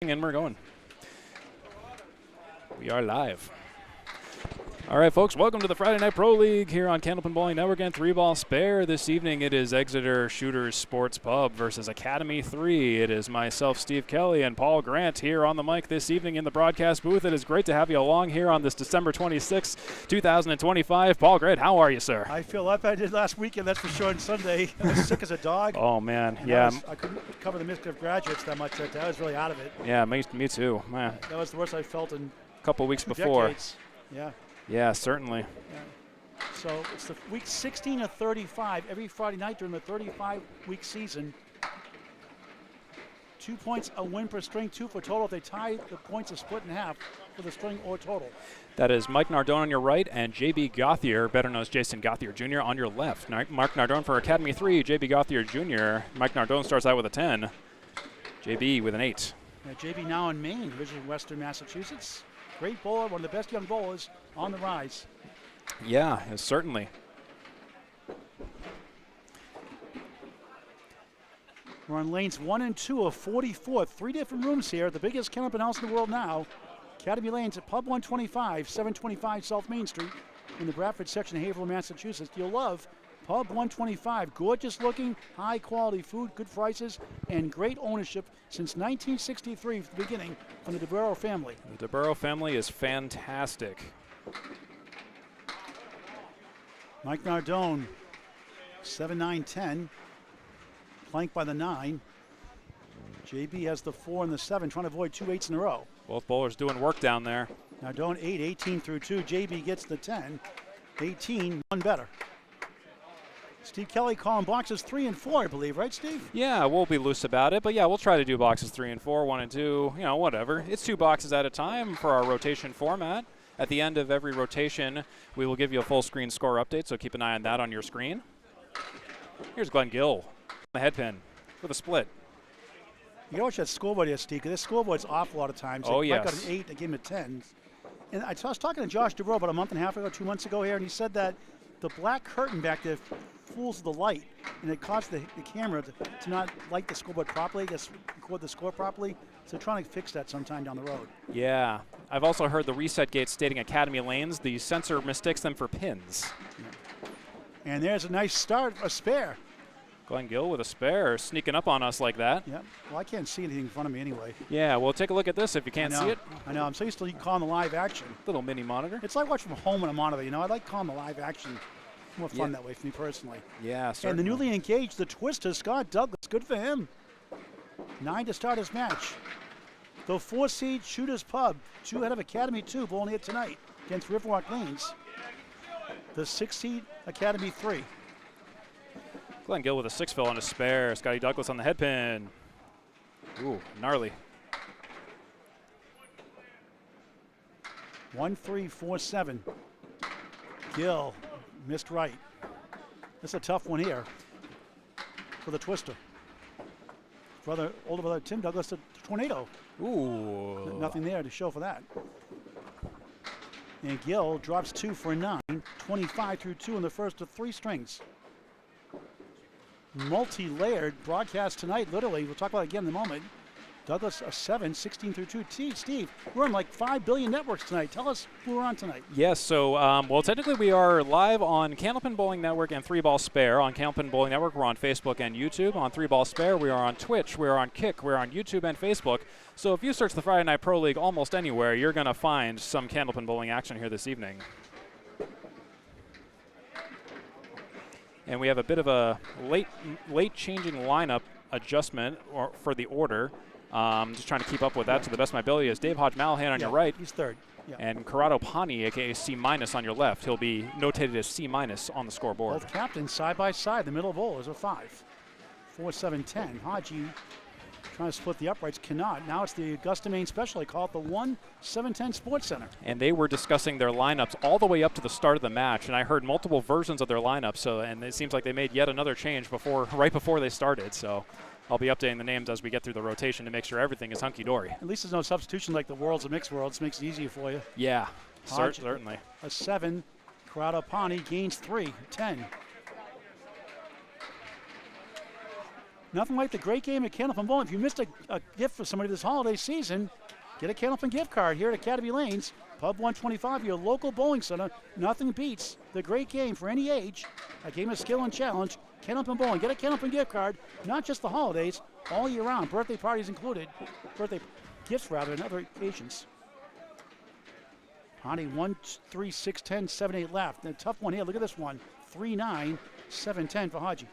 And we're going. We are live. All right, folks, welcome to the Friday Night Pro League here on Candlepin Bowling Network and 3-Ball Spare. This evening it is Exeter Shooters Sports Pub versus Academy 3. It is myself, Steve Kelly, and Paul Grant here on the mic this evening in the broadcast booth. It is great to have you along here on this December 26, 2025. Paul Grant, how are you, sir? I feel like I did last weekend, that's for sure, on Sunday. I was sick as a dog. Oh, man, And yeah. I couldn't cover the mischief graduates that much. I was really out of it. Yeah, me too, man. That was the worst I felt in A couple weeks before. decades. Yeah. Yeah, certainly. Yeah. So it's the week 16 of 35 every Friday night during the 35-week season. 2 points a win per string, 2 for total. If they tie, the points are split in half for the string or total. That is Mike Nardone on your right and JB Gauthier, better known as Jason Gauthier Jr. on your left. Mark Nardone for Academy 3, JB Gauthier Jr. Mike Nardone starts out with a 10. JB with an 8. Yeah, JB now in Maine, originally Western Massachusetts. Great bowler, one of the best young bowlers on the rise. Yeah, certainly. We're on lanes 1 and 2 of 44. 3 different rooms here. The biggest Candlepin house in the world now. Academy Lanes at Pub 125, 725 South Main Street in the Bradford section of Haverhill, Massachusetts. You'll love Pub 125. Gorgeous looking, high quality food, good prices, and great ownership since 1963 from the beginning from the DeBurrow family. The DeBurrow family is fantastic. Mike Nardone, 7-9-10. Flanked by the 9. JB has the 4 and the 7, trying to avoid 2 8s in a row. Both bowlers doing work down there. Nardone 8, 18 through 2. JB gets the 10. 18, one better. Steve Kelly calling boxes 3 and 4, I believe, right, Steve? Yeah, we'll be loose about it, but yeah, we'll try to do boxes 3 and 4, 1 and 2, you know, whatever. It's 2 boxes at a time for our rotation format. At the end of every rotation, we will give you a full screen score update, so keep an eye on that on your screen. Here's Glen Gill, the head pin with a split. You gotta watch that scoreboard here, Steve, because this scoreboard's off a lot of times. Oh, Mike yes. got an 8, they gave him a 10. And I was talking to Josh DeBro about a month and a half ago, 2 months ago here, and he said that the black curtain back there fools the light, and it caused the camera to not light the scoreboard properly, just record the score properly. So trying to fix that sometime down the road. Yeah. I've also heard the reset gate stating Academy Lanes. The sensor mistakes them for pins. Yeah. And there's a nice start, a spare. Glen Gill with a spare, sneaking up on us like that. Yeah. Well, I can't see anything in front of me anyway. Yeah, well, take a look at this if you can't see it. I know. I'm so used to calling the live action. Little mini monitor. It's like watching from home on a monitor. You know, I like calling the live action. More fun that way for me personally. Yeah, certainly. And the newly engaged, the twister, Scott Douglas. Good for him. 9 to start his match. The 4 seed Shooters Pub, 2 ahead of Academy 2, bowling here tonight against Riverwalk Lanes. The 6 seed Academy 3. Glen Gill with a 6 fill on a spare. Scotty Douglas on the head pin. Ooh, gnarly. 1-3-4-7. Gill missed right. That's a tough one here for the twister. Older brother Tim Douglas, the tornado. Ooh. Nothing there to show for that. And Gill drops 2 for a 9, 25 through 2 in the first of 3 strings. Multi-layered broadcast tonight, literally. We'll talk about it again in a moment. Douglas a 7, 16 through 2. Steve, we're on like 5 billion networks tonight. Tell us who we're on tonight. Yes, so, well, technically we are live on Candlepin Bowling Network and 3-Ball Spare. On Candlepin Bowling Network, we're on Facebook and YouTube. On 3-Ball Spare, we are on Twitch, we are on Kick, we're on YouTube and Facebook. So if you search the Friday Night Pro League almost anywhere, you're going to find some Candlepin Bowling action here this evening. And we have a bit of a late changing lineup adjustment for the order. Just trying to keep up with that to the best of my ability. Is Dave Hodge Mallahan on your right. He's third. Yeah. And Corrado Pani, a.k.a. C- on your left. He'll be notated as C- on the scoreboard. Both captains side by side. The middle bowlers are 5. 4-7-10. Hodge trying to split the uprights, cannot. Now it's the Augusta, Maine special. They call it the 1-7-10 Sports Center. And they were discussing their lineups all the way up to the start of the match, and I heard multiple versions of their lineups. So, and it seems like they made yet another change right before they started. So I'll be updating the names as we get through the rotation to make sure everything is hunky-dory. At least there's no substitution like the Worlds and Mixed Worlds. Makes it easier for you. Yeah, Hodge, certainly. A 7. Corrado Pani gains 3, 10. Nothing like the great game at Candlepin Bowling. If you missed a gift for somebody this holiday season, get a Candlepin gift card here at Academy Lanes, Pub 125, your local bowling center. Nothing beats the great game for any age, a game of skill and challenge. Candlepin Bowling. Get a Candlepin gift card, not just the holidays, all year round. Birthday parties included. Birthday gifts, rather, and other occasions. Pani 1, 3, 6, 10, 7, 8 left. A tough one here. Look at this one. 3, 9, 7, 10 for Hodge.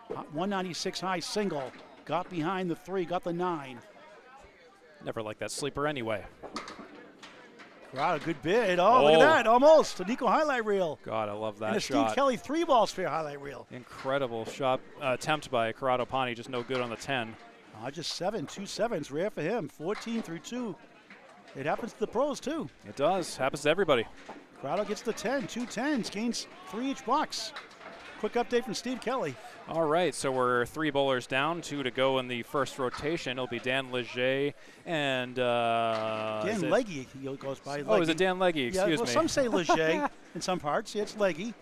196 high single. Got behind the 3, got the 9. Never like that sleeper anyway. Corrado, good bid. Oh, look at that. Almost. A Nico highlight reel. God, I love that and a shot. Steve Kelly 3-ball sphere highlight reel. Incredible shot attempt by Corrado Pani, just no good on the 10. Just 7, 2 7s, rare for him. 14 through 2. It happens to the pros, too. It does. Happens to everybody. Corrado gets the 10, 2 10s, gains 3 each box. Quick update from Steve Kelly. All right, so we're 3 bowlers down, 2 to go in the first rotation. It'll be Dan Legge and Dan Legge, he goes by. Oh, is it Dan Legge? Excuse me. Some say Legge in some parts. Yeah, it's Legge.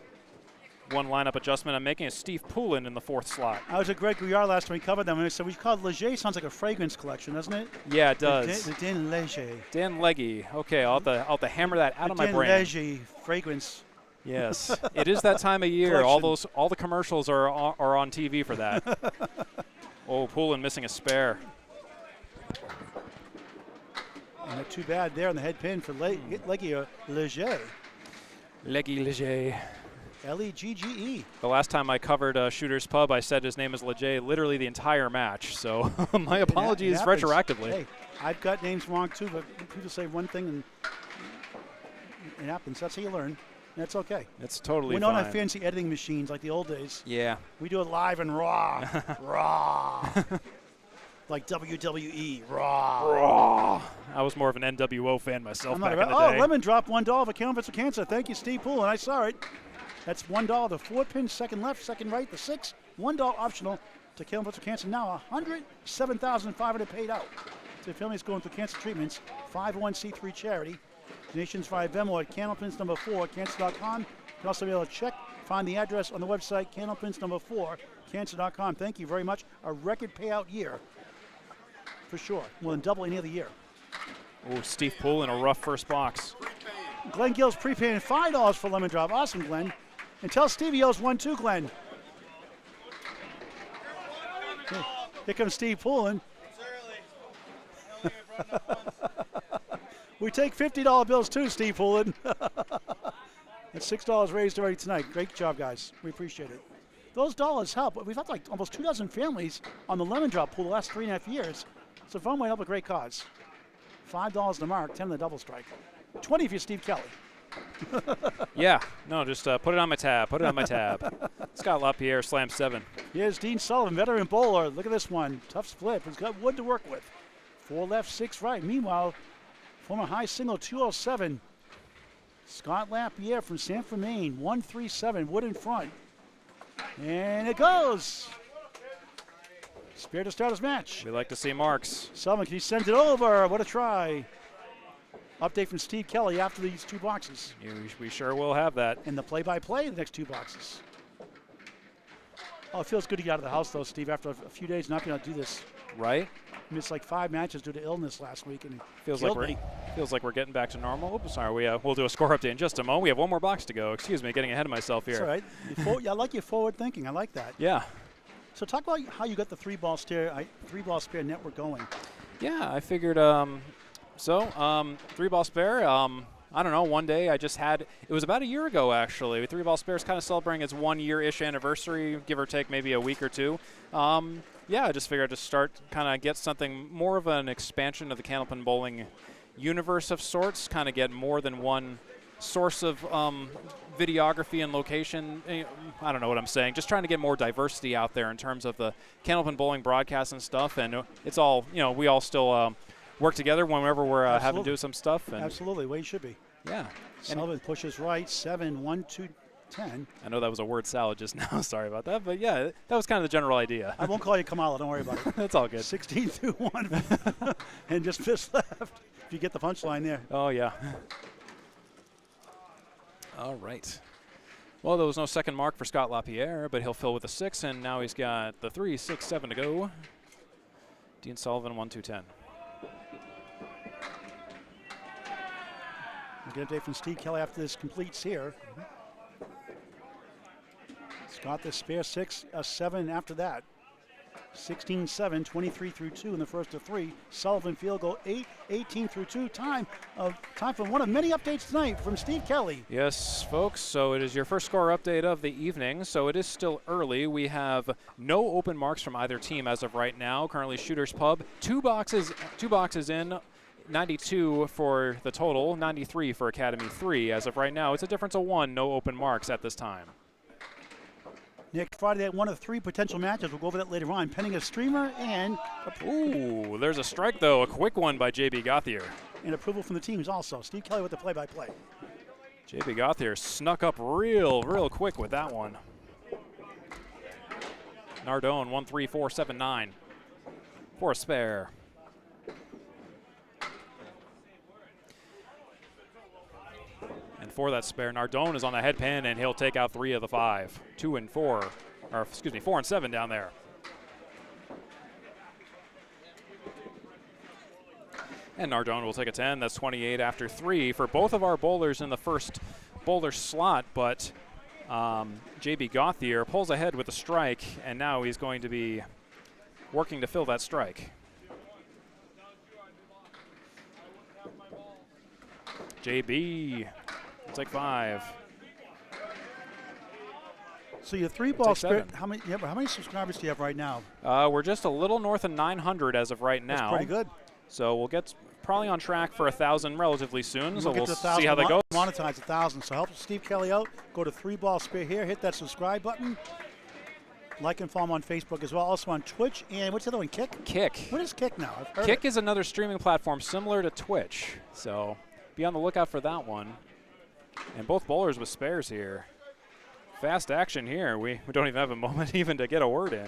One lineup adjustment I'm making is Steve Poulin in the 4th slot. I was at Greg Guyard last time we covered them, and I said we called Legge. Sounds like a fragrance collection, doesn't it? Yeah, it does. The Dan Legge. Dan Legge. Okay, I'll have to hammer that out of my brain. Dan Legge fragrance. Yes, it is that time of year. Collection. All the commercials are on TV for that. Oh, Poulin missing a spare. And not too bad there on the head pin for Legge or Legge. Legge. Legge. The last time I covered Shooter's Pub, I said his name is Legge literally the entire match. So my apologies retroactively. Hey, I've got names wrong too, but people say one thing and it happens. That's how you learn. That's okay. It's totally fine. We don't have fancy editing machines like the old days. Yeah. We do it live and raw. Raw. Like WWE. Raw. Raw. I was more of an NWO fan myself back in the day. Oh, Lemon dropped $1 for Candlepin for cancer. Thank you, Steve Poulin. I saw it. That's $1. The 4-pin, second left, second right. The 6, $1 optional to Candlepin for cancer. Now $107,500 paid out to families going through cancer treatments. 501c3 charity. Donations via Venmo at Candlepins number 4, cancer.com. You can also be able to check, find the address on the website, Candlepins number 4, cancer.com. Thank you very much. A record payout year, for sure. More than double any other year. Oh, Steve Poulin, a rough first box. Glen Gill's prepaying $5 for lemon drop. Awesome, Glenn. And tell Steve he owes 1 too, Glenn. Here comes Steve Poulin. We take $50 bills too, Steve Poulin. That's $6 raised already tonight. Great job, guys. We appreciate it. Those dollars help. We've had like almost 2 dozen families on the lemon drop pool the last 3.5 years. It's a fun way to help a great cause. $5 to mark, 10 the double strike. 20 if you're Steve Kelly. Yeah, no, just put it on my tab. Put it on my tab. Scott Lapierre, slam 7. Here's Dean Sullivan, veteran bowler. Look at this one. Tough split. He's got wood to work with. 4 left, 6 right. Meanwhile, former high single 207. Scott Lapierre from Sanford, Maine. 137, wood in front. And it goes. Spare to start his match. We like to see marks. Sullivan, can he send it over? What a try. Update from Steve Kelly after these 2 boxes. We sure will have that. And the play-by-play, the next 2 boxes. Oh, it feels good to get out of the house, though, Steve, after a few days not being able to do this. Right? Missed like 5 matches due to illness last week, and feels like we're getting back to normal. Oops, sorry. We'll do a score update in just a moment. We have 1 more box to go. Excuse me, getting ahead of myself here. That's all right. I like your forward thinking. I like that. Yeah. So talk about how you got the 3-ball spare network going. Yeah, I figured. 3-ball spare. I don't know. One day I just had. It was about a year ago actually. 3-ball spare is kind of celebrating its 1-year-ish anniversary, give or take maybe a week or 2. Yeah, I just figured I'd just start kind of get something more of an expansion of the Candlepin bowling universe of sorts. Kind of get more than one source of videography and location. I don't know what I'm saying. Just trying to get more diversity out there in terms of the Candlepin bowling broadcast and stuff. And it's all, we all still work together whenever we're having to do some stuff. And absolutely, way it should be. Yeah. Sullivan pushes right, 7, 1, 2, 10. I know that was a word salad just now. Sorry about that. But yeah, that was kind of the general idea. I won't call you Kamala. Don't worry about it. That's all good. 16 through 1. And just fist left. If you get the punchline there. Oh, yeah. All right. Well, there was no second mark for Scott Lapierre, but he'll fill with a 6, and now he's got the 3, 6, 7 to go. Dean Sullivan, 1, 2, 10. We'll get an update from Steve Kelly after this completes here. Scott the spare 6, a 7 after that. 16-7, 23 through 2 in the first of 3. Sullivan field goal 8, 18 through 2. Time for one of many updates tonight from Steve Kelly. Yes, folks, so it is your first score update of the evening, so it is still early. We have no open marks from either team as of right now. Currently Shooters Pub, two boxes in, 92 for the total, 93 for Academy 3. As of right now, it's a difference of 1, no open marks at this time. Nick, Friday night, one of 3 potential matches. We'll go over that later on. Pending a streamer and... Ooh, there's a strike, though. A quick one by J.B. Gauthier. And approval from the teams also. Steve Kelly with the play-by-play. J.B. Gauthier snuck up real quick with that one. Nardone, 1, 3, 4, 7, 9. For a spare. And for that spare, Nardone is on the head pin, and he'll take out 3 of the 5. 2 and 4, or excuse me, 4 and 7 down there. And Nardone will take a 10. That's 28 after 3 for both of our bowlers in the first bowler slot, but J.B. Gauthier pulls ahead with a strike, and now he's going to be working to fill that strike. J.B. Take 5. So your 3-ball split, how many subscribers do you have right now? We're just a little north of 900 as of right now. That's pretty good. So we'll get probably on track for 1,000 relatively soon. So we'll see how that goes. Monetize 1,000. So help Steve Kelly out. Go to 3-ball spare here. Hit that subscribe button. Like and follow him on Facebook as well. Also on Twitch. And what's the other one? Kick? Kick. What is Kick now? Kick is another streaming platform similar to Twitch. So be on the lookout for that one. And both bowlers with spares here. Fast action here. We don't even have a moment even to get a word in.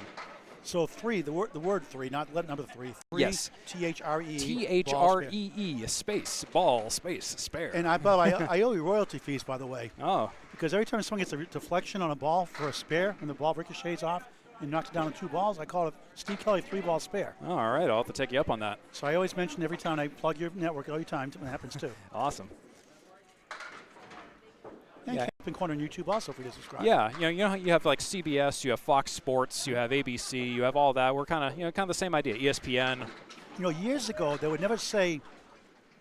So 3, the word 3, not number 3. 3. Yes. T-H-R-E. T-H-R-E-E, space, ball, space, spare. And I owe you royalty fees, by the way. Oh. Because every time someone gets a deflection on a ball for a spare, and the ball ricochets off and knocks it down on 2 balls, I call it Steve Kelly 3-ball spare. All right, I'll have to take you up on that. So I always mention every time I plug your network, every time it happens too. Awesome. And Candlepin Corner on YouTube also for you to subscribe. Yeah, you know you have like CBS, you have Fox Sports, you have ABC, you have all that. We're kind of the same idea. ESPN. You know, years ago they would never say,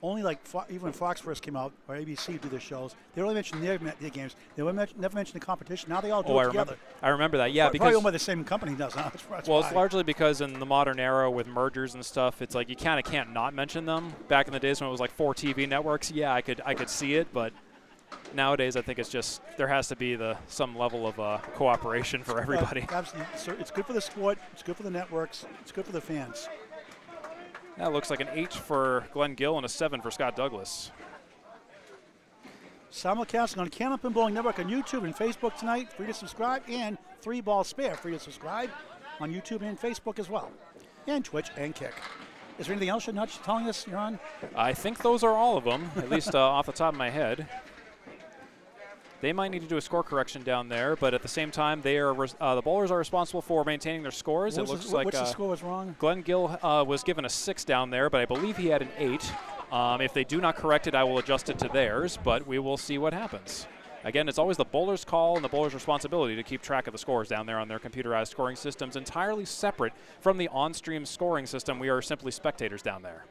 only like even when Fox first came out or ABC would do their shows, they only mentioned their games. They would never mention the competition. Now they all do it together. I remember that. Yeah, probably owned by the same company does. Well, it's largely because in the modern era with mergers and stuff, it's like you kind of can't not mention them. Back in the days when it was like 4 TV networks, yeah, I could see it, but nowadays I think it's just there has to be some level of cooperation for everybody. Absolutely. So it's good for the sport. It's good for the networks. It's good for the fans. That looks like an 8 for Glen Gill and a 7 for Scott Douglas. Simulcasting on Candlepin Bowling Network on YouTube and Facebook tonight. Free to subscribe. And 3-ball spare. Free to subscribe on YouTube and Facebook as well. And Twitch and Kick. Is there anything else you're not telling us you're on? I think those are all of them, at least off the top of my head. They might need to do a score correction down there, but at the same time, they are the bowlers are responsible for maintaining their scores. What's the score was wrong? Glen Gill was given a 6 down there, but I believe he had an 8. If they do not correct it, I will adjust it to theirs, but we will see what happens. Again, it's always the bowler's call and the bowler's responsibility to keep track of the scores down there on their computerized scoring systems, entirely separate from the on-stream scoring system. We are simply spectators down there.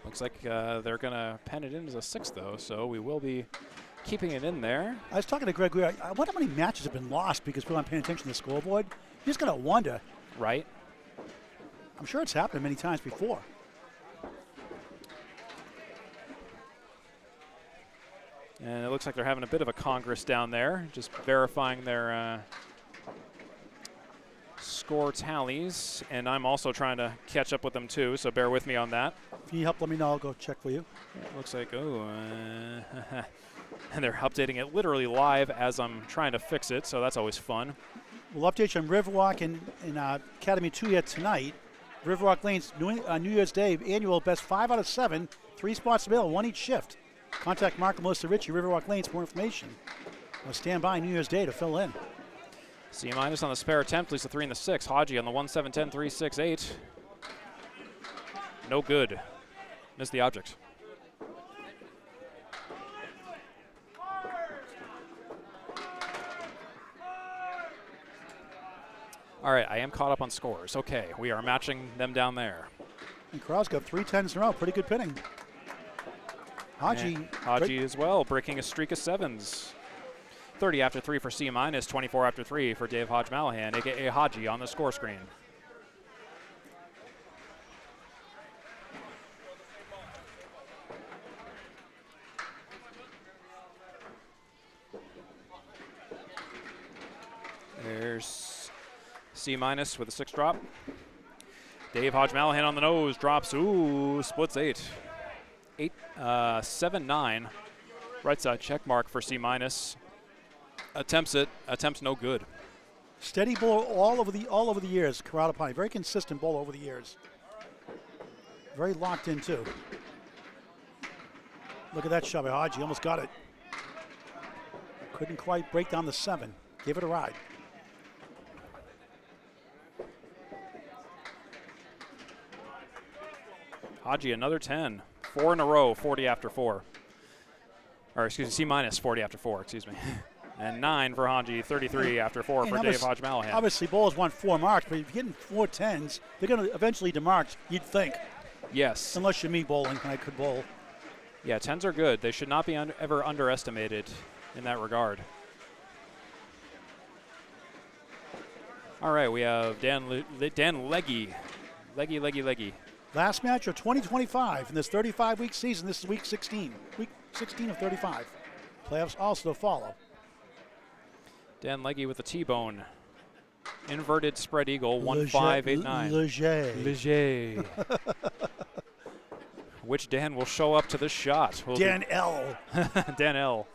Looks like they're going to pen it in as a 6, though, so we will be keeping it in there. I was talking to Greg. I wonder how many matches have been lost because people aren't paying attention to the scoreboard. You're just going to wonder. Right. I'm sure it's happened many times before. And it looks like they're having a bit of a congress down there, just verifying their score tallies. And I'm also trying to catch up with them, too, so bear with me on that. If you help, let me know. I'll go check for you. It looks like, and they're updating it literally live as I'm trying to fix it, so that's always fun. We'll update you on Riverwalk and Academy 2 yet tonight. Riverwalk Lane's New Year's Day annual best 5 out of 7, 3 spots available, 1 each shift. Contact Mark and Melissa Ritchie, Riverwalk Lanes, for more information. We'll stand by New Year's Day to fill in. C- on the spare attempt, leads the 3 and the 6. Hodge on the 1-7-10, 3-6-8. No good. Missed the object. All right, I am caught up on scores. Okay, we are matching them down there. And Corral's got 3 10s in a row. Pretty good pinning. Hodge as well, breaking a streak of 7s. 30 after 3 for C-, 24 after 3 for Dave Hodge Mallahan, a.k.a. Hodge on the score screen. There's C- with a 6 drop. Dave Hodge Mallahan on the nose, drops, ooh, splits 8. 7-9. Right side check mark for C-. Attempts it, attempts no good. Steady bowler all over the years, Corrado Pani. Very consistent bowler over the years. Very locked in too. Look at that shot by Hodge. He almost got it. Couldn't quite break down the 7. Give it a ride. Hodge another 10. 4 in a row, 40 after 4. Or excuse me, C- 40 after 4, excuse me. And 9 for Hodge, 33 after 4 for Dave Hodge Mallahan. Obviously, bowlers want 4 marks, but if you're getting 4 10s, they're going to eventually demark, you'd think. Yes. Unless you're me bowling, and I could bowl. Yeah, 10s are good. They should not be ever underestimated in that regard. All right, we have Dan Legge. Legge. Last match of 2025 in this 35-week season. This is week 16. Week 16 of 35. Playoffs also to follow. Dan Legge with a T-bone. Inverted spread eagle, 1-5-8-9. Legge. Which Dan will show up to this shot? Dan L. Dan L.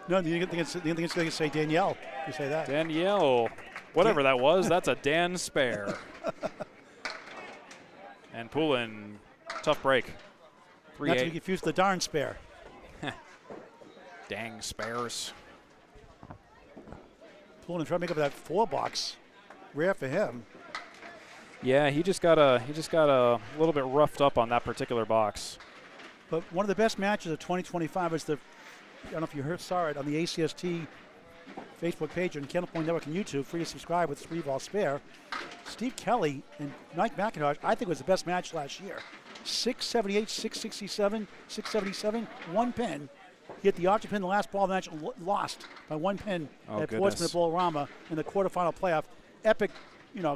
No, you think it's going to say Danielle. You say that. Danielle. Whatever that was, that's a Dan spare. And Poulin, tough break. 3-8. Not to be confused with the darn spare. Dang spares. Poulin trying to make up that 4 box. Rare for him. Yeah, he just got a little bit roughed up on that particular box. But one of the best matches of 2025 is I don't know if you saw it on the ACST Facebook page and Candlepin Network and YouTube, free to subscribe with 3-ball spare. Steve Kelly and Mike McIntosh, I think was the best match last year. 678, 667, 677, 1 pin. He hit the object pin in the last ball of the match and lost by 1 pin at Portsmouth Bolorama in the quarterfinal playoff. Epic,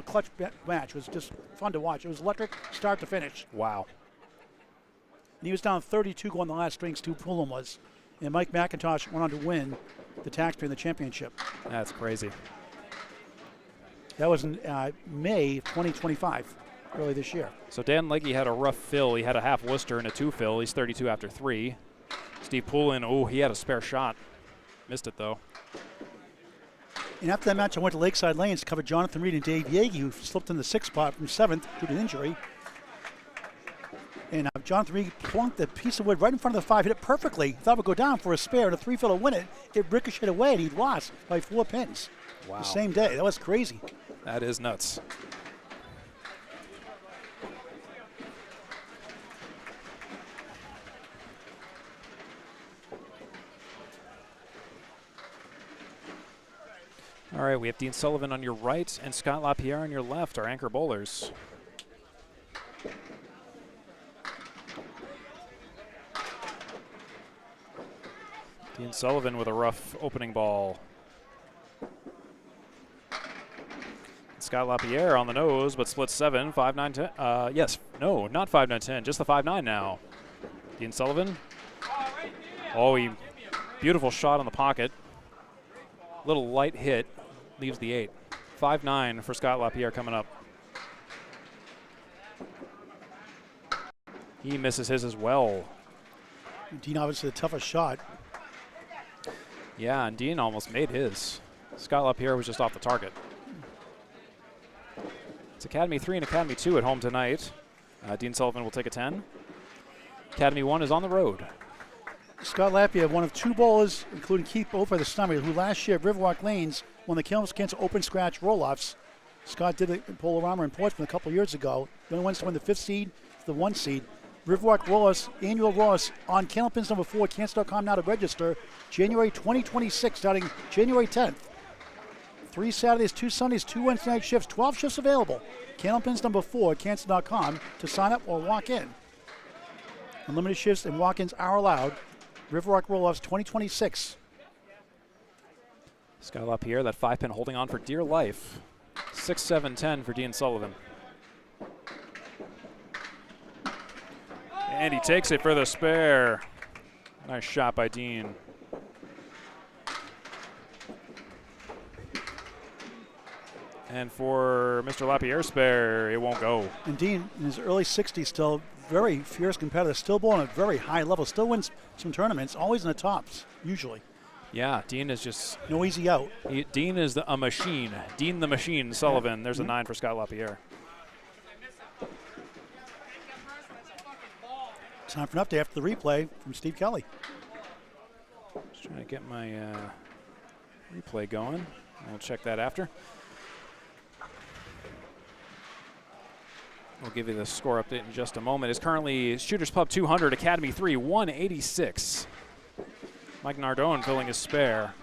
clutch match. It was just fun to watch. It was electric, start to finish. Wow. And he was down 32 going the last string, Stu Poulin was. And Mike McIntosh went on to win the taxpayer in the championship. That's crazy. That was in May of 2025, early this year. So Dan Legge had a rough fill. He had a half Worcester and a 2 fill. He's 32 after 3. Steve Poulin, he had a spare shot. Missed it, though. And after that match, I went to Lakeside Lanes to cover Jonathan Reed and Dave Yagi, who slipped in the 6th spot from 7th due to an injury. And Jonathan Reed plunked the piece of wood right in front of the 5, hit it perfectly. Thought it would go down for a spare, and a 3 fill to win it. It ricocheted away, and he lost by 4 pins. Wow. The same day. That was crazy. That is nuts. All right, we have Dean Sullivan on your right and Scott Lapierre on your left, our anchor bowlers. Dean Sullivan with a rough opening ball. Scott Lapierre on the nose, but splits 7, 5, 9, 10. No, not 5, 9, 10, just the 5, 9 now. Dean Sullivan. Beautiful shot on the pocket. Little light hit, leaves the 8. 5, 9 for Scott Lapierre coming up. He misses his as well. Dean obviously the toughest shot. Yeah, and Dean almost made his. Scott Lapierre was just off the target. It's Academy 3 and Academy 2 at home tonight. Dean Sullivan will take a 10. Academy 1 is on the road. Scott Lapierre, one of 2 bowlers, including Keith Oper, the stomach, who last year at Riverwalk Lanes won the Kamloops Cancer Open Scratch Roll-Offs. Scott did it in Poulin in Portsmouth a couple years ago. The only ones to win the 5th seed, the 1 seed. Riverwalk Roll-Offs, annual Roll-Offs on Candlepin's number 4, cancer.com now to register. January 2026, starting January 10th. 3 Saturdays, 2 Sundays, 2 Wednesday night shifts, 12 shifts available. Candlepin's number 4, cancer.com to sign up or walk in. Unlimited shifts and walk-ins are allowed. Riverwalk Roll-Offs 2026. Scott Lapierre, that 5-pin holding on for dear life. 6-7-10 for Dean Sullivan. And he takes it for the spare. Nice shot by Dean. And for Mr. Lapierre's spare, it won't go. And Dean, in his early 60s, still very fierce competitor, still bowling at a very high level, still wins some tournaments, always in the tops, usually. Yeah, Dean is just... No easy out. Dean is a machine. Dean the Machine Sullivan. There's a 9 for Scott Lapierre. Time for an update after the replay from Steve Kelly. Just trying to get my replay going. We'll check that after. We'll give you the score update in just a moment. It's currently Shooters Pub 200, Academy 3, 186. Mike Nardone filling his spare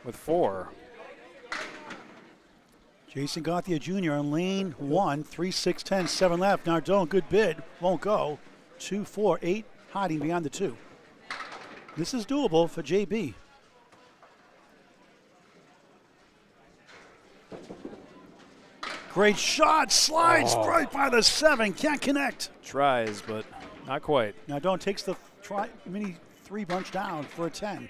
with 4. Jason Gauthier Jr. on lane 1, 3-6-10, 7 left. Nardone, good bid, won't go. 2-4-8, hiding beyond the 2. This is doable for JB. Great shot, slides right by the 7, can't connect. Tries, but not quite. Nardone takes the mini 3 bunch down for a 10.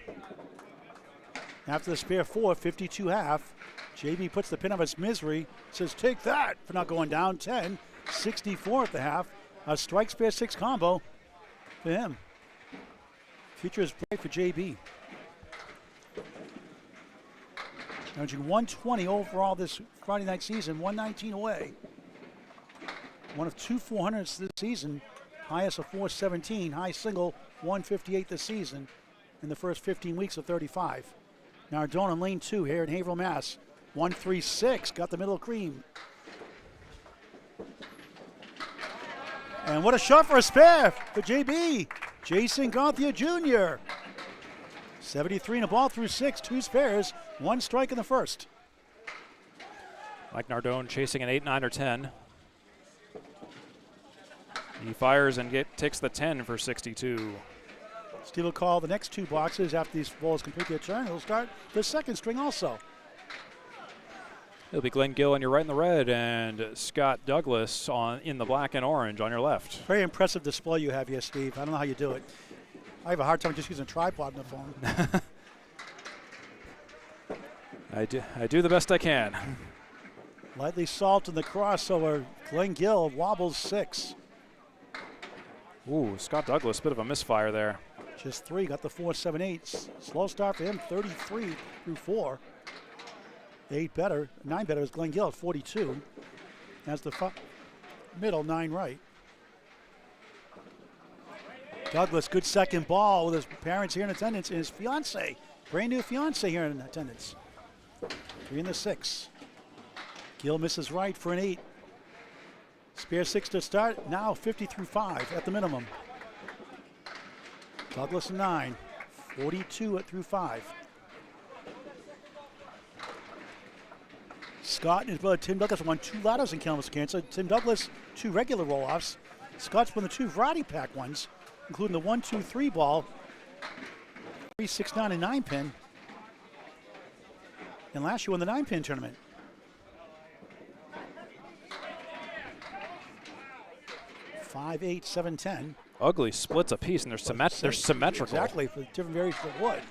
After the spare 4, 52 half. JB puts the pin of his misery, says take that for not going down. 10, 64 at the half. A strike spare 6 combo for him. Future is bright for JB. Averaging 120 overall this Friday night season, 119 away. One of 2 400s this season, highest of 417, high single 158 this season in the first 15 weeks of 35. Nardone on lane 2 here in Haverhill, Mass. 136, got the middle cream. And what a shot for a spare for JB. Jason Gauthier Jr. 73 in a ball through 6, 2 spares, 1 strike in the first. Mike Nardone chasing an 8, 9, or 10. He fires and takes the 10 for 62. Steve will call the next 2 boxes after these balls complete their turn. He'll start the second string also. It'll be Glen Gill on your right in the red and Scott Douglas in the black and orange on your left. Very impressive display you have here, Steve. I don't know how you do it. I have a hard time just using a tripod on the phone. I do the best I can. Lightly salt in the crossover. Glen Gill wobbles 6. Ooh, Scott Douglas, bit of a misfire there. Just 3, got the 4, 7, 8. Slow start for him, 33 through 4. 8 better, 9 better is Glen Gill at 42. That's the middle, 9 right. Douglas, good second ball with his parents here in attendance and his fiance, brand new fiance here in attendance. 3 in the 6. Gill misses right for an 8. Spare 6 to start, now 50 through 5 at the minimum. Douglas 9, 42 through 5. Scott and his brother Tim Douglas won 2 ladders in Kamloops Cancer. Tim Douglas, 2 regular roll-offs. Scott's won the 2 variety pack ones, including the 1, 2, 3 ball, 3, 6, 9, and 9 pin. And last year won the 9 pin tournament. Five, 8, 7, 10. Ugly splits a piece, and they're symmetrical. Exactly, for different variations of wood.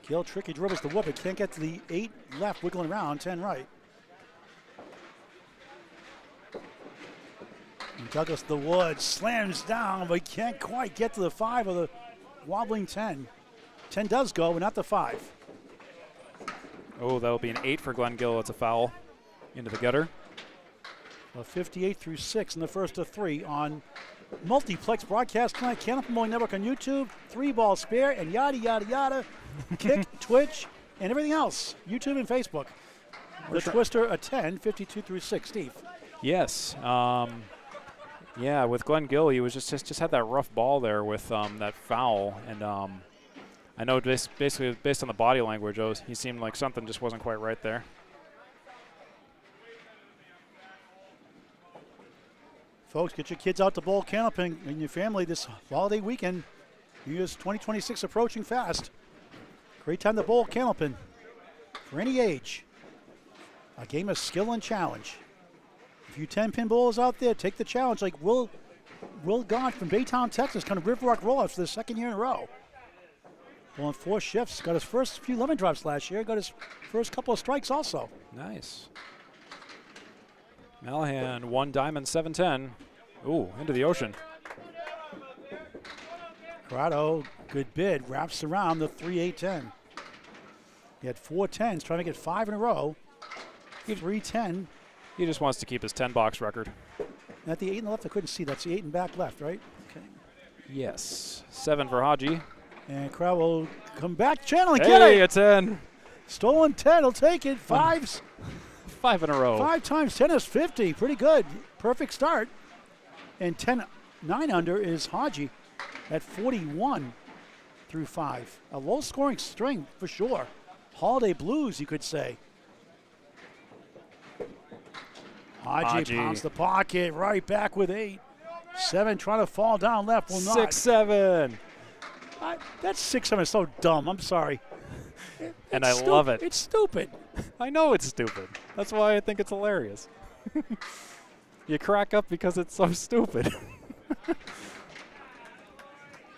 Gill, tricky dribbles the whoop. It can't get to the 8 left, wiggling around, 10 right. And Douglas the wood slams down, but can't quite get to the 5 of the wobbling 10. 10 does go, but not the 5. Oh, that'll be an 8 for Glen Gill. It's a foul into the gutter. A 58 through 6 in the first of 3 on multiplex broadcast tonight. Candlepin Bowling Network on YouTube. 3-ball spare and yada, yada, yada. Kick, Twitch, and everything else. YouTube and Facebook. The Twister, a 10, 52 through 6. Steve. Yes. Yeah, with Glen Gill, he was just had that rough ball there with that foul. And I know basically based on the body language, he seemed like something just wasn't quite right there. Folks, get your kids out to bowl Candlepin and your family this holiday weekend. New Year's 2026 approaching fast. Great time to bowl Candlepin for any age. A game of skill and challenge. If you 10-pin bowlers out there, take the challenge like Will God from Baytown, Texas, kind of River Rock Rollouts for the 2nd year in a row. Bowling 4 shifts, got his first few lemon drops last year, got his first couple of strikes also. Nice. Mallahan, 1 diamond, 7-10. Ooh, into the ocean. Corrado, good bid, wraps around the 3-8-10. He had 4 10s, trying to get 5 in a row. 3-10. He just wants to keep his 10-box record. At the 8 in the left, I couldn't see. That's the 8 in back left, right? Okay. Yes. 7 for Hodge. And Corrado will come back channel and Hey, get it. a 10. Stolen 10, he'll take it. 5s. 5 in a row. 5 times 10 is 50. Pretty good. Perfect start. And 9 under is Hodge at 41 through 5. A low-scoring string for sure. Holiday blues, you could say. Hodge pounds the pocket, right back with 8. 7 trying to fall down left, will not. 6-7. That 6-7 is so dumb. I'm sorry. And I love it. It's stupid. I know it's stupid. That's why I think it's hilarious. You crack up because it's so stupid.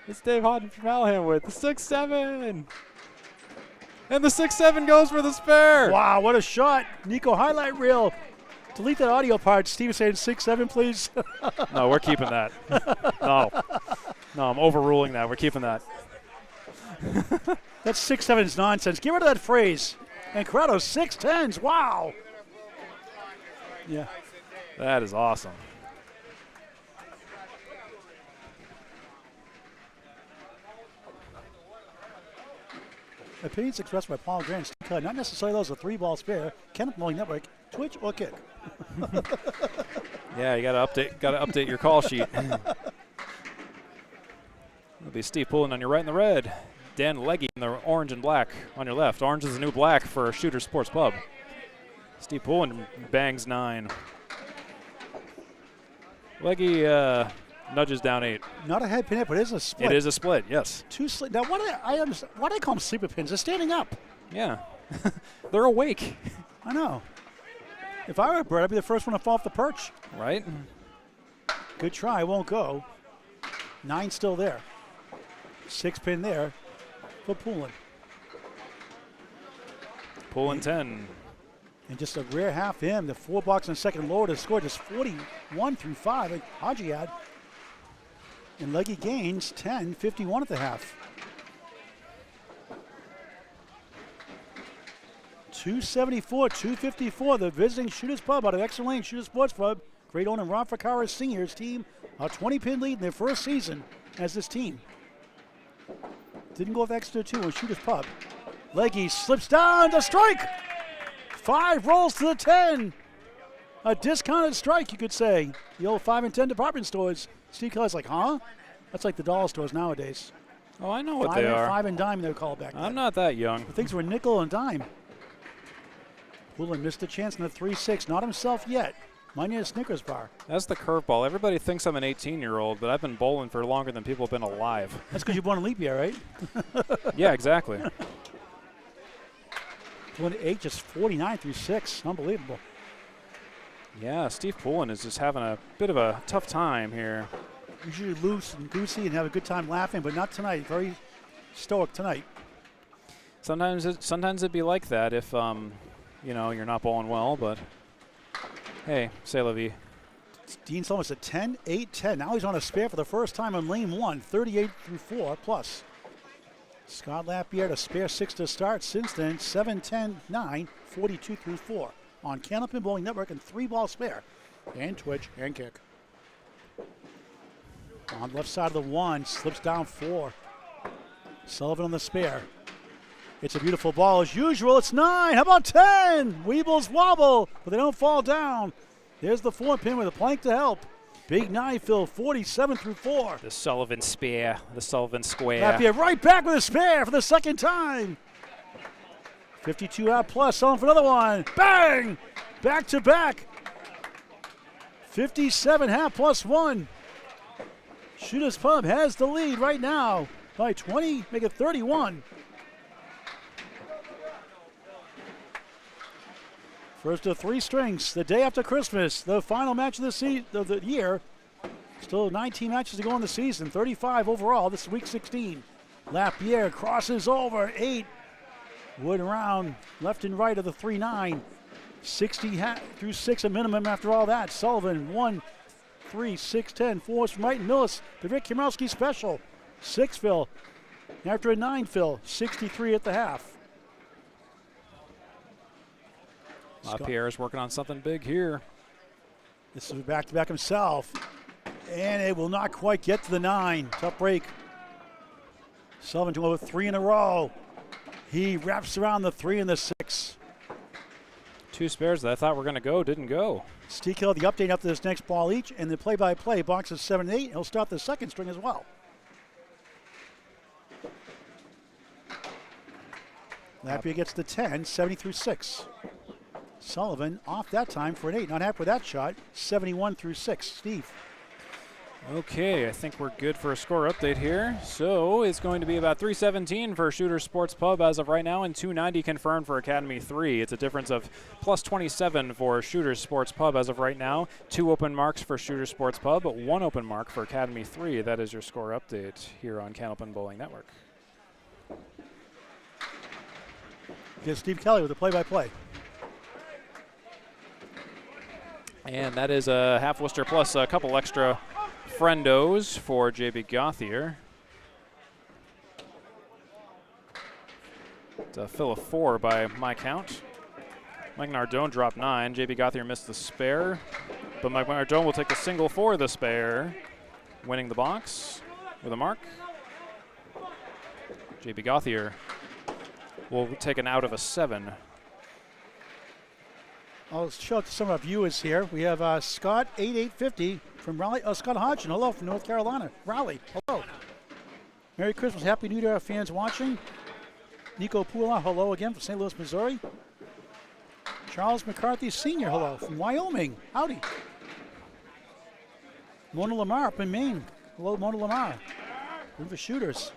It's Dave Hodge from Mallahan with the 6-7. And the 6-7 goes for the spare. Wow, what a shot. Nico highlight reel. Delete that audio part. Steve saying 6-7, please. No, we're keeping that. No, I'm overruling that. We're keeping that. That 6-7 is nonsense. Get rid of that phrase. And Corrado 6-10s. Wow. Yeah. That is awesome. Opinions expressed by Paul Grant, not necessarily those of 3-ball spare, Candlepin Bowling Network, Twitch or Kick. Yeah, you gotta update your call sheet. It'll be Steve Poulin on your right in the red. Dan Legge in the orange and black on your left. Orange is the new black for Shooter Sports Pub. Steve Poulin bangs 9. Legge nudges down 8. Not a head pin hit, but it is a split. It is a split, yes. 2 Now, why do they call them sleeper pins? They're standing up. Yeah. They're awake. I know. If I were a bird, I'd be the first one to fall off the perch. Right? Good try, won't go. 9 still there. 6 pin there for Poulin. Poulin 10. And just a rare half for him. The 4 box and second lower to score just 41 through 5. Like Hodge had. And Legge gains 10, 51 at the half. 274, 254. The visiting Shooters Pub out of Exeter Lane Shooters Sports Pub. Great owner Ron Ficarra's seniors team. A 20-pin lead in their first season as this team. Didn't go with Exeter 2 on Shooters Pub. Legge slips down to strike. 5 rolls to the 10. A discounted strike, you could say. The old 5 and 10 department stores. Steve Kelly's like, huh? That's like the dollar stores nowadays. Oh, I know what they are. 5 and dime, they were called back then. I'm not that young. But things were nickel and dime. Poulin missed a chance in the 3-6. Not himself yet. Might need a Snickers bar. That's the curveball. Everybody thinks I'm an 18-year-old, but I've been bowling for longer than people have been alive. That's because you're born in leap year, right? Yeah, exactly. 28, just 49 through 6. Unbelievable. Yeah, Steve Poulin is just having a bit of a tough time here. Usually loose and goosey and have a good time laughing, but not tonight. Very stoic tonight. Sometimes it'd be like that if you know, you're not bowling well, but hey, c'est la vie. Dean Sullivan's at 10, 8, 10. Now he's on a spare for the first time on lane 1, 38 through 4 plus. Scott Lapierre to spare 6 to start. Since then, 7, 10, 9, 42 through 4 on Candlepin Bowling Network and 3-ball spare. And twitch and kick. On the left side of the 1, slips down 4. Sullivan on the spare. It's a beautiful ball as usual. It's 9. How about 10? Weebles wobble, but they don't fall down. There's the 4-pin with a plank to help. Big 9 fill, 47 through 4. The Sullivan spear, the Sullivan square. Lapierre right back with a spare for the second time. 52 out plus, Sullivan for another one. Bang! Back to back. 57 half plus 1. Shooters Pub has the lead right now by 20, make it 31. First of 3 strings, the day after Christmas, the final match of the year. Still 19 matches to go in the season, 35 overall. This is week 16. Lapierre crosses over 8. Wood around left and right of the 3-9. 60 through 6 a minimum after all that. Sullivan 1, 3, 6, 10. 4 from right. Millis, the Rick Kimrowski special. 6 fill. After a 9 fill, 63 at the half. Lapierre is working on something big here. This is back-to-back himself. And it will not quite get to the 9. Tough break. Sullivan to over 3 in a row. He wraps around the 3 and the 6. 2 spares that I thought were going to go, didn't go. Steve Kelly, the update after this next ball each, and the play-by-play boxes 7 and 8. He'll start the second string as well. Lapierre gets the 10, 70 through 6. Sullivan off that time for an 8. Not happy with that shot. 71 through 6. Steve. Okay, I think we're good for a score update here. So it's going to be about 317 for Shooter Sports Pub as of right now, and 290 confirmed for Academy 3. It's a difference of plus 27 for Shooter Sports Pub as of right now. 2 open marks for Shooter Sports Pub, but 1 open mark for Academy 3. That is your score update here on Candlepin Bowling Network. Here's Steve Kelly with the play-by-play. And that is a half Worcester plus a couple extra friendos for JB Gauthier. It's a fill of 4 by my count. Mike Nardone dropped 9. JB Gauthier missed the spare, but Mike Nardone will take the single for the spare, winning the box with a mark. JB Gauthier will take an out of a 7. I'll show it to some of our viewers here. We have Scott 8850 from Raleigh. Scott Hodge, hello from North Carolina. Raleigh, hello. Merry Christmas, Happy New Year to our fans watching. Nico Poulin, hello again from St. Louis, Missouri. Charles McCarthy Sr., hello from Wyoming. Howdy. Mona Lamar up in Maine. Hello, Mona Lamar. Room for shooters.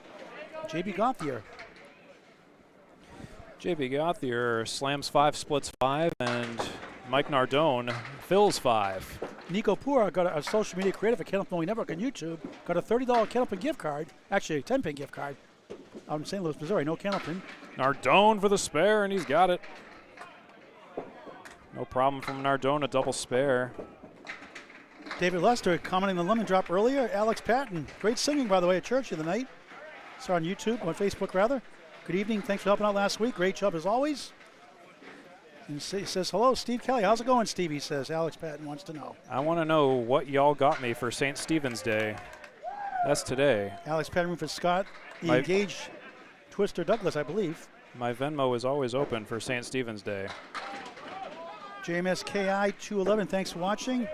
JB Gauthier. JB Gauthier slams 5, splits 5, and Mike Nardone fills 5. Nico Pura got a social media creator for Candlepin Bowling Network on YouTube. Got a $30 Candlepin gift card, actually a 10-pin gift card, out in St. Louis, Missouri. No Candlepin. Nardone for the spare, and he's got it. No problem from Nardone, a double spare. David Lester commenting on the lemon drop earlier. Alex Patton, great singing, by the way, at church the other night. Saw on YouTube, on Facebook rather. Good evening, thanks for helping out last week. Great job as always. And he says, hello, Steve Kelly. How's it going, Steve? He says, Alex Patton wants to know. I want to know what y'all got me for St. Stephen's Day. That's today. Alex Patton for Scott. The engaged Twister Douglas, I believe. My Venmo is always open for St. Stephen's Day. JMSKI 211, thanks for watching.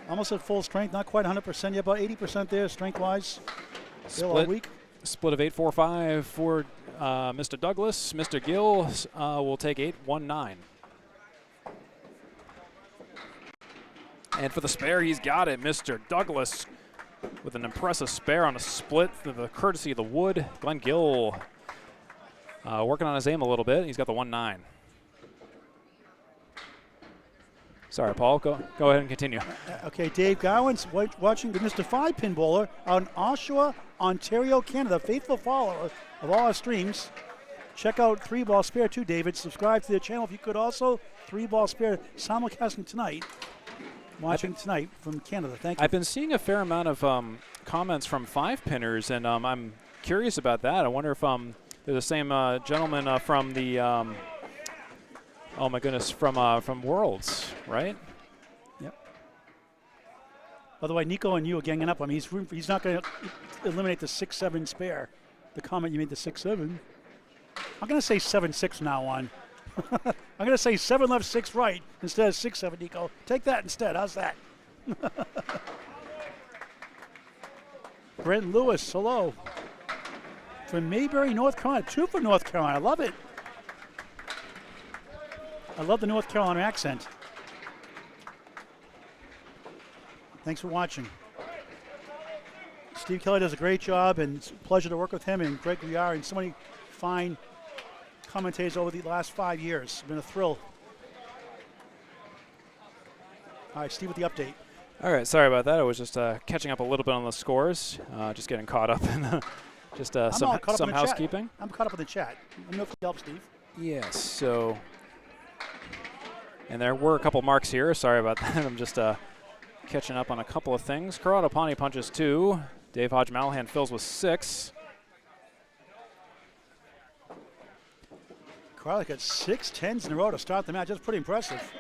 Almost at full strength, not quite 100% yet, about 80% there strength-wise. Still all week. Split of 8-4-5 for Mr. Douglas. Mr. Gill will take 8-1-9. And for the spare, he's got it. Mr. Douglas with an impressive spare on a split, the courtesy of the wood. Glen Gill working on his aim a little bit. He's got the 1-9. Sorry, Paul. Go ahead and continue. Okay, Dave Gowan's watching the Mr. 5-pin bowler out in Oshawa, Ontario, Canada. Faithful follower of all our streams. Check out 3-Ball Spare too, David. Subscribe to their channel if you could also. 3-Ball Spare simulcasting tonight. Watching tonight from Canada. Thank you. I've been seeing a fair amount of comments from 5-pinners, and I'm curious about that. I wonder if they're the same gentleman from the Oh my goodness, from Worlds, right? Yep. By the way, Nico and you are ganging up on me. He's not going to eliminate the 6-7 spare. The comment you made, the 6-7. I'm going to say 7-6 from now on. I'm going to say 7 left, 6 right instead of 6-7, Nico. Take that instead. How's that? Brent Lewis, hello. From Mayberry, North Carolina. 2 from North Carolina. I love it. I love the North Carolina accent. Thanks for watching. Steve Kelly does a great job, and it's a pleasure to work with him and Greg Guiar and so many fine commentators over the last 5 years. It's been a thrill. All right, Steve with the update. All right, sorry about that. I was just catching up a little bit on the scores, just getting caught up in just some housekeeping. I'm caught up in the chat. Let me know if it helps, Steve. Yes, so, and there were a couple marks here. Sorry about that. I'm just catching up on a couple of things. Corrado Pani punches 2. Dave Hodge Mallahan fills with 6. Corrado got 6 10s in a row to start the match. That's pretty impressive.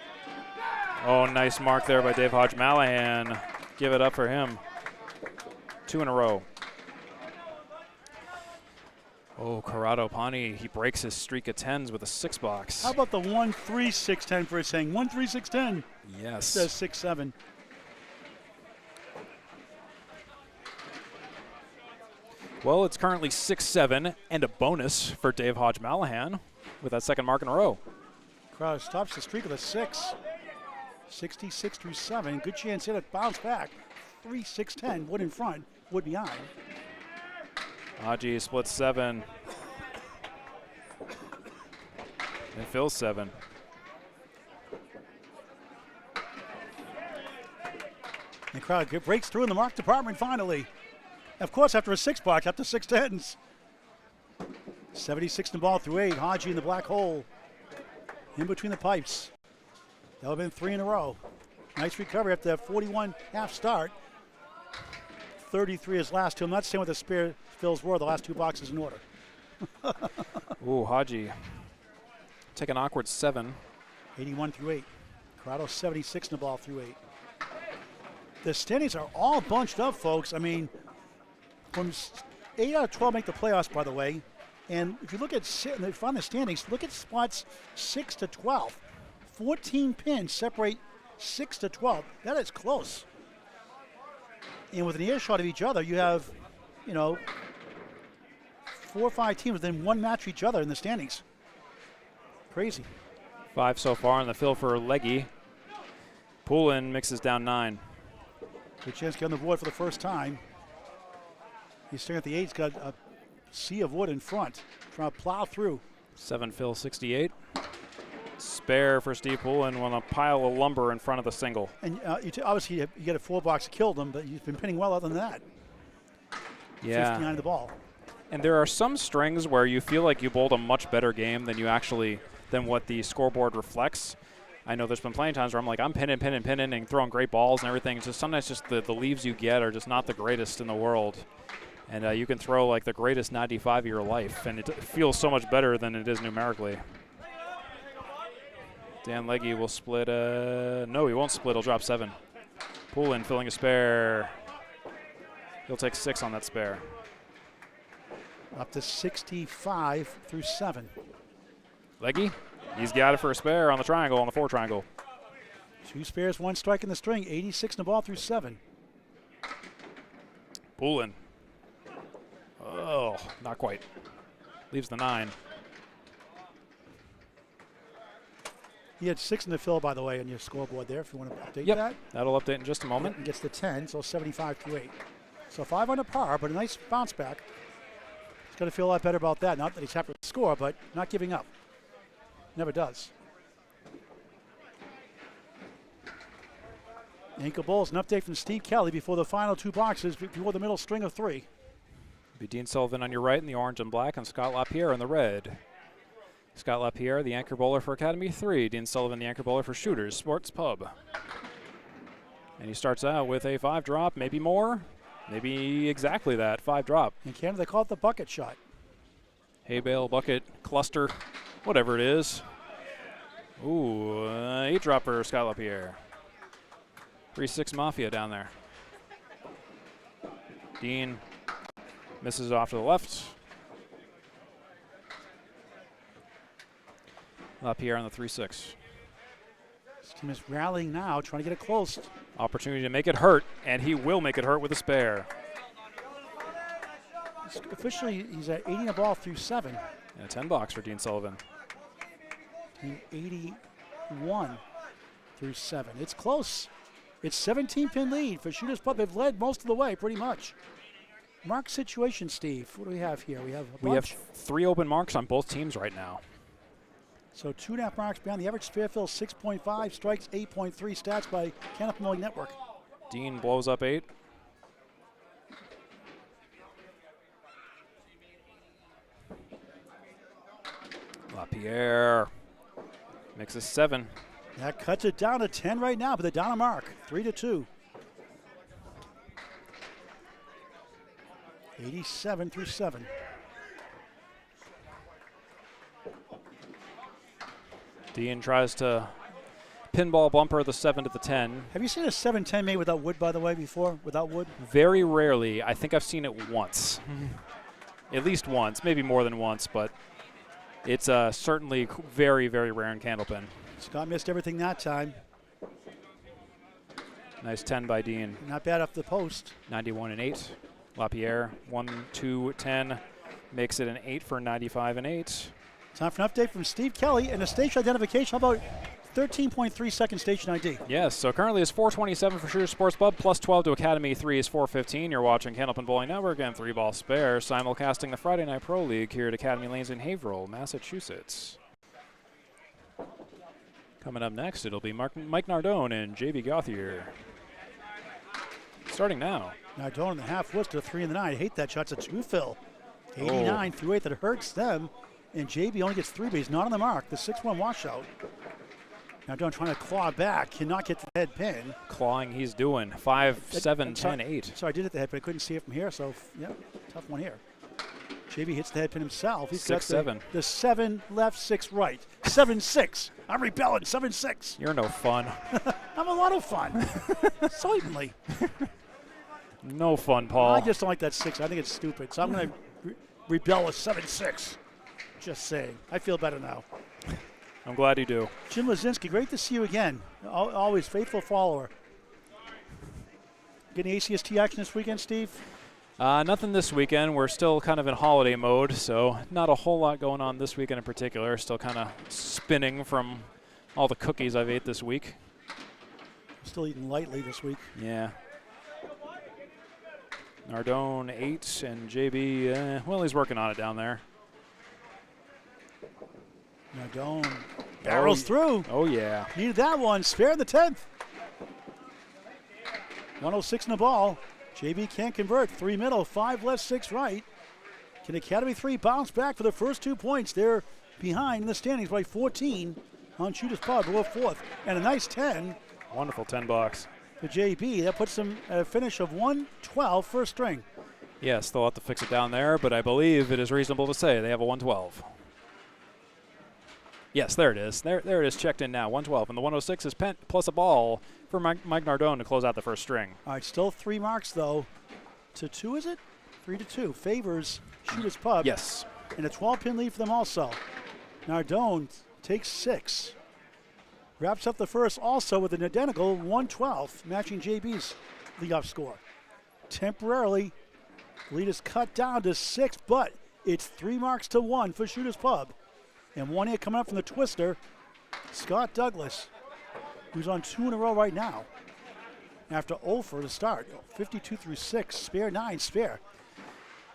Oh, nice mark there by Dave Hodge Mallahan. Give it up for him. 2 in a row. Oh, Corrado Pani, he breaks his streak of 10s with a 6-box. How about the 1-3-6-10 for his saying? 1-3-6-10. Yes. Says 6-7. Well, it's currently 6-7 and a bonus for Dave Hodge Mallahan with that second mark in a row. Corrado stops the streak with a 6. 66 through 7. Good chance here to bounce back. 3-6-10. Wood in front, Wood behind. Hodge splits 7. And fills 7. And Corrado breaks through in the mark department finally. Of course, after a 6-box, after 6 10s. 76 in the ball through 8. Hodge in the black hole. In between the pipes. That would have been 3 in a row. Nice recovery after that 41 half start. 33 his last 2. I'm not saying what the spare fills were. The last 2 boxes in order. Ooh, Hodge. Take an awkward 7. 81 through 8. Corrado 76 in the ball through 8. The standings are all bunched up, folks. I mean, from 8 out of 12 make the playoffs, by the way. And if you look at find the standings, look at spots 6 to 12. 14 pins separate 6 to 12. That is close. And with an earshot of each other, you have, 4 or 5 teams within 1 match each other in the standings. Crazy. 5 so far in the fill for Legge. Poulin mixes down 9. Good chance to get on the board for the first time. He's staring at the 8. He's got a sea of wood in front, trying to plow through. 7 fill 68. Spare for Steve Poulin on a pile of lumber in front of the single. And obviously you get a 4-box that killed him, but you've been pinning well other than that. Yeah. 59 the ball. And there are some strings where you feel like you bowled a much better game than what the scoreboard reflects. I know there's been plenty of times where I'm like, I'm pinning and throwing great balls and everything. It's just sometimes just the leaves you get are just not the greatest in the world. And you can throw like the greatest 95 of your life, and it feels so much better than it is numerically. Dan Legge will split. No, he won't split. He'll drop 7. Poulin filling a spare. He'll take 6 on that spare. Up to 65 through 7. Legge, he's got it for a spare on the triangle, on the 4 triangle. 2 spares, 1 strike in the string. 86 in the ball through 7. Poulin. Oh, not quite. Leaves the 9. He had 6 in the fill, by the way, on your scoreboard there, if you want to update Yep, that. that'll update in just a moment. And gets the 10, so 75 through 8. So 5 under par, but a nice bounce back. He's going to feel a lot better about that. Not that he's happy to score, but not giving up. Never does. Ankle Bowls, an update from Steve Kelly before the final 2 boxes, before the middle string of 3. Be Dean Sullivan on your right in the orange and black, and Scott Lapierre in the red. Scott Lapierre, the anchor bowler for Academy 3. Dean Sullivan, the anchor bowler for Shooters Sports Pub. And he starts out with a 5 drop, maybe more, maybe exactly that, 5 drop. In Canada, they call it the bucket shot. Hay bale, bucket, cluster, whatever it is. Ooh, 8-dropper, Scott Lapierre. 3-6 Mafia down there. Dean misses it off to the left. Lapierre on the 3-6. This team is rallying now, trying to get it close. Opportunity to make it hurt, and he will make it hurt with a spare. Officially, he's at 80 in the ball through 7. And a 10 box for Dean Sullivan. 81 through 7. It's close. It's 17-pin lead for Shooters Pub. They've led most of the way, pretty much. Mark situation, Steve. What do we have here? We have a bunch. We have 3 open marks on both teams right now. So 2.5 marks behind. The average spare fill 6.5, strikes 8.3. Stats by Candlepin Bowling Network. Dean blows up 8. Lapierre makes a 7. That cuts it down to 10 right now, but they're down a mark. 3-2. 87 through 7. Dean tries to pinball bumper the 7 to the 10. Have you seen a 7-10 made without wood, by the way, before? Without wood? Very rarely. I think I've seen it once. At least once, maybe more than once, but it's certainly very, very rare in Candlepin. Scott missed everything that time. Nice 10 by Dean. Not bad off the post. 91 and 8. Lapierre 1, 2, 10 makes it an 8 for 95 and 8. Time for an update from Steve Kelly and a station identification. How about 13.3 second station ID? Yes, so currently it's 427 for Shooter Sports Pub, plus 12 to Academy 3 is 415. You're watching Candlepin Bowling Network and 3-ball spare, simulcasting the Friday Night Pro League here at Academy Lanes in Haverhill, Massachusetts. Coming up next, it'll be Mike Nardone and JB Gauthier. Starting now. Nardone in the half woods to the 3 and the 9. I hate that shot. It's a 2 fill. 89 through 8 that hurts them. And JB only gets 3, but he's not on the mark. The 6-1 washout. Nardone trying to claw back. Cannot get the head pin. Clawing he's doing. 5, 7, 10, 8. So I did hit the head, but I couldn't see it from here. So, yeah, tough one here. JB hits the head pin himself. He's 6, 7. The 7 left, 6 right. 7-6. I'm rebelling. 7-6. You're no fun. I'm a lot of fun. Certainly. No fun, Paul. I just don't like that 6. I think it's stupid. So I'm going to rebel a 7-6. Just saying. I feel better now. I'm glad you do. Jim Lazinski, great to see you again. Always faithful follower. Getting ACST action this weekend, Steve? Nothing this weekend. We're still kind of in holiday mode, so not a whole lot going on this weekend in particular. Still kind of spinning from all the cookies I've ate this week. Still eating lightly this week. Yeah. Nardone 8 and JB, well, he's working on it down there. Nardone barrels through. Oh, yeah. Needed that one. Spare the 10th. 106 in the ball. JB can't convert. 3 middle, 5 left, 6 right. Can Academy 3 bounce back for the first 2 points? They're behind in the standings by 14 on Shooters Pub, below 4th. And a nice 10. Wonderful 10 bucks. For JB. That puts them at a finish of 112 first string. Yes, they'll have to fix it down there, but I believe it is reasonable to say they have a 112. Yes, there it is. There it is, checked in now, 112. And the 106 is pent plus a ball for Mike Nardone to close out the first string. All right, still 3 marks, though. To 2, is it? 3-2. Favors Shooters Pub. Yes. And a 12-pin lead for them also. Nardone takes 6. Wraps up the first also with an identical 112, matching JB's leadoff score. Temporarily, lead is cut down to 6, but it's 3 marks to 1 for Shooters Pub. And 1 hit coming up from the twister, Scott Douglas, who's on 2 in a row right now. After 0 for the start, 52 through 6, spare 9, spare.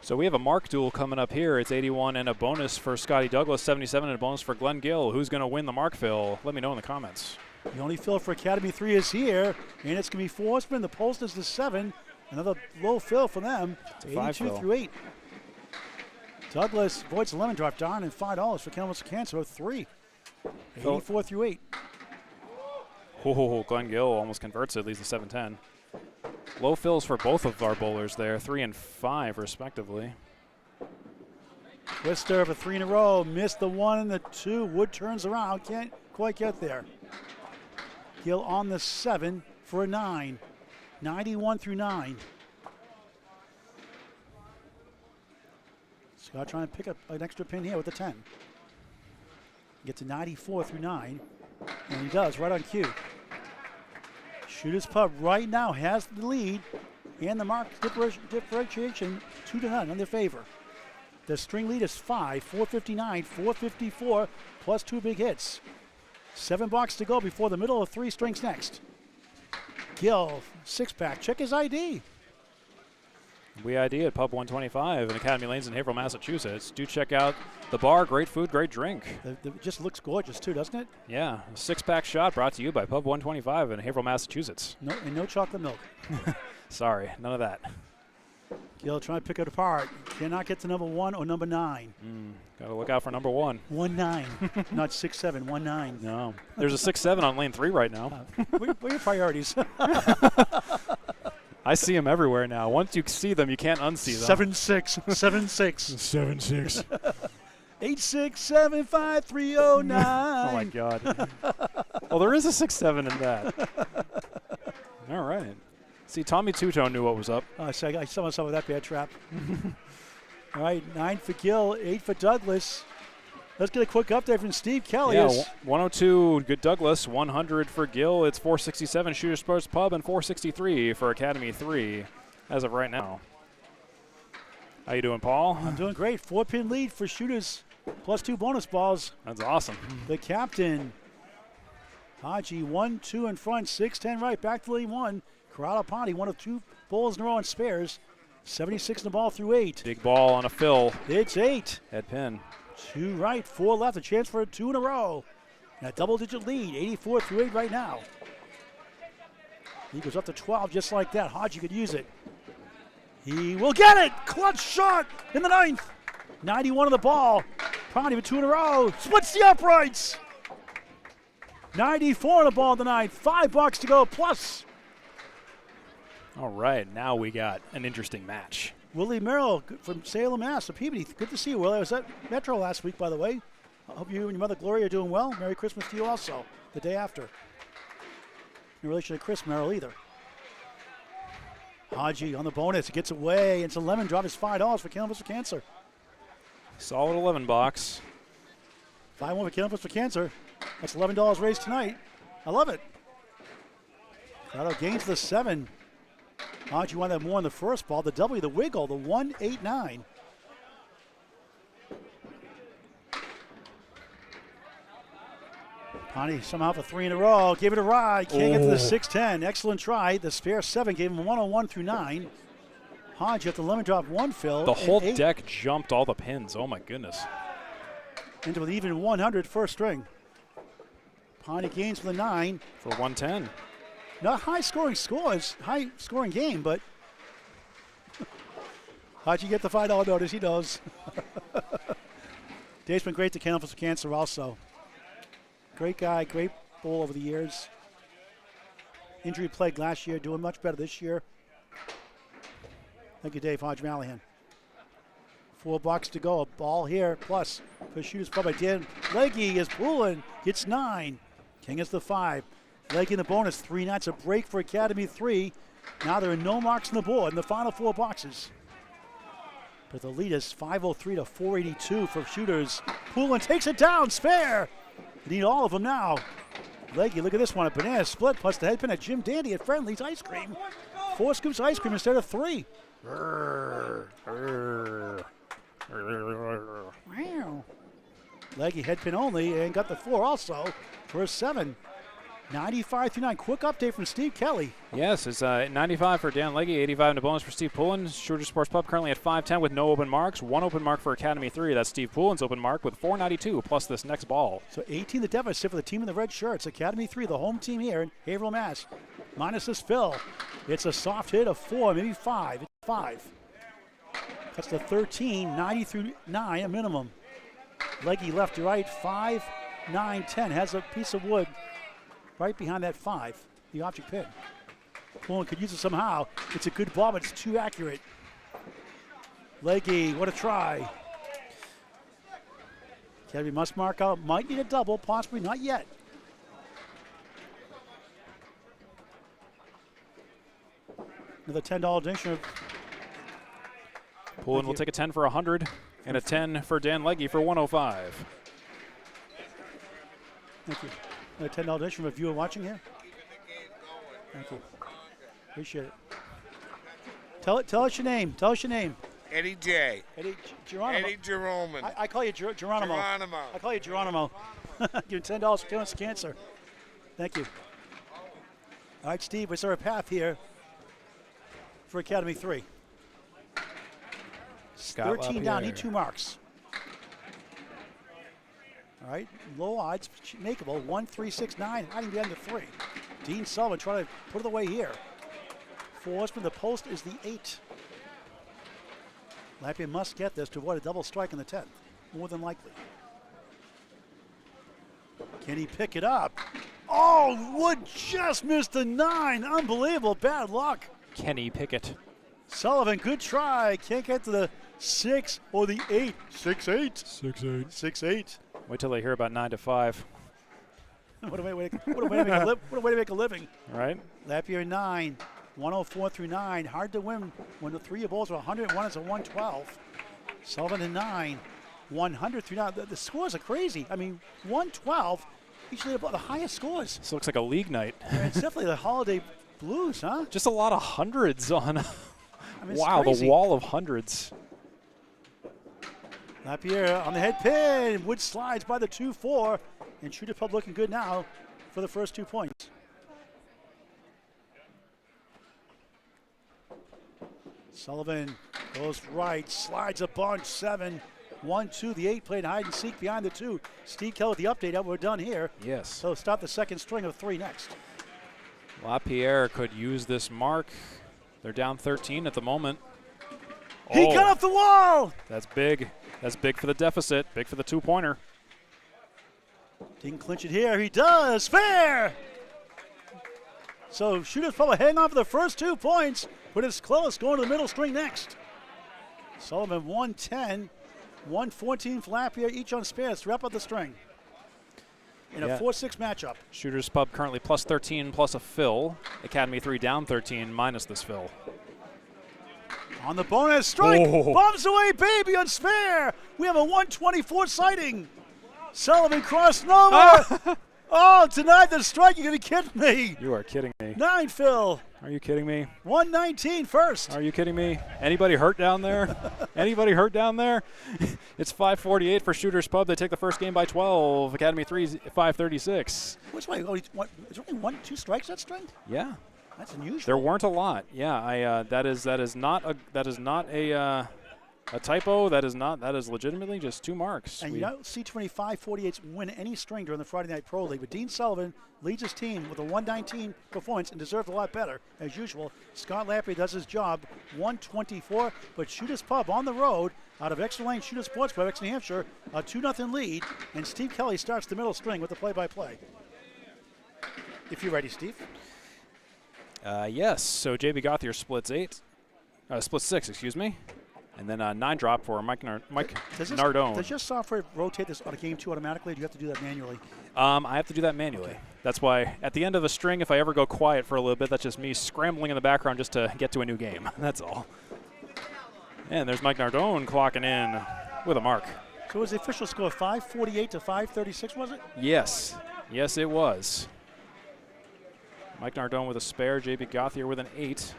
So we have a mark duel coming up here. It's 81 and a bonus for Scotty Douglas, 77 and a bonus for Glen Gill. Who's going to win the mark fill? Let me know in the comments. The only fill for Academy 3 is here, and it's going to be Forsman. The post is the 7. Another low fill for them, 82 through 8. Douglas avoids the lemon drop, darn, and $5 for Candlepin Cancer, 3. 84 through 8. Oh, Glen Gill almost converts it, leads the 7-10. Low fills for both of our bowlers there, 3 and 5 respectively. Twister for 3 in a row, missed the 1 and the 2. Wood turns around, can't quite get there. Gill on the 7 for a 9. 91 through 9. Scott trying to pick up an extra pin here with the 10. Get to 94 through 9. And he does, right on cue. Shooters Pub right now has the lead and the mark differentiation 2-0 in their favor. The string lead is 5, 459, 454, plus 2 big hits. 7 box to go before the middle of 3 strings next. Gill, 6-pack, check his ID. We ID at Pub 125 in Academy Lanes in Haverhill, Massachusetts. Do check out the bar. Great food, great drink. It just looks gorgeous too, doesn't it? Yeah, a 6-pack shot brought to you by Pub 125 in Haverhill, Massachusetts. No chocolate milk. Sorry, none of that. Gill trying to pick it apart. Cannot get to number 1 or number 9. Got to look out for number 1. 1-9, not 6-7, 1-9. No, there's a 6-7 on lane 3 right now. What are your priorities? I see them everywhere now. Once you see them, you can't unsee them. 7-6, 7-6. 7-6. 8675309. Oh my God. Well, there is a 6-7 in that. All right. See, Tommy Two-Tone knew what was up. So I saw myself with that bad trap. All right, 9 for Gill, 8 for Douglas. Let's get a quick update from Steve Kelly. Yeah, 102 good Douglas, 100 for Gill. It's 467 Shooter Sports Pub and 463 for Academy 3 as of right now. How you doing, Paul? I'm doing great. 4-pin lead for Shooters, plus 2 bonus balls. That's awesome. The captain, Hodge, 1-2 in front, 6-10 right, back to lead 1. Corrado Pani, 1 of 2 bowls in a row on spares. 76 in the ball through 8. Big ball on a fill. It's 8. Head pin. 2 right, 4 left, a chance for a 2 in a row. And a double-digit lead, 84 through 8 right now. He goes up to 12 just like that. Hodge could use it. He will get it! Clutch shot in the 9th. 91 on the ball. Pani with 2 in a row. Splits the uprights. 94 on the ball in the 9th. 5 bucks to go plus. All right, now we got an interesting match. Willie Merrill from Salem, Mass. Peabody, good to see you, Willie. I was at Metro last week, by the way. I hope you and your mother, Gloria, are doing well. Merry Christmas to you also, the day after. In relation to Chris Merrill either. Hodge on the bonus. He gets away. It's a lemon drop. It's $5 for Candlepin for Cancer. Solid 11 box. 5-1 for Candlepin for Cancer. That's $11 raised tonight. I love it. Corrado gains the 7. Hodge wanted more in the first ball. The W, the wiggle, the 1-8-9. Pani somehow for 3 in a row. Gave it a ride. Can't get to the 6-10. Excellent try. The spare 7 gave him 101 through 9. Hodge at the lemon drop 1 fill. The whole deck jumped all the pins. Oh my goodness. Into an even 100 first string. Pani gains for the 9. For 110. Not high scoring game, but how'd you get the $5 notice? He knows. Dave's been great to Candlepin for Cancer also. Great guy, great bowl over the years. Injury plagued last year, doing much better this year. Thank you, Dave. Hodge Mallahan. 4 bucks to go. A ball here, plus for Shooters Pub by Dan Legge is Poulin. Gets 9. King is the 5. Legge in the bonus, 3 nights, a break for Academy 3. Now there are no marks on the board in the final 4 boxes. But the lead is 503 to 482 for Shooters. Poulin takes it down, spare. Need all of them now. Legge, look at this one, a banana split plus the head pin at Jim Dandy at Friendly's Ice Cream. 4 scoops of ice cream instead of 3. Wow. Legge head pin only and got the 4 also for a 7. 95 through 9. Quick update from Steve Kelly. Yes, it's 95 for Dan Legge, 85 in the bonus for Steve Poulin. Shooter Sports Pub currently at 510 with no open marks. 1 open mark for Academy 3. That's Steve Poulin's open mark with 492 plus this next ball. So 18 the deficit for the team in the red shirts. Academy 3, the home team here in Haverhill, Mass. Minus this fill. It's a soft hit of 4, maybe 5. It's 5. That's the 13, 90 through 9, a minimum. Legge left to right, 5, 9, 10. Has a piece of wood right behind that 5, the object pin. Poulin could use it somehow. It's a good ball, but it's too accurate. Legge, what a try. Academy must mark out. Might need a double, possibly not yet. Another $10 donation. Poulin will take a 10 for 100 and a 10 for Dan Legge for 105. Thank you. Another $10 donation from a viewer watching here. Thank you. Appreciate it. Tell us your name. Tell us your name. Eddie J. Eddie Geronimo. Eddie Jeroman. I call you Geronimo. Geronimo. I call you Geronimo. Give you $10 for killing us cancer. Thank you. All right, Steve, what's our path here for Academy 3? Scott 13 Lapierre. down, need 2 marks. All right, low odds, makeable, 1, 3, 6, 9, hiding the end of 3. Dean Sullivan trying to put it away here. For from the post is the 8. Lapierre must get this to avoid a double strike in the 10th, more than likely. Can he pick it up? Oh, Wood just missed the 9. Unbelievable, bad luck. Kenny Pickett. Sullivan, good try. Can't get to the 6 or the 8. 6-8. 6-8. 6-8. Wait till they hear about 9 to 5. What a way to make a living. Right? Lapierre 9, 104 through 9. Hard to win when the 3 balls are 101 is a 112. Sullivan in 9, 100 through 9. The scores are crazy. I mean, 112, usually about the highest scores. This looks like a league night. Yeah, it's definitely the holiday blues, huh? Just a lot of hundreds on. I mean, wow, crazy. the wall of hundreds. Lapierre on the head pin. Wood slides by the 2-4. And Shooter Pub looking good now for the first 2 points. Sullivan goes right, slides a bunch, 7, 1, 2. The 8 played hide and seek behind the 2. Steve Keller with the update. We're done here. Yes. So start the second string of 3 next. Lapierre could use this mark. They're down 13 at the moment. He got off the wall! That's big. That's big for the deficit. Big for the 2-pointer. Didn't clinch it here. He does. Fair! So Shooter's probably hang on for the first 2 points, but it's close. Going to the middle string next. Sullivan 110, 114 for Lapierre, each on spares to wrap up the string. In a 4-6 matchup. Shooter's Pub currently plus 13 plus a fill. Academy 3 down 13 minus this fill. On the bonus strike, Oh. bombs away, baby, on spare. We have a 124 sighting. Sullivan crossed over. Oh, denied the strike. You're going to be kidding me. You are kidding me. 9, Phil. Are you kidding me? 119 first. Are you kidding me? Anybody hurt down there? Anybody hurt down there? It's 5:48 for Shooter's Pub. They take the first game by 12. Academy 3 5:36. Which way? Oh, is there only 1, 2 strikes that string? Yeah. That's unusual. There weren't a lot. Yeah, that is not a typo. That is legitimately just 2 marks. And you know, C25 48s win any string during the Friday Night Pro League. But Dean Sullivan leads his team with a 119 performance and deserved a lot better, as usual. Scott Lapierre does his job, 124. But Shooter's Pub on the road out of Extra Lane Shooter Sports Pub, New Hampshire, a 2-0 lead. And Steve Kelly starts the middle string with the play-by-play. If you're ready, Steve. Yes. So JB Gauthier splits 6, excuse me. And then a 9 drop for Mike Nardone. Does your software rotate this on a game 2 automatically, or do you have to do that manually? I have to do that manually. Okay. That's why at the end of a string, if I ever go quiet for a little bit, that's just me scrambling in the background just to get to a new game. That's all. And there's Mike Nardone clocking in with a mark. So was the official score 548 to 536, was it? Yes. Yes, it was. Mike Nardone with a spare, JB Gauthier with an 8.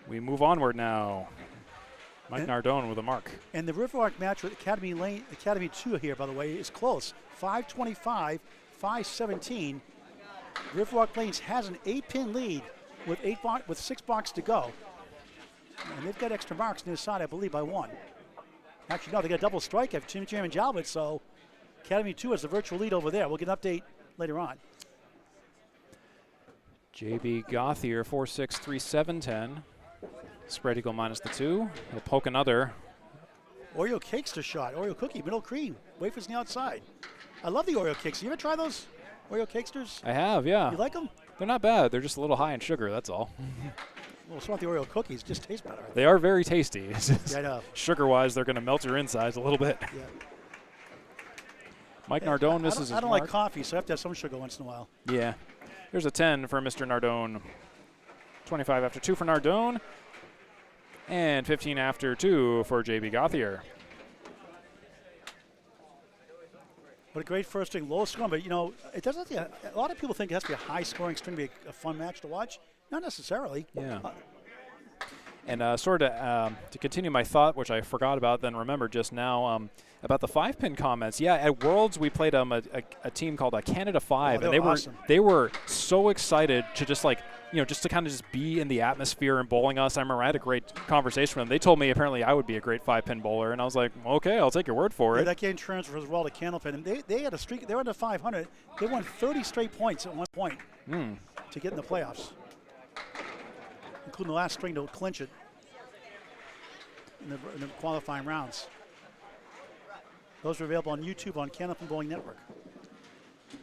We move onward now. Mike Nardone with a mark. And the Riverwalk match with Academy 2 here, by the way, is close. 525, 517. Riverwalk Lanes has an 8-pin lead with 6 blocks to go. And they've got extra marks near the side, I believe, by 1. Actually, no, they got a double strike of Jim Jam and Jalbert, so Academy 2 has the virtual lead over there. We'll get an update later on. JB Gauthier, 4-6, 3-7, 10. Spread eagle minus the 2. He'll poke another. Oreo Cakester shot. Oreo cookie, middle cream. Wafers on the outside. I love the Oreo cakes. You ever try those Oreo Cakesters? I have, yeah. You like them? They're not bad. They're just a little high in sugar, that's all. Well, so about the Oreo cookies. Just taste better. They are very tasty. Yeah, I know. Sugar-wise, they're going to melt your insides a little bit. Yeah. Mike Nardone misses his I don't mark. like coffee, so I have to have some sugar once in a while. Yeah. Here's a 10 for Mr. Nardone. 25 after 2 for Nardone. And 15 after 2 for JB Gauthier. What a great first string, low scoring, but you know, it doesn't. A lot of people think it has to be a high scoring string to be a fun match to watch. Not necessarily. Yeah. And sort of to continue my thought, which I forgot about, then remembered just now, about the 5-pin comments. Yeah, at Worlds we played a team called Canada 5, and they were so excited to just like, you know, just to kind of just be in the atmosphere and bowling us. I remember I had a great conversation with them. They told me apparently I would be a great 5-pin bowler, and I was like, okay, I'll take your word for it. That game transferred as well to Candlepin, and they had a streak. They were under 500. They won 30 straight points at one point to get in the playoffs, including the last string to clinch it in the qualifying rounds. Those are available on YouTube on Candlepin Bowling Network.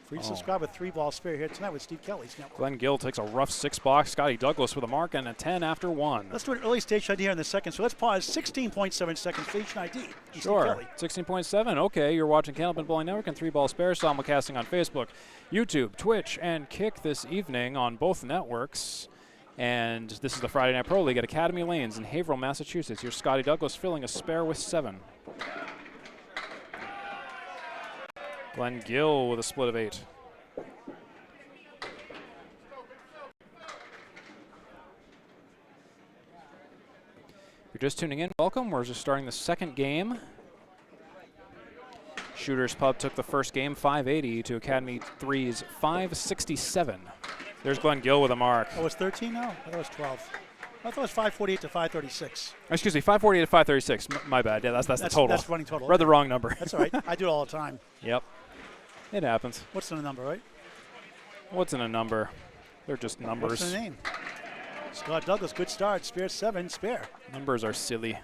For each subscriber, 3-ball spare here tonight with Steve Kelly's network. Glen Gill takes a rough 6-box. Scotty Douglas with a mark and a 10 after 1. Let's do an early stage ID here in the second. So let's pause 16.7 seconds for each ID. Sure. 16.7. Okay, you're watching Candlepin Bowling Network and 3-ball spare simulcasting on Facebook, YouTube, Twitch, and Kick this evening on both networks. And this is the Friday Night Pro League at Academy Lanes in Haverhill, Massachusetts. Here's Scotty Douglas filling a spare with 7. Glen Gill with a split of 8. If you're just tuning in, welcome. We're just starting the second game. Shooters Pub took the first game 580 to Academy 3's 567. There's Glen Gill with a mark. Oh, it's 13 now? I thought it was 12. I thought it was 548 to 536. Excuse me, 548 to 536. My bad. Yeah, that's the total. That's running total. Read the wrong number. That's all right. I do it all the time. Yep. It happens. What's in the number, right? What's in a number? They're just numbers. What's the name? Scott Douglas, good start. Spare 7, spare. Numbers are silly.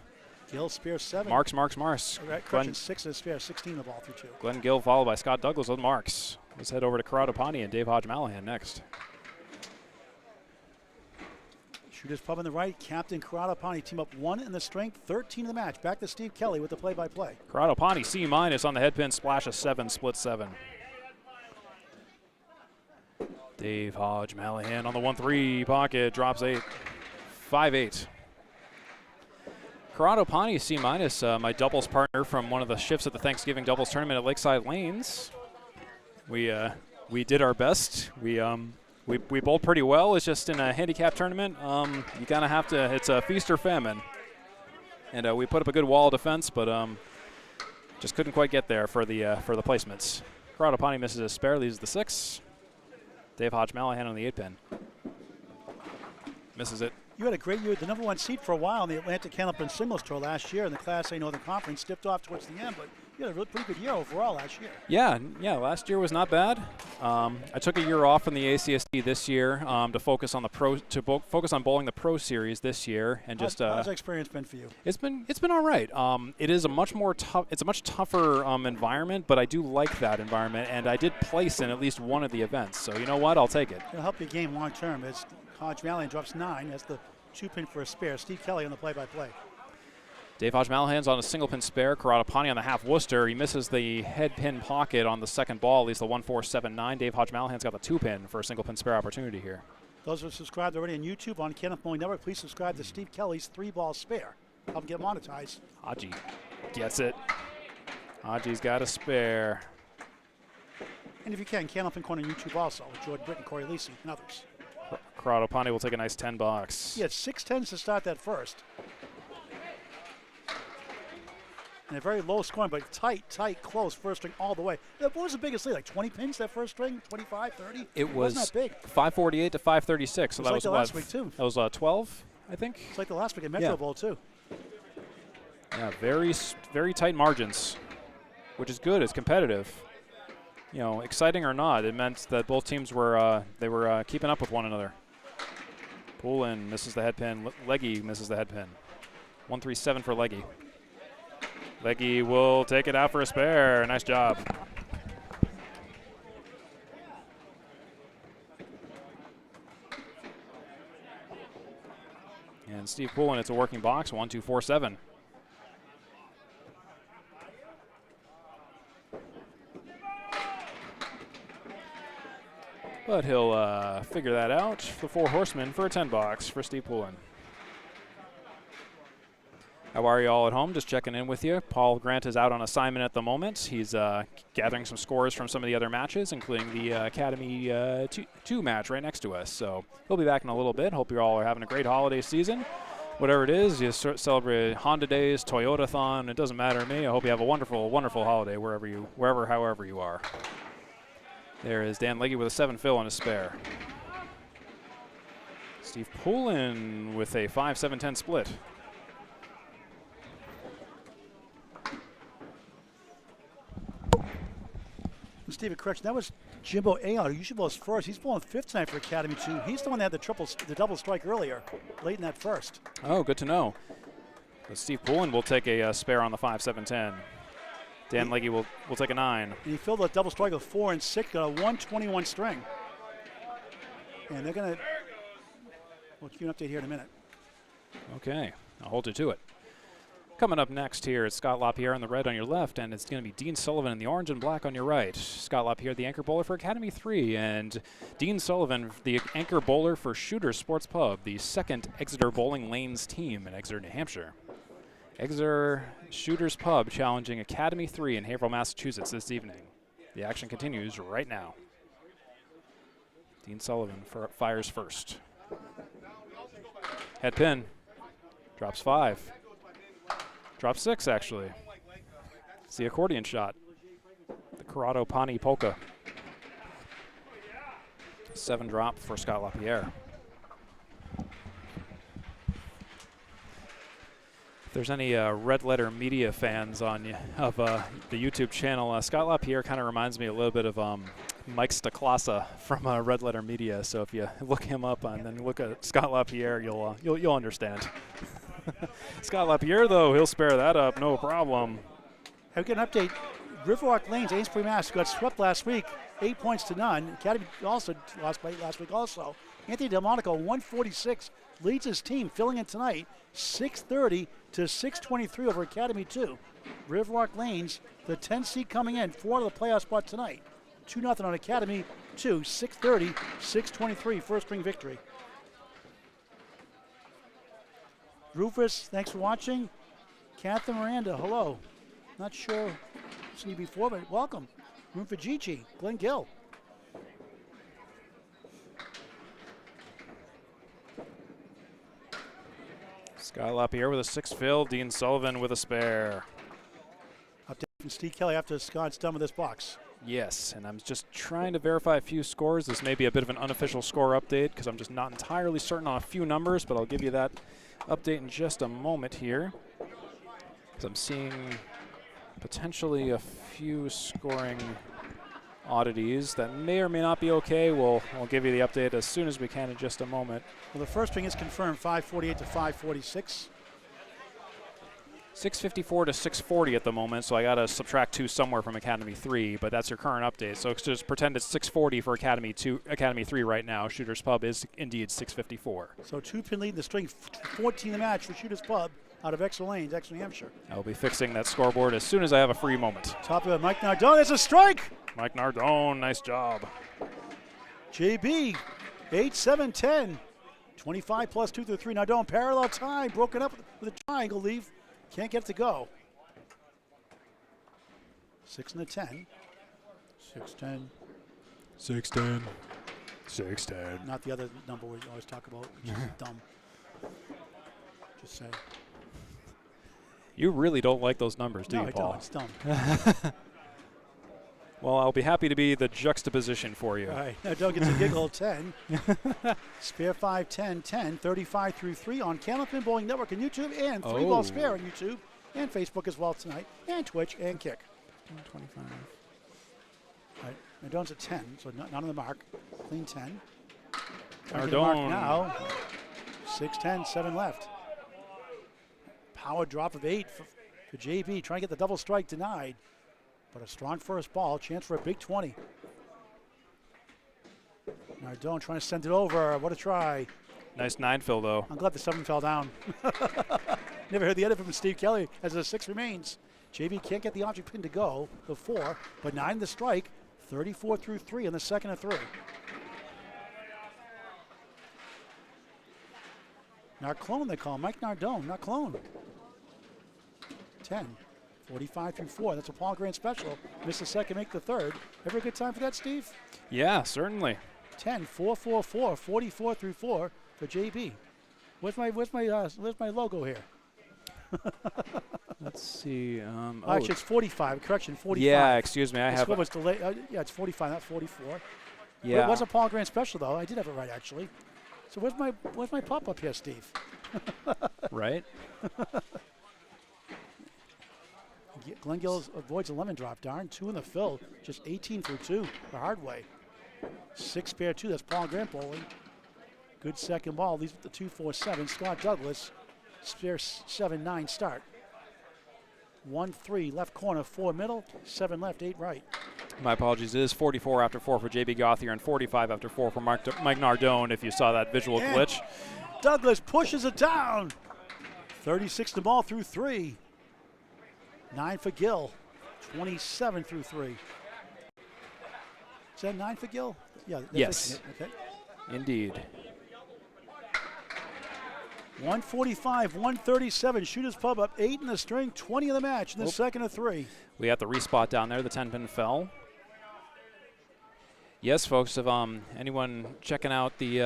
Gill, spare 7. Marks. Correction, 6 is spare, 16 the ball through 2. Glen Gill followed by Scott Douglas with marks. Let's head over to Corrado Pani and Dave Hodge Mallahan next. Shooters Pub on the right, Captain Corrado Pani, team up 1 in the strength, 13 in the match. Back to Steve Kelly with the play-by-play. Corrado Pani, C- on the headpin, splash of 7, split 7. Dave Hodge Mallahan on the 1-3 pocket, drops 8, 5-8. Corrado Pani, C-, my doubles partner from one of the shifts at the Thanksgiving doubles tournament at Lakeside Lanes. We did our best. We bowled pretty well. It's just in a handicap tournament, you kind of have to, it's a feast or famine. And we put up a good wall of defense, but just couldn't quite get there for the placements. Corrado Pani misses a spare, leaves the 6. Dave Hodge Mallahan on the 8-pin. Misses it. You had a great year, the #1 seed for a while in the Atlantic Candlepin Singles Tour last year in the Class A Northern Conference. Dipped off towards the end, but you had a really pretty good year overall last year. Yeah, last year was not bad. I took a year off from the ACSD this year to focus on the focus on bowling the Pro Series this year, and just how's that experience been for you? It's been all right. It is a much tougher environment, but I do like that environment, and I did place in at least one of the events. So you know what, I'll take it. It'll help your game long term as Hodge Mallahan drops 9. That's the 2-pin for a spare. Steve Kelly on the play-by-play. Dave Hodge Mallahan's on a single pin spare. Corrado Pani on the half Worcester. He misses the head pin pocket on the second ball. Leaves the 1-4-7-9. Dave Hodge Mallahan's got the 2-pin for a single pin spare opportunity here. Those who are subscribed already on YouTube on Candlepin Bowling Network, please subscribe to Steve Kelly's 3-ball spare. Help him get monetized. Hodgie gets it. Hodgie's got a spare. And if you can, Candlepin Corner on YouTube also with Jordan Britton, Corey Lisi, and others. Corrado Pani will take a nice 10 box. He had 6 10s to start that first. And a very low scoring, but tight, close first string all the way. What was the biggest lead? Like 20 pins that first string? 25, 30? It was wasn't that big. 548 to 536. So that like was the last week too. That was 12, I think. It's like the last week at Metro Bowl too. Yeah, very tight margins, which is good. It's competitive. You know, exciting or not, it meant that both teams were keeping up with one another. Poulin misses the head pin. Legge misses the head pin. 1-3-7 for Legge. Legge will take it out for a spare. Nice job. And Steve Poulin, it's a working box. 1-2-4-7. But he'll figure that out. The 4 horsemen for a 10 box for Steve Poulin. How are you all at home? Just checking in with you. Paul Grant is out on assignment at the moment. He's gathering some scores from some of the other matches, including the Academy 2 match right next to us. So he'll be back in a little bit. Hope you all are having a great holiday season. Whatever it is, you celebrate Honda Days, Toyota-thon. It doesn't matter to me. I hope you have a wonderful, wonderful holiday however you are. There is Dan Legge with a 7 fill on his spare. Steve Poulin with a 5-7-10 split. Steve, a correction. That was Jimbo Aon, who usually bowls first. He's bowling 5th tonight for Academy 2. He's the one that had the double strike earlier, late in that first. Oh, good to know. But Steve Poulin will take a spare on the 5-7-10. Dan Legge will take a 9. And he filled a double strike with 4 and 6, got a 121 string. And they're going to, we'll give you an update here in a minute. Okay, I'll hold you to it. Coming up next here, it's Scott Lapierre in the red on your left, and it's going to be Dean Sullivan in the orange and black on your right. Scott Lapierre, the anchor bowler for Academy 3, and Dean Sullivan, the anchor bowler for Shooters Sports Pub, the second Exeter Bowling Lanes team in Exeter, New Hampshire. Exeter Shooters Pub challenging Academy 3 in Haverhill, Massachusetts this evening. The action continues right now. Dean Sullivan fires first. Head pin. Drops 5. Drops 6, actually. It's the accordion shot. The Corrado Pani polka. 7 drop for Scott Lapierre. If there's any Red Letter Media fans of the YouTube channel, Scott Lapierre kind of reminds me a little bit of Mike Staklasa from Red Letter Media. So if you look him up and then look at Scott Lapierre, you'll understand. Scott Lapierre, though, he'll spare that up, no problem. Have we got an update? Riverwalk Lanes, Amesbury, Mass. got swept last week, 8 points to none. Academy also lost by 8 last week also. Anthony Delmonico, 146, leads his team, filling in tonight, 630 to 623 over Academy 2. Riverwalk Lanes, the 10 seed coming in, 4 to the playoff spot tonight. 2-0 on Academy 2, 630, 623, first string victory. Rufus, thanks for watching. Catherine Miranda, hello. Not sure I've seen you before, but welcome. Room for Gigi, Glen Gill. Scott Lapierre with a 6 fill, Dean Sullivan with a spare. Update from Steve Kelly after Scott's done with this box. Yes, and I'm just trying to verify a few scores. This may be a bit of an unofficial score update because I'm just not entirely certain on a few numbers, but I'll give you that update in just a moment here. Because I'm seeing potentially a few scoring oddities that may or may not be okay. We'll give you the update as soon as we can in just a moment. Well, the first string is confirmed, 548 to 546. 654 to 640 at the moment, so I got to subtract 2 somewhere from Academy 3, but that's your current update. So just pretend it's 640 for Academy 3 right now. Shooters Pub is indeed 654. So 2-pin lead in the string, 14 the match for Shooters Pub out of Exeter Lanes, Exeter, New Hampshire. I'll be fixing that scoreboard as soon as I have a free moment. Top of it, Mike Nardone, there's a strike! Mike Nardone, nice job. JB, 8-7-10. 25 plus 2 through 3. Nardone, parallel time, broken up with a triangle leave. Can't get it to go. 6 and a 10. 6-10. 6-10. 6-10. Not the other number we always talk about, which is dumb. Just say. You really don't like those numbers, do no, you, I Paul? don't. It's dumb. Well, I'll be happy to be the juxtaposition for you. All right. Nardone gets a giggle 10. Spare 5, 10, 10, 35 through 3 on Candlepin Bowling Network and YouTube, and 3-ball spare on YouTube and Facebook as well tonight, and Twitch and Kick. 25. All right. Nardone's at 10, so not on the mark. Clean 10. Nardone. Now, 6-10, 7 left. Power drop of 8 for JB, trying to get the double strike denied. But a strong first ball, chance for a big 20. Nardone trying to send it over. What a try. Nice 9 fill, though. I'm glad the 7 fell down. Never heard the end of it from Steve Kelly as the 6 remains. JB can't get the object pin to go, the 4, but 9 the strike, 34 through 3 in the second of 3. Not Clone, they call him. Mike Nardone, not Clone. 10. 45 through 4. That's a Paul Grant special. Miss the second, make the third. Ever a good time for that, Steve? Yeah, certainly. 10, 4, 4, 4, 44 through 4 for JB. Where's my logo here? Let's see. Actually, it's 45. Correction, 45. Yeah, excuse me. I have. Was delayed. Yeah, it's 45, not 44. Yeah. It was a Paul Grant special, though. I did have it right, actually. So where's my pop up here, Steve? Right. Glen Gill avoids a lemon drop. Darn, 2 in the fill. Just 18 through 2 the hard way. 6 spare 2. That's Paul Grant bowling. Good second ball. Leaves with the 2-4-7. Scott Douglas. Spare 7-9 start. 1-3 left corner, 4 middle, 7 left, 8 right. My apologies. It is 44 after 4 for JB Gauthier and 45 after 4 for Mike Nardone, if you saw that visual glitch. Douglas pushes it down. 36 the ball through 3. 9 for Gill. 27 through 3. Is that 9 for Gill? Yeah. Yes. Okay. Indeed. 145, 137. Shooters Pub up 8 in the string, 20 in the match in the second of 3. We have the respot down there. The 10-pin fell. Yes, folks, if anyone checking out the,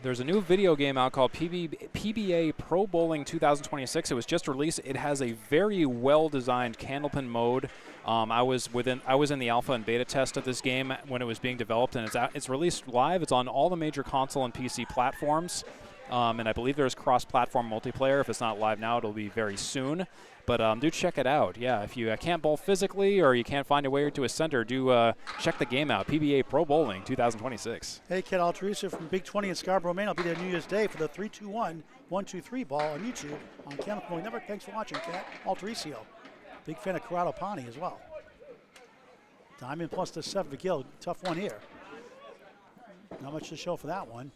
there's a new video game out called PBA Pro Bowling 2026. It was just released. It has a very well-designed Candlepin mode. I was in the alpha and beta test of this game when it was being developed, and it's released live. It's on all the major console and PC platforms. And I believe there's cross-platform multiplayer. If it's not live now, it'll be very soon. But do check it out. Yeah, if you can't bowl physically or you can't find a way to a center, do check the game out. PBA Pro Bowling 2026. Hey, Kat Alterisa from Big 20 in Scarborough, Maine. I'll be there New Year's Day for the 3-2-1, 1-2-3 ball on YouTube on Candlepin Network. Thanks for watching, Kat. Altericio. Big fan of Corrado Pani as well. Diamond plus the 7 for Gill. Tough one here. Not much to show for that one.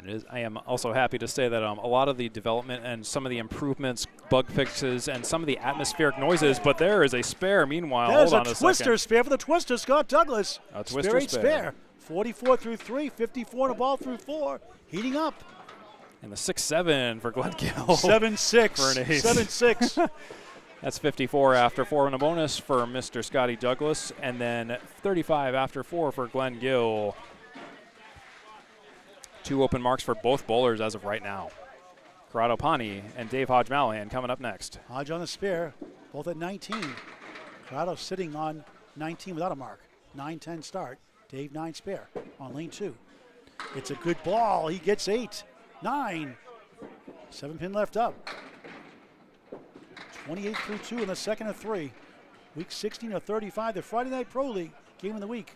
It is. I am also happy to say that a lot of the development and some of the improvements, bug fixes, and some of the atmospheric noises, but there is a spare meanwhile. There's Hold on a twister spare for the twister, Scott Douglas. A twister spare. 44 through 3, 54 to ball through 4. Heating up. And the 6-7 for Glen Gill. 7-6. For an ace. 7-6. That's 54 after 4 and a bonus for Mr. Scotty Douglas, and then 35 after 4 for Glen Gill. 2 open marks for both bowlers as of right now. Corrado Pani and Dave Hodge Mallahan coming up next. Hodge on the spare, both at 19. Corrado sitting on 19 without a mark. 9-10 start. Dave 9 spare on lane 2. It's a good ball. He gets 8. 9. 7-pin left up. 28 through 2 in the second of 3. Week 16 of 35, the Friday Night Pro League game of the week.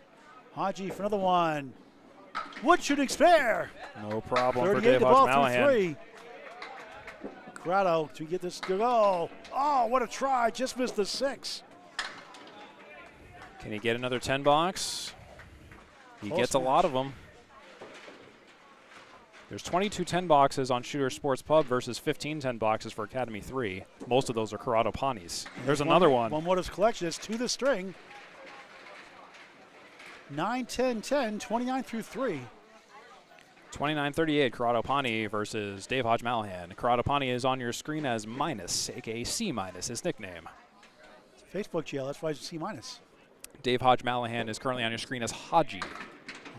Hodge for another one. Wood shooting spare. No problem for 38 Dave the Hodge ball Mallahan. through 3. Corrado to get this to go. Oh, what a try. Just missed the 6. Can he get another 10 box? He gets a lot of them. There's 22 10 boxes on Shooter Sports Pub versus 15 10 boxes for Academy 3. Most of those are Corrado Panis. There's another one. One more to his collection. It's to the string. 9, 10, 10, 29 through 3. 29-38, Corrado Pani versus Dave Hodge Mallahan. Corrado Pani is on your screen as minus, a.k.a. C-, his nickname. Facebook GL, that's why it's C-. Dave Hodge Mallahan is currently on your screen as Hodgie.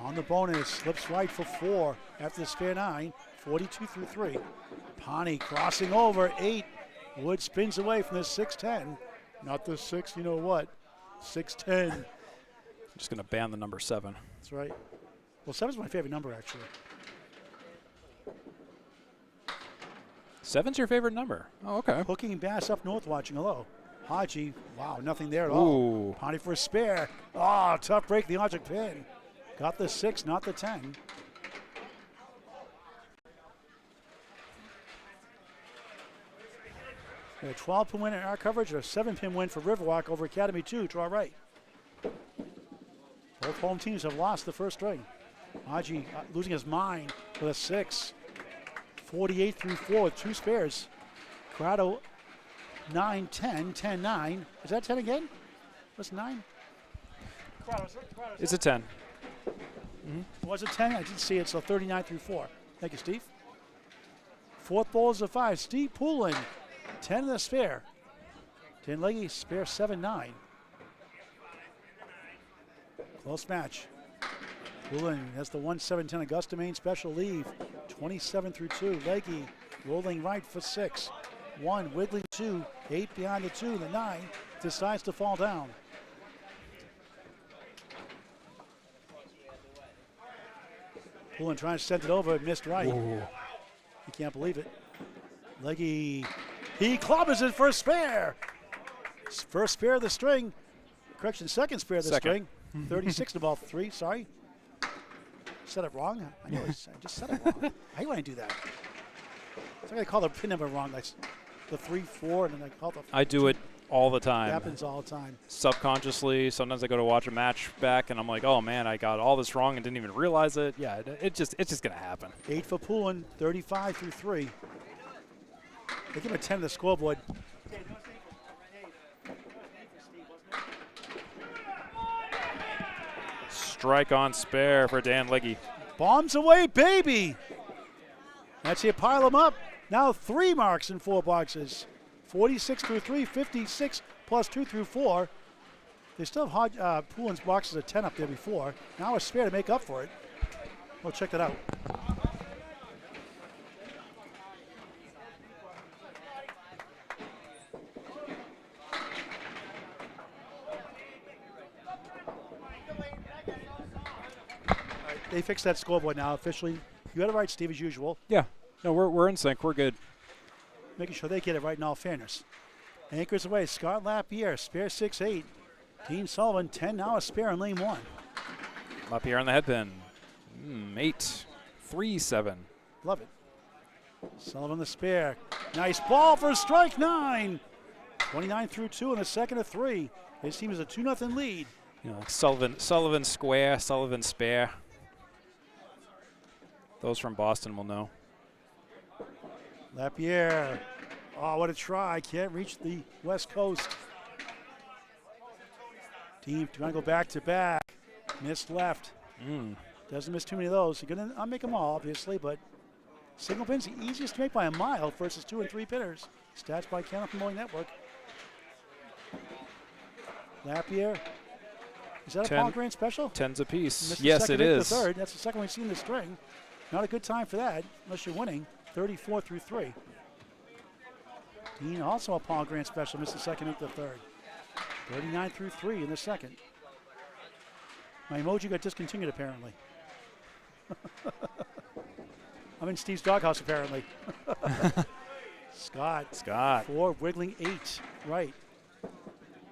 On the bonus, slips right for 4 after the spare 9, 42 through 3. Pani crossing over, 8. Wood spins away from the 6-10. Not the 6, you know what, 6-10. I'm just going to ban the number 7. That's right. Well, 7's my favorite number, actually. 7's your favorite number? Oh, okay. Hooking Bass up north watching. Hello. Hodge, wow, nothing there at all. Pani for a spare. Oh, tough break, the object pin. Got the 6, not the 10. A 12-pin win in our coverage, or a 7-pin win for Riverwalk over Academy 2 to our right. Both home teams have lost the first string. Hodge losing his mind with a 6. 48 through 4 with 2 spares. Corrado 9, 10, 10, 9. Is that 10 again? What's 9? It's a 10. Was it 10? I didn't see it, so 39 through 4. Thank you, Steve. Fourth ball is a 5. Steve Poulin, 10 in the spare. Dan Legge, spare 7-9. Close match. Poulin has the 1-7-10 Augusta Main special leave. 27 through 2. Legge rolling right for 6. 1, wiggling 2. 8 behind the 2. The 9 decides to fall down. Poulin trying to send it over, missed right. Ooh. You can't believe it. Legge, he clobbers it for a spare. First spare of the string. Correction, second spare of the string. 36 to ball 3, sorry. Said it wrong? I know I just said it wrong. I hate when I do that. It's like I call the pin number wrong. Like the 3-4, and then I call the. I do it all the time. It happens all the time. Subconsciously, sometimes I go to watch a match back, and I'm like, oh man, I got all this wrong and didn't even realize it. Yeah, it's just gonna happen. 8 for Poulin, 35 through 3. They give him a 10 to the scoreboard. Strike on spare for Dan Legge. Bombs away, baby. That's it, pile them up. Now 3 marks in 4 boxes. 46 through 3, 56 plus 2 through 4. They still have Poulin's boxes of 10 up there before. Now a spare to make up for it. We'll check that out. They fixed that scoreboard now officially. You got it right, Steve, as usual. Yeah. No, we're in sync. We're good. Making sure they get it right in all fairness. Anchors away. Scott Lapierre, spare 6-8. Dean Sullivan, 10 now a spare in lane 1. Lapierre on the headpin. 8, 3, 7. Love it. Sullivan the spare. Nice ball for strike 9. 29 through 2 in the second of 3. His team is a 2-0 lead. You know, like Sullivan square, Sullivan spare. Those from Boston will know. Lapierre. Oh, what a try. Can't reach the West Coast. Team trying to go back to back. Missed left. Doesn't miss too many of those. You're going to make them all, obviously, but single pin's the easiest to make by a mile versus 2 and 3 pinners. Stats by Candlepin Bowling Network. Lapierre. Is that a Paul Grant special? 10s apiece. Yes, it is. The third. That's the second we've seen the string. Not a good time for that, unless you're winning. 34 through 3. Dean also a Paul Grant special. Missed the second, ate the third. 39 through 3 in the second. My emoji got discontinued apparently. I'm in Steve's doghouse apparently. Scott. 4, wiggling 8. Right.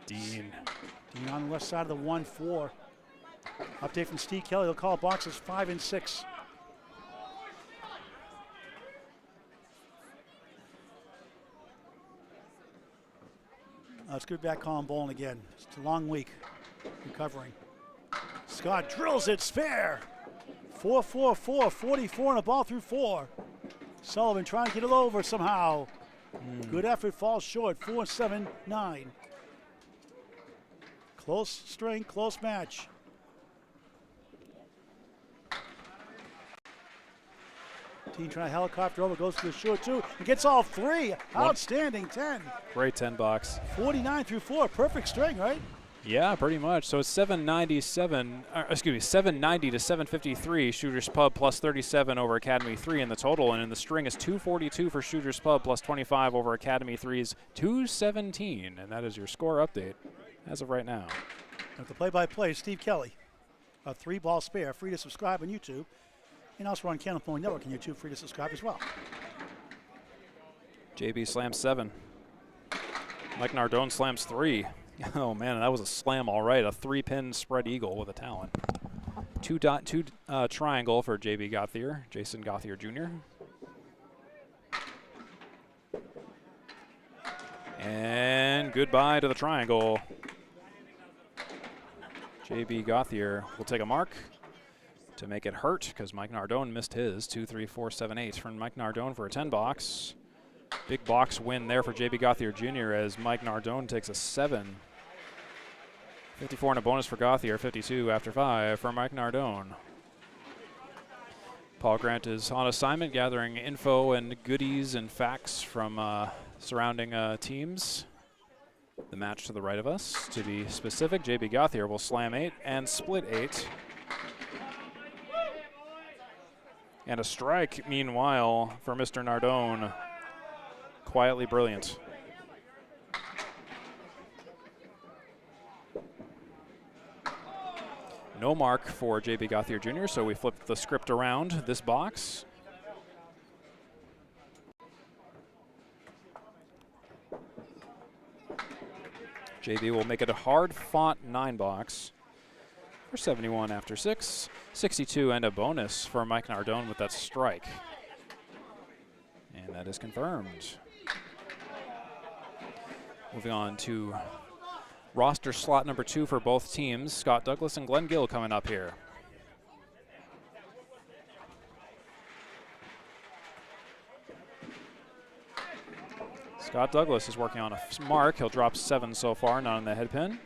Dean on the left side of the 1-4. Update from Steve Kelly. He'll call boxes 5 and 6. Let's get back calling bowling again. It's a long week. Recovering. Scott drills it. Spare. 4-4-4. 44 and a ball through 4. Sullivan trying to get it over somehow. Good effort. Falls short. 4-7-9. Close string, close match. Team trying to helicopter over, goes to the short 2, and gets all 3. Outstanding 10. Great 10 box. 49 through 4, perfect string, right? Yeah, pretty much. So it's 790 to 753. Shooters Pub plus 37 over Academy 3 in the total, and in the string is 242 for Shooters Pub plus 25 over Academy 3's 217, and that is your score update as of right now. With the play-by-play, Steve Kelly. A 3-ball spare, free to subscribe on YouTube. And also on Candlepin Bowling Network on YouTube, free to subscribe as well. JB slams 7. Mike Nardone slams 3. Oh man, that was a slam all right. A 3-pin spread eagle with a talon. 2 triangle for JB Gauthier, Jason Gauthier Jr. And goodbye to the triangle. JB Gauthier will take a mark to make it hurt because Mike Nardone missed his. 2, 3, 4, 7, 8 from Mike Nardone for a 10 box. Big box win there for JB Gauthier Jr. as Mike Nardone takes a 7. 54 and a bonus for Gauthier. 52 after 5 for Mike Nardone. Paul Grant is on assignment, gathering info and goodies and facts from surrounding teams. The match to the right of us, to be specific, JB Gauthier will slam 8 and split 8. And a strike, meanwhile, for Mr. Nardone. Quietly brilliant. No mark for JB Gauthier Jr., so we flip the script around this box. JB will make it a hard-fought 9 box for 71 after 6. 62 and a bonus for Mike Nardone with that strike. And that is confirmed. Moving on to roster slot number 2 for both teams. Scott Douglas and Glen Gill coming up here. Scott Douglas is working on a mark. He'll drop 7 so far, not on the head pin.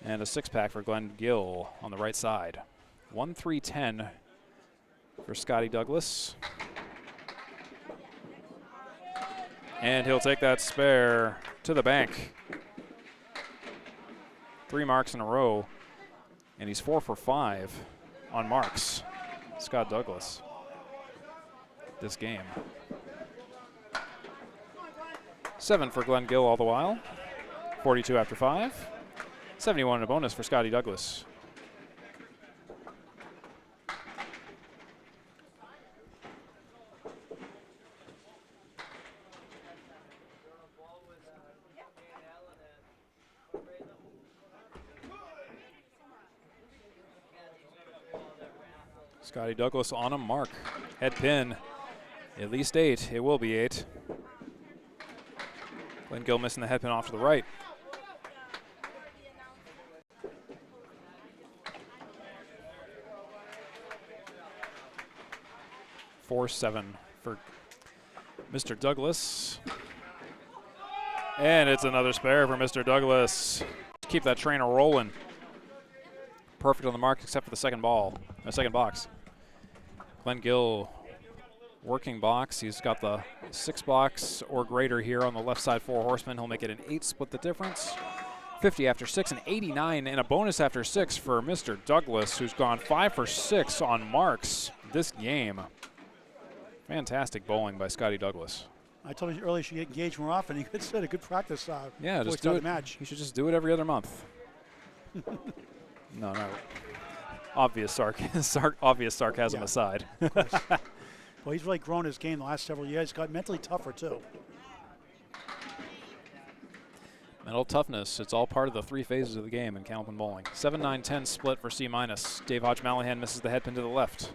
And a 6-pack for Glen Gill on the right side. 1-3-10 for Scotty Douglas. And he'll take that spare to the bank. 3 marks in a row. And he's 4 for 5 on marks. Scott Douglas this game. 7 for Glen Gill all the while. 42 after 5. 71 and a bonus for Scotty Douglas. Scotty Douglas on a mark. Head pin. At least 8. It will be 8. Glen Gill missing the head pin off to the right. $4-7 for Mr. Douglas. And it's another spare for Mr. Douglas. Keep that train rolling. Perfect on the mark except for the second box. Glen Gill working box. He's got the 6 box or greater here on the left side 4 horsemen. He'll make it an 8, split the difference. 50 after 6 and 89 and a bonus after 6 for Mr. Douglas, who's gone 5 for 6 on marks this game. Fantastic bowling by Scotty Douglas. I told you earlier you should get engaged more often. He could set a good practice. Yeah, just do it. Match. You should just do it every other month. No. Obvious sarcasm aside. Of course. Well, he's really grown his game the last several years. He's got mentally tougher, too. Mental toughness. It's all part of the 3 phases of the game in Candlepin bowling. 7-9-10 split for C-. Dave Hodge Mallahan misses the head pin to the left.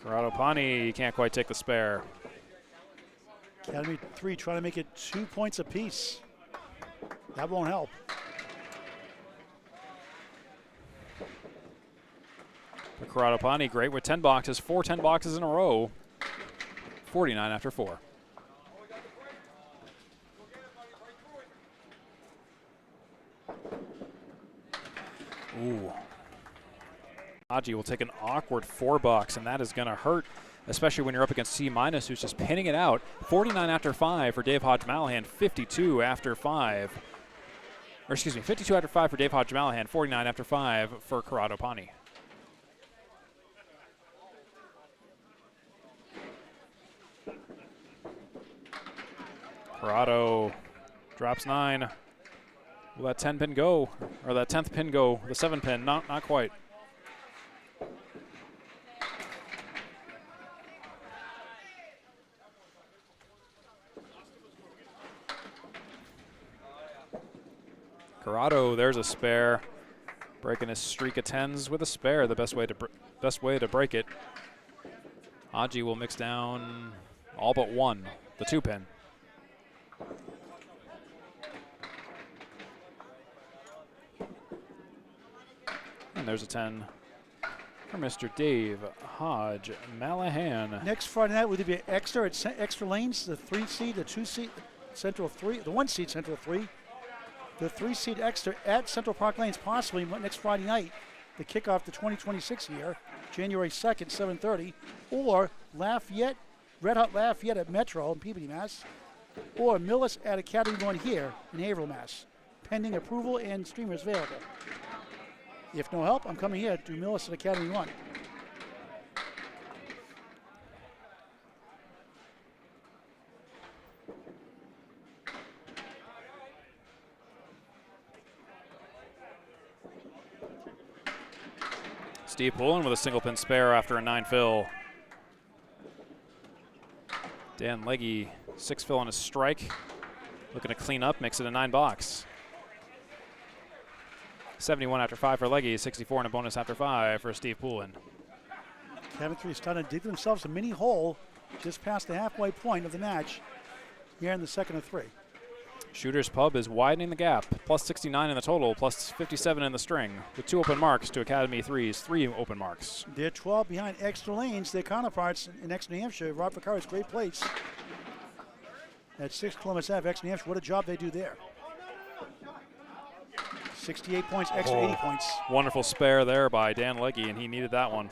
Corrado Pani can't quite take the spare. Academy 3 trying to make it 2 points apiece. That won't help. Corrado Pani great with 10 boxes, 4 10 boxes in a row. 49 after 4. Ooh. Hodge will take an awkward 4 box, and that is going to hurt, especially when you're up against C-, who's just pinning it out. 49 after 5 for Dave Hodge Mallahan, 52 after 5. Or excuse me, 52 after 5 for Dave Hodge Mallahan, 49 after 5 for Corrado Pani. Corrado drops 9. Will that 10 pin go? Or that 10th pin go? The 7 pin, not quite. Corrado, there's a spare. Breaking his streak of 10s with a spare, the best way to break it. Hodge will mix down all but 1, the 2 pin. And there's a 10 for Mr. Dave Hodge Mallahan. Next Friday night, will there be extra lanes, the 3 seed, the 2 seed, central 3, the 1 seed, central 3. the 3-seed Exeter at Central Park Lanes, possibly next Friday night, the kickoff the 2026 year, January 2nd, 7:30, or Lafayette, Red Hot Lafayette at Metro in Peabody, Mass, or Millis at Academy 1 here in Haverhill, Mass, pending approval and streamers available. If no help, I'm coming here to Millis at Academy 1. Steve Poulin with a single pin spare after a 9 fill. Dan Legge, 6 fill on his strike. Looking to clean up, makes it a 9 box. 71 after 5 for Legge, 64 and a bonus after 5 for Steve Poulin. Academy 3 starting to dig themselves a mini hole just past the halfway point of the match here in the second of 3. Shooter's Pub is widening the gap, plus 69 in the total, plus 57 in the string, with 2 open marks to Academy 3's 3 open marks. They're 12 behind Exeter Lanes. Their counterparts in Exeter, New Hampshire, Rob Ficarra's great place at 6 Columbus Ave, Exeter, New Hampshire. What a job they do there. 68 points, Exeter 80 points. Wonderful spare there by Dan Legge, and he needed that one.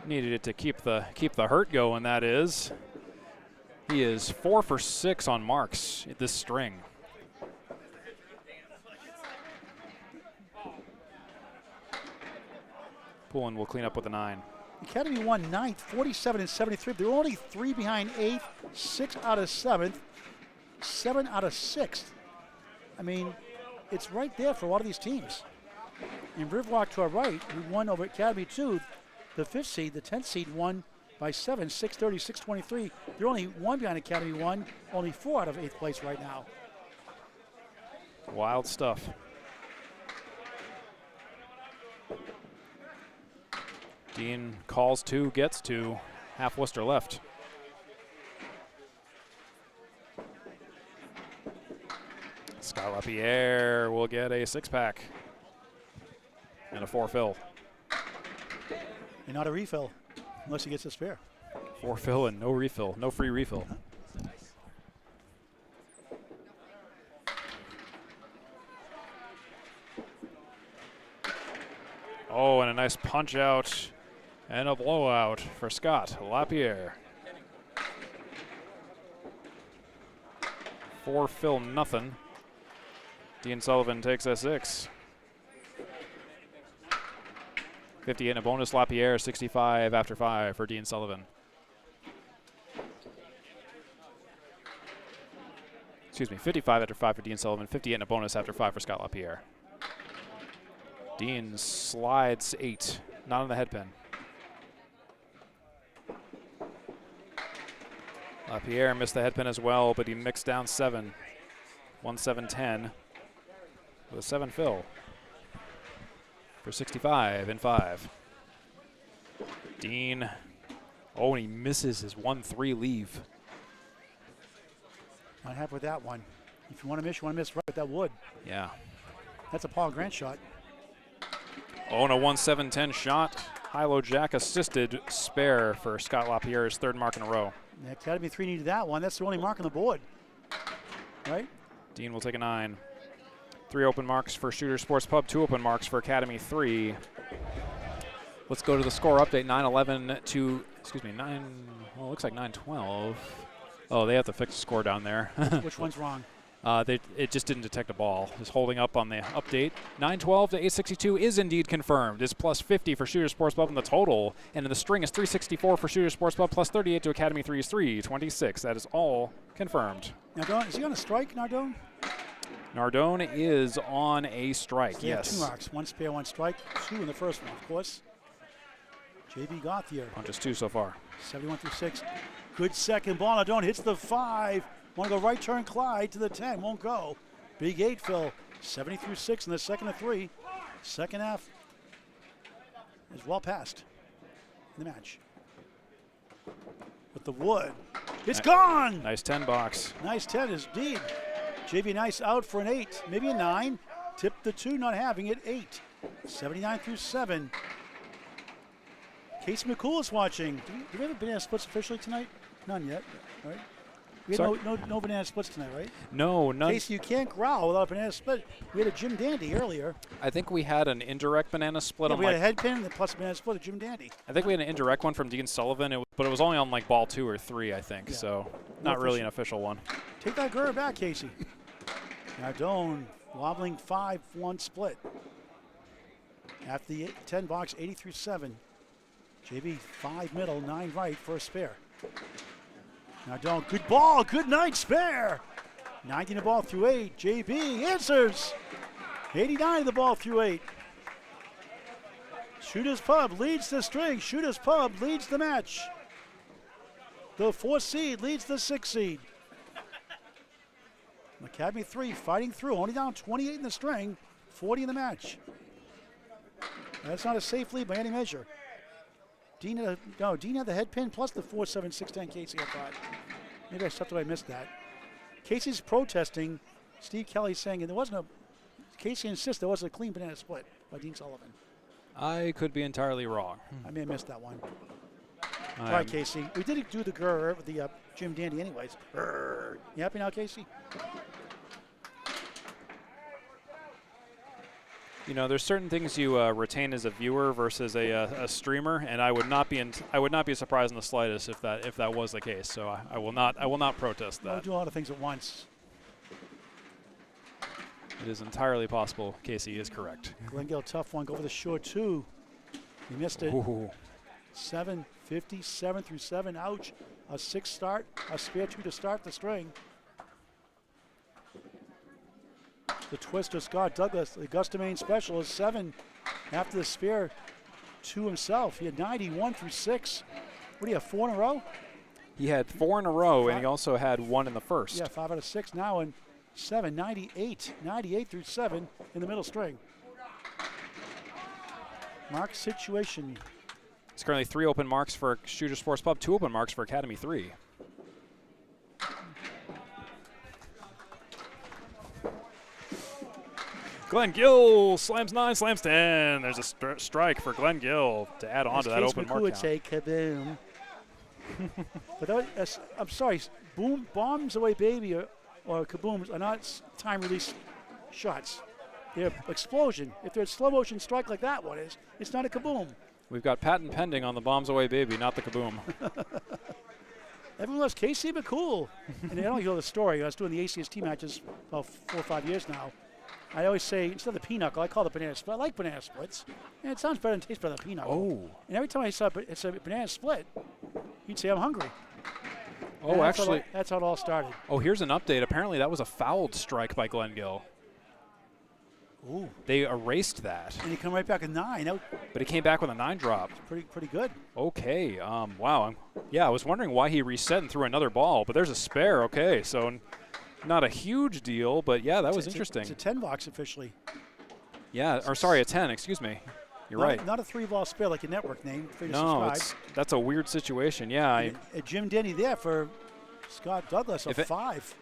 Needed it to keep the hurt going, that is. He is 4 for 6 on marks at this string. Poulin will clean up with a 9. Academy won 9th, 47 and 73. They're only 3 behind 8th, 6 out of 7th, 7 out of 6th. I mean, it's right there for a lot of these teams. And Riverwalk to our right, who won over Academy 2, the 5th seed, the 10th seed won by 7, 630, 623. They're only 1 behind Academy 1, only 4 out of 8th place right now. Wild stuff. Dean calls 2, gets 2, half Worcester left. Scott Lapierre will get a 6-pack and a 4 fill. And not a refill. Unless he gets a spare. 4 fill and no refill, no free refill. Oh, and a nice punch out and a blowout for Scott Lapierre. 4 fill, nothing. Dean Sullivan takes a 6. 58 and a bonus, Lapierre, 65 after 5 for Dean Sullivan. Excuse me, 55 after 5 for Dean Sullivan, 58 and a bonus after 5 for Scott Lapierre. Dean slides 8, not on the head pin. Lapierre missed the head pin as well, but he mixed down 7. 1-7-10 with a 7 fill for 65 and 5. Dean, oh, and he misses his 1-3 leave. Not happy with that one. If you want to miss, you want to miss right with that wood. Yeah. That's a Paul Grant shot. Oh, and a 1-7-10 shot. High-low jack assisted spare for Scott Lapierre's 3rd mark in a row. The Academy 3 needed that one. That's the only mark on the board. Right? Dean will take a 9. 3 open marks for Shooter Sports Pub, 2 open marks for Academy 3. Let's go to the score update. 9-11 to, excuse me, 9, well, it looks like 9-12. Oh, they have to fix the score down there. Which one's wrong? It just didn't detect a ball. Just holding up on the update. 9-12 to 862 is indeed confirmed. It's plus 50 for Shooter Sports Pub in the total. And in the string is 364 for Shooter Sports Pub, plus 38 to Academy 3's 326. That is all confirmed. Nardone, is he on a strike, Nardone? Nardone is on a strike, So yes. 2 marks, 1 spare, 1 strike, 2 in the first one, of course. J.B. Gauthier. Punches 2 so far. 71 through 6. Good second ball. Nardone hits the 5. Want to go right turn Clyde to the 10. Won't go. Big 8 fill. 70 through 6 in the second of 3. Second half is well past in the match. With the wood. It's gone! Nice 10 box. Nice 10 is indeed. JV Nice out for an 8. Maybe a 9. Tip the 2, not having it. 8. 79 through 7. Casey McCool is watching. Do we have a banana splits officially tonight? None yet, right? We had no banana splits tonight, right? No, none. Casey, you can't growl without a banana split. We had a Jim Dandy earlier. I think we had an indirect banana split on we had a head pin plus a banana split of Jim Dandy. I think we had an indirect one from Dean Sullivan, but it was only on like ball 2 or 3, I think. Yeah. So not really an official one. Take that girl back, Casey. Nardone wobbling 5-1 split. After the 10 box, 80 through 7. JB 5 middle, 9 right for a spare. Nardone, good ball, good night, spare. 90 the ball through 8. JB answers. 89 the ball through 8. Shooter's Pub leads the string. Shooter's Pub leads the match. The 4th seed leads the 6th seed. Academy 3 fighting through, only down 28 in the string, 40 in the match. That's not a safe lead by any measure. Dean had the head pin plus the 4-7, 6-10 Casey at 5. Maybe I stepped away, I missed that. Casey's protesting. Steve Kelly saying there wasn't a. Casey insists there was a clean banana split by Dean Sullivan. I could be entirely wrong. I may have missed that one. All right, Casey. We did do the grr with the Jim Dandy anyways. Grr. You happy now, Casey? You know, there's certain things you retain as a viewer versus a streamer, and I would not be surprised in the slightest if that was the case. So I will not protest that. I'll do a lot of things at once. It is entirely possible Casey is correct. Glen Gill, tough one. Go for the short 2. He missed it. Ooh. 7:50, 7 through 7. Ouch. A 6 start, a spare 2 to start the string. The twister, Scott Douglas, the Augusta Main specialist, 7 after the spare 2 himself. He had 91 through 6. What do you have, 4 in a row? He had 4 in a row, and he also had 1 in the first. Yeah, 5 out of 6 now, and 7, 98 through 7 in the middle string. Mark situation. It's currently 3 open marks for Shooter Sports Pub, 2 open marks for Academy 3. Glen Gill slams 9, slams 10. There's a strike for Glen Gill to add on to that open mark would count. say kaboom. But that was, I'm sorry, bombs away baby or kabooms are not time release shots. They're explosion. If they're a slow motion strike like that one is, it's not a kaboom. We've got patent pending on the bombs away baby, not the kaboom. Everyone loves Casey, but cool. And I don't hear the story. I was doing the ACST matches about 4 or 5 years now. I always say, instead of the pinochle, I call it banana split. I like banana splits. And it sounds better and tastes better than pinochle. Oh. And every time I saw it's a banana split, he'd say, I'm hungry. Oh, actually. That's how it all started. Oh, here's an update. Apparently that was a fouled strike by Glen Gill. Ooh. They erased that. And he come right back at 9. But he came back with a 9 drop. Pretty good. Okay. Wow. I was wondering why he reset and threw another ball, but there's a spare. Okay, so not a huge deal, but yeah, that was interesting. It's a 10 box officially. Yeah, or sorry, a 10, excuse me. You're right. Not a 3-ball spare like your network name. No, that's a weird situation. Yeah. A Jim Denny there for Scott Douglas, a 5.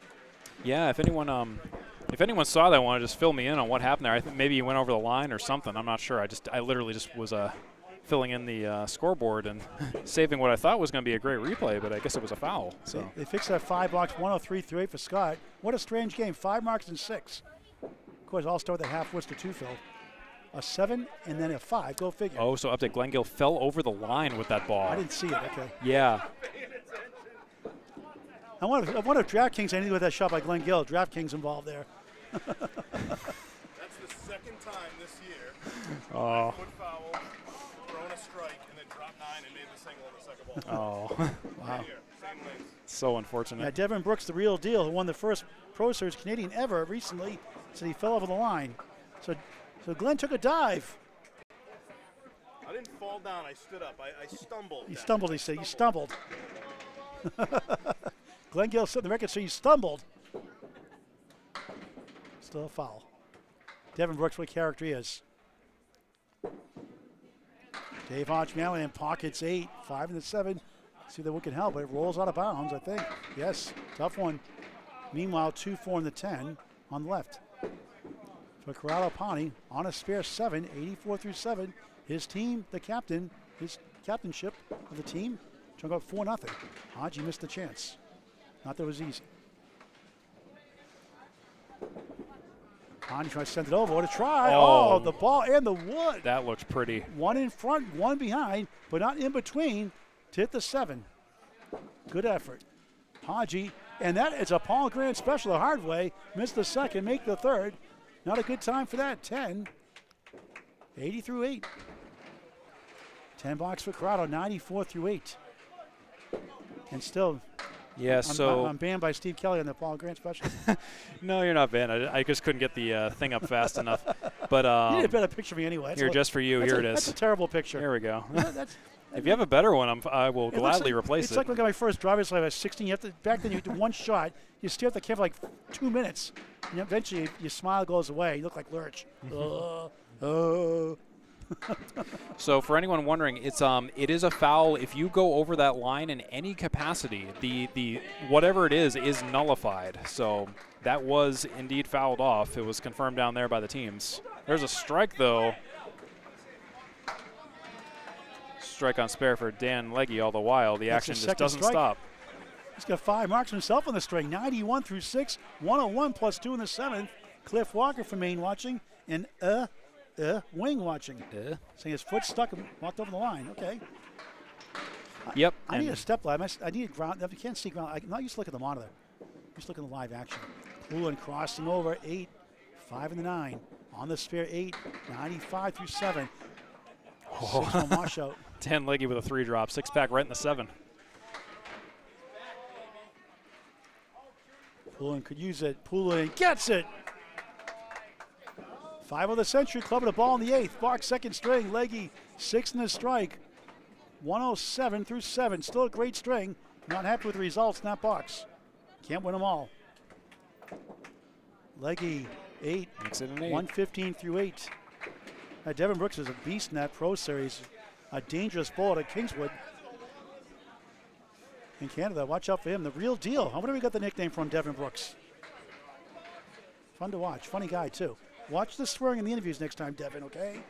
Yeah, if anyone saw that one, just fill me in on what happened there. I think maybe he went over the line or something. I'm not sure. I literally just was filling in the scoreboard and saving what I thought was going to be a great replay, but I guess it was a foul. So they fixed that 5 box, 103 through 8 for Scott. What a strange game. 5 marks and 6. Of course, all start with a half Worcester 2 fill. A 7 and then a 5. Go figure. Oh, so update. Glen Gill fell over the line with that ball. I didn't see it. Okay. Yeah. I wonder if DraftKings had anything with that shot by Glen Gill. DraftKings involved there. That's the second time this year. Oh. Foot foul, thrown a strike, and then dropped 9 and made the single on the second ball. Oh. Wow. Right here, same length. So unfortunate. Yeah, Devin Brooks, the real deal, who won the first Pro Series Canadian ever recently, said he fell over the line. So Glenn took a dive. I didn't fall down. I stood up. I stumbled. He stumbled, he said. You stumbled. Glen Gill said the record, so you stumbled. Still a foul. Devin Brooks, what character he is. Dave Hodge, Mallahan, pockets 8, 5 and the 7. See that we can help, but it rolls out of bounds, I think. Yes, tough one. Meanwhile, 2, 4 and the 10 on the left. For Corrado Pani, on a spare 7, 84 through 7. His team, the captain, his captainship of the team, took up 4-0. Hodge, he missed the chance. Not that it was easy. Pani tries to send it over. What a try. Oh. Oh, the ball and the wood. That looks pretty. One in front, one behind, but not in between to hit the 7. Good effort. Hodge, and that is a Paul Grant special the hard way. Missed the second, make the third. Not a good time for that. 10. 80 through 8. 10 box for Corrado, 94 through 8. And still, Yeah, I'm banned by Steve Kelly on the Paul Grant special. No, you're not banned. I just couldn't get the thing up fast enough. But You need a better picture of me anyway. here, just for you, here it That's a is. terrible picture. Here we go. That's, If you have a better one, I will it looks gladly like, replace it's it. like when I got my first driver's license. I was 16. You have to, back then, you do one shot. You stare at the camera for like 2 minutes. And eventually, your smile goes away. You look like Lurch. So for anyone wondering, it is a foul if you go over that line in any capacity. The whatever it is nullified. So that was indeed fouled off. It was confirmed down there by the teams. There's a strike though. Strike on spare for Dan Legge all the while. The That's action his just second doesn't strike. stop. He's got 5 marks himself on the string. 91 through 6. 101 plus 2 in the 7th. Cliff Walker from Maine watching. And Wing watching. Saying his foot stuck and walked over the line. Okay. Yep. I need a step line. I need ground. You can't see ground. I'm not used to look at the monitor. I'm used to look at the live action. Poulin crossing over. 8. 5 in the 9. On the spare 8. 95 through 7. 6-1 washout. 10 Legge with a 3-drop. 6-pack right in the 7. Poulin could use it. Poulin gets it. 5 of the century, clubbing the ball in the 8th. Box second string. Legge 6 in the strike. 107 through 7. Still a great string. Not happy with the results in that box. Can't win them all. Legge 8. Makes it an 8. 115 through 8. Devin Brooks is a beast in that Pro Series. A dangerous ball at Kingswood. In Canada, watch out for him. The real deal. I wonder if we got the nickname from Devin Brooks. Fun to watch. Funny guy, too. Watch the swearing in the interviews next time, Devin, okay?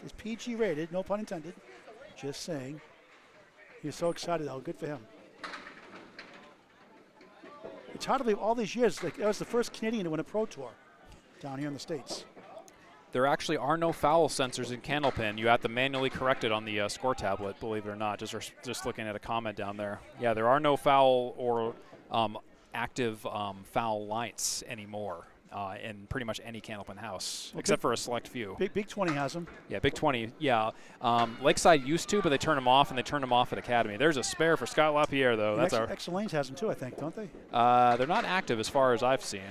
It's PG rated, no pun intended. Just saying. He's so excited, though. Good for him. It's hard to believe all these years, like, that was the first Canadian to win a Pro Tour down here in the States. There actually are no foul sensors in Candlepin. You have to manually correct it on the score tablet, believe it or not. Just looking at a comment down there. Yeah, there are no foul or active foul lights anymore in pretty much any Candlepin house, except for a select few. Big 20 has them. Yeah, Big 20. Yeah, Lakeside used to, but they turned them off, and they turned them off at Academy. There's a spare for Scott Lapierre, though. That's our. Extra Lanes has them too, I think, don't they? They're not active as far as I've seen.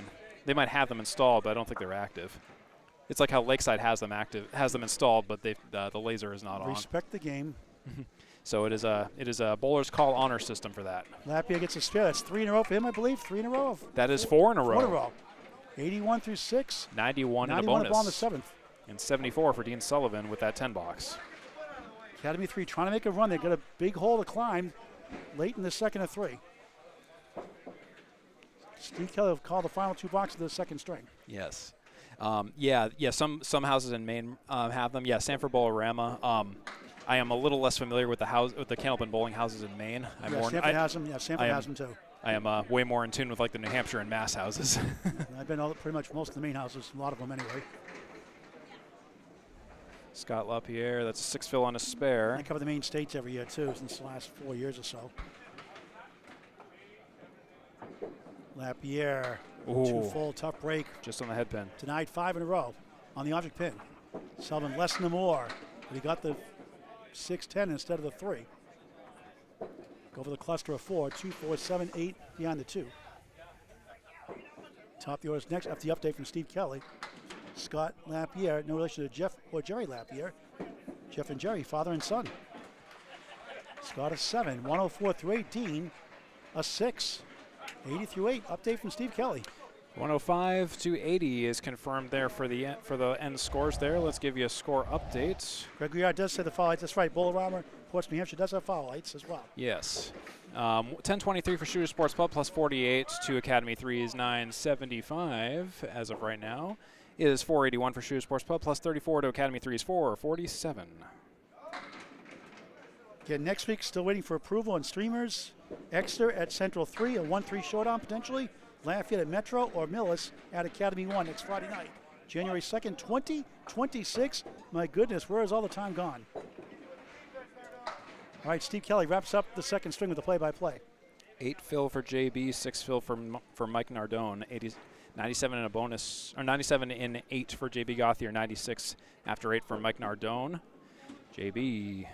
They might have them installed, but I don't think they're active. It's like how Lakeside has them installed, but the laser is not on. Respect the game. So it is a bowler's call honor system for that. Lapierre gets a spare. That's 3 in a row for him, I believe. 3 in a row. That is 4 in a row. 4 in a row. 81 through 6. 91 in a 91 bonus. ball in the 7th. And 74 for Dean Sullivan with that 10 box. Academy 3 trying to make a run. They've got a big hole to climb late in the second of 3. Steve Kelly will call the final 2 boxes of the second string. Yes. Some houses in Maine have them. Yeah, Sanford Bowlerama. I am a little less familiar with the Candlepin bowling houses in Maine. Sanford has them. Yeah, Sanford has them too. I am way more in tune with like the New Hampshire and Mass houses. I've been pretty much most of the Maine houses, a lot of them anyway. Scott Lapierre, that's a 6 fill on a spare. I cover the Maine states every year too, since the last 4 years or so. Lapierre, 2 full, tough break. Just on the head pin. Denied 5 in a row on the object pin. Sullivan less than the more, but he got the 6-10 instead of the 3. Go for the cluster of 4, 2, 4, 7, 8 behind the 2. Top the orders next after the update from Steve Kelly. Scott Lapierre, no relation to Jeff or Jerry Lapierre. Jeff and Jerry, father and son. Scott a 7, 104 through 18, a 6, 80 through 8. Update from Steve Kelly. 105 to 80 is confirmed there for the end scores there. Let's give you a score update. Greg Guillard does say the foul lights. That's right. Bowlerama, Portsmouth, New Hampshire does have foul lights as well. Yes. 1023 for Shooter Sports Pub plus 48 to Academy 3's 975 as of right now. It is 481 for Shooter Sports Pub plus 34 to Academy 3's 447. Again, next week, still waiting for approval on streamers. Exeter at Central 3, a 1-3 showdown potentially. Lafayette at Metro or Millis at Academy 1 next Friday night. January 2nd, 2026. My goodness, where is all the time gone? All right, Steve Kelly wraps up the second string with the play-by-play. 8 fill for JB, 6 fill for Mike Nardone, 97 in a bonus, or 97 in 8 for JB Gauthier, 96 after 8 for Mike Nardone. JB.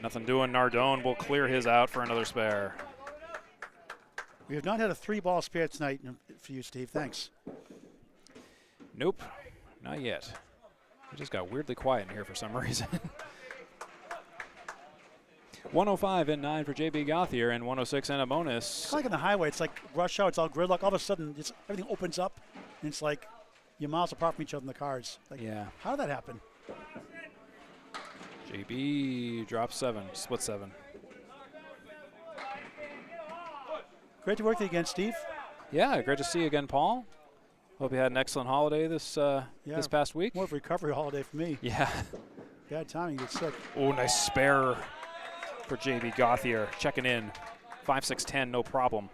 Nothing doing. Nardone will clear his out for another spare. We have not had a 3-ball spare tonight for you, Steve. Thanks. Nope, not yet. It just got weirdly quiet in here for some reason. 105 and 9 for JB Gauthier and 106 and a bonus. It's like on the highway, it's like rush hour, it's all gridlock. All of a sudden, everything opens up, and it's like you're miles apart from each other in the cars. Like, yeah. How did that happen? JB drops 7, split 7. Great to work with you again, Steve. Yeah, great to see you again, Paul. Hope you had an excellent holiday this past week. More of a recovery holiday for me. Yeah. Bad timing, get sick. Oh, nice spare for JB Gauthier. Checking in. 5-6-10, no problem.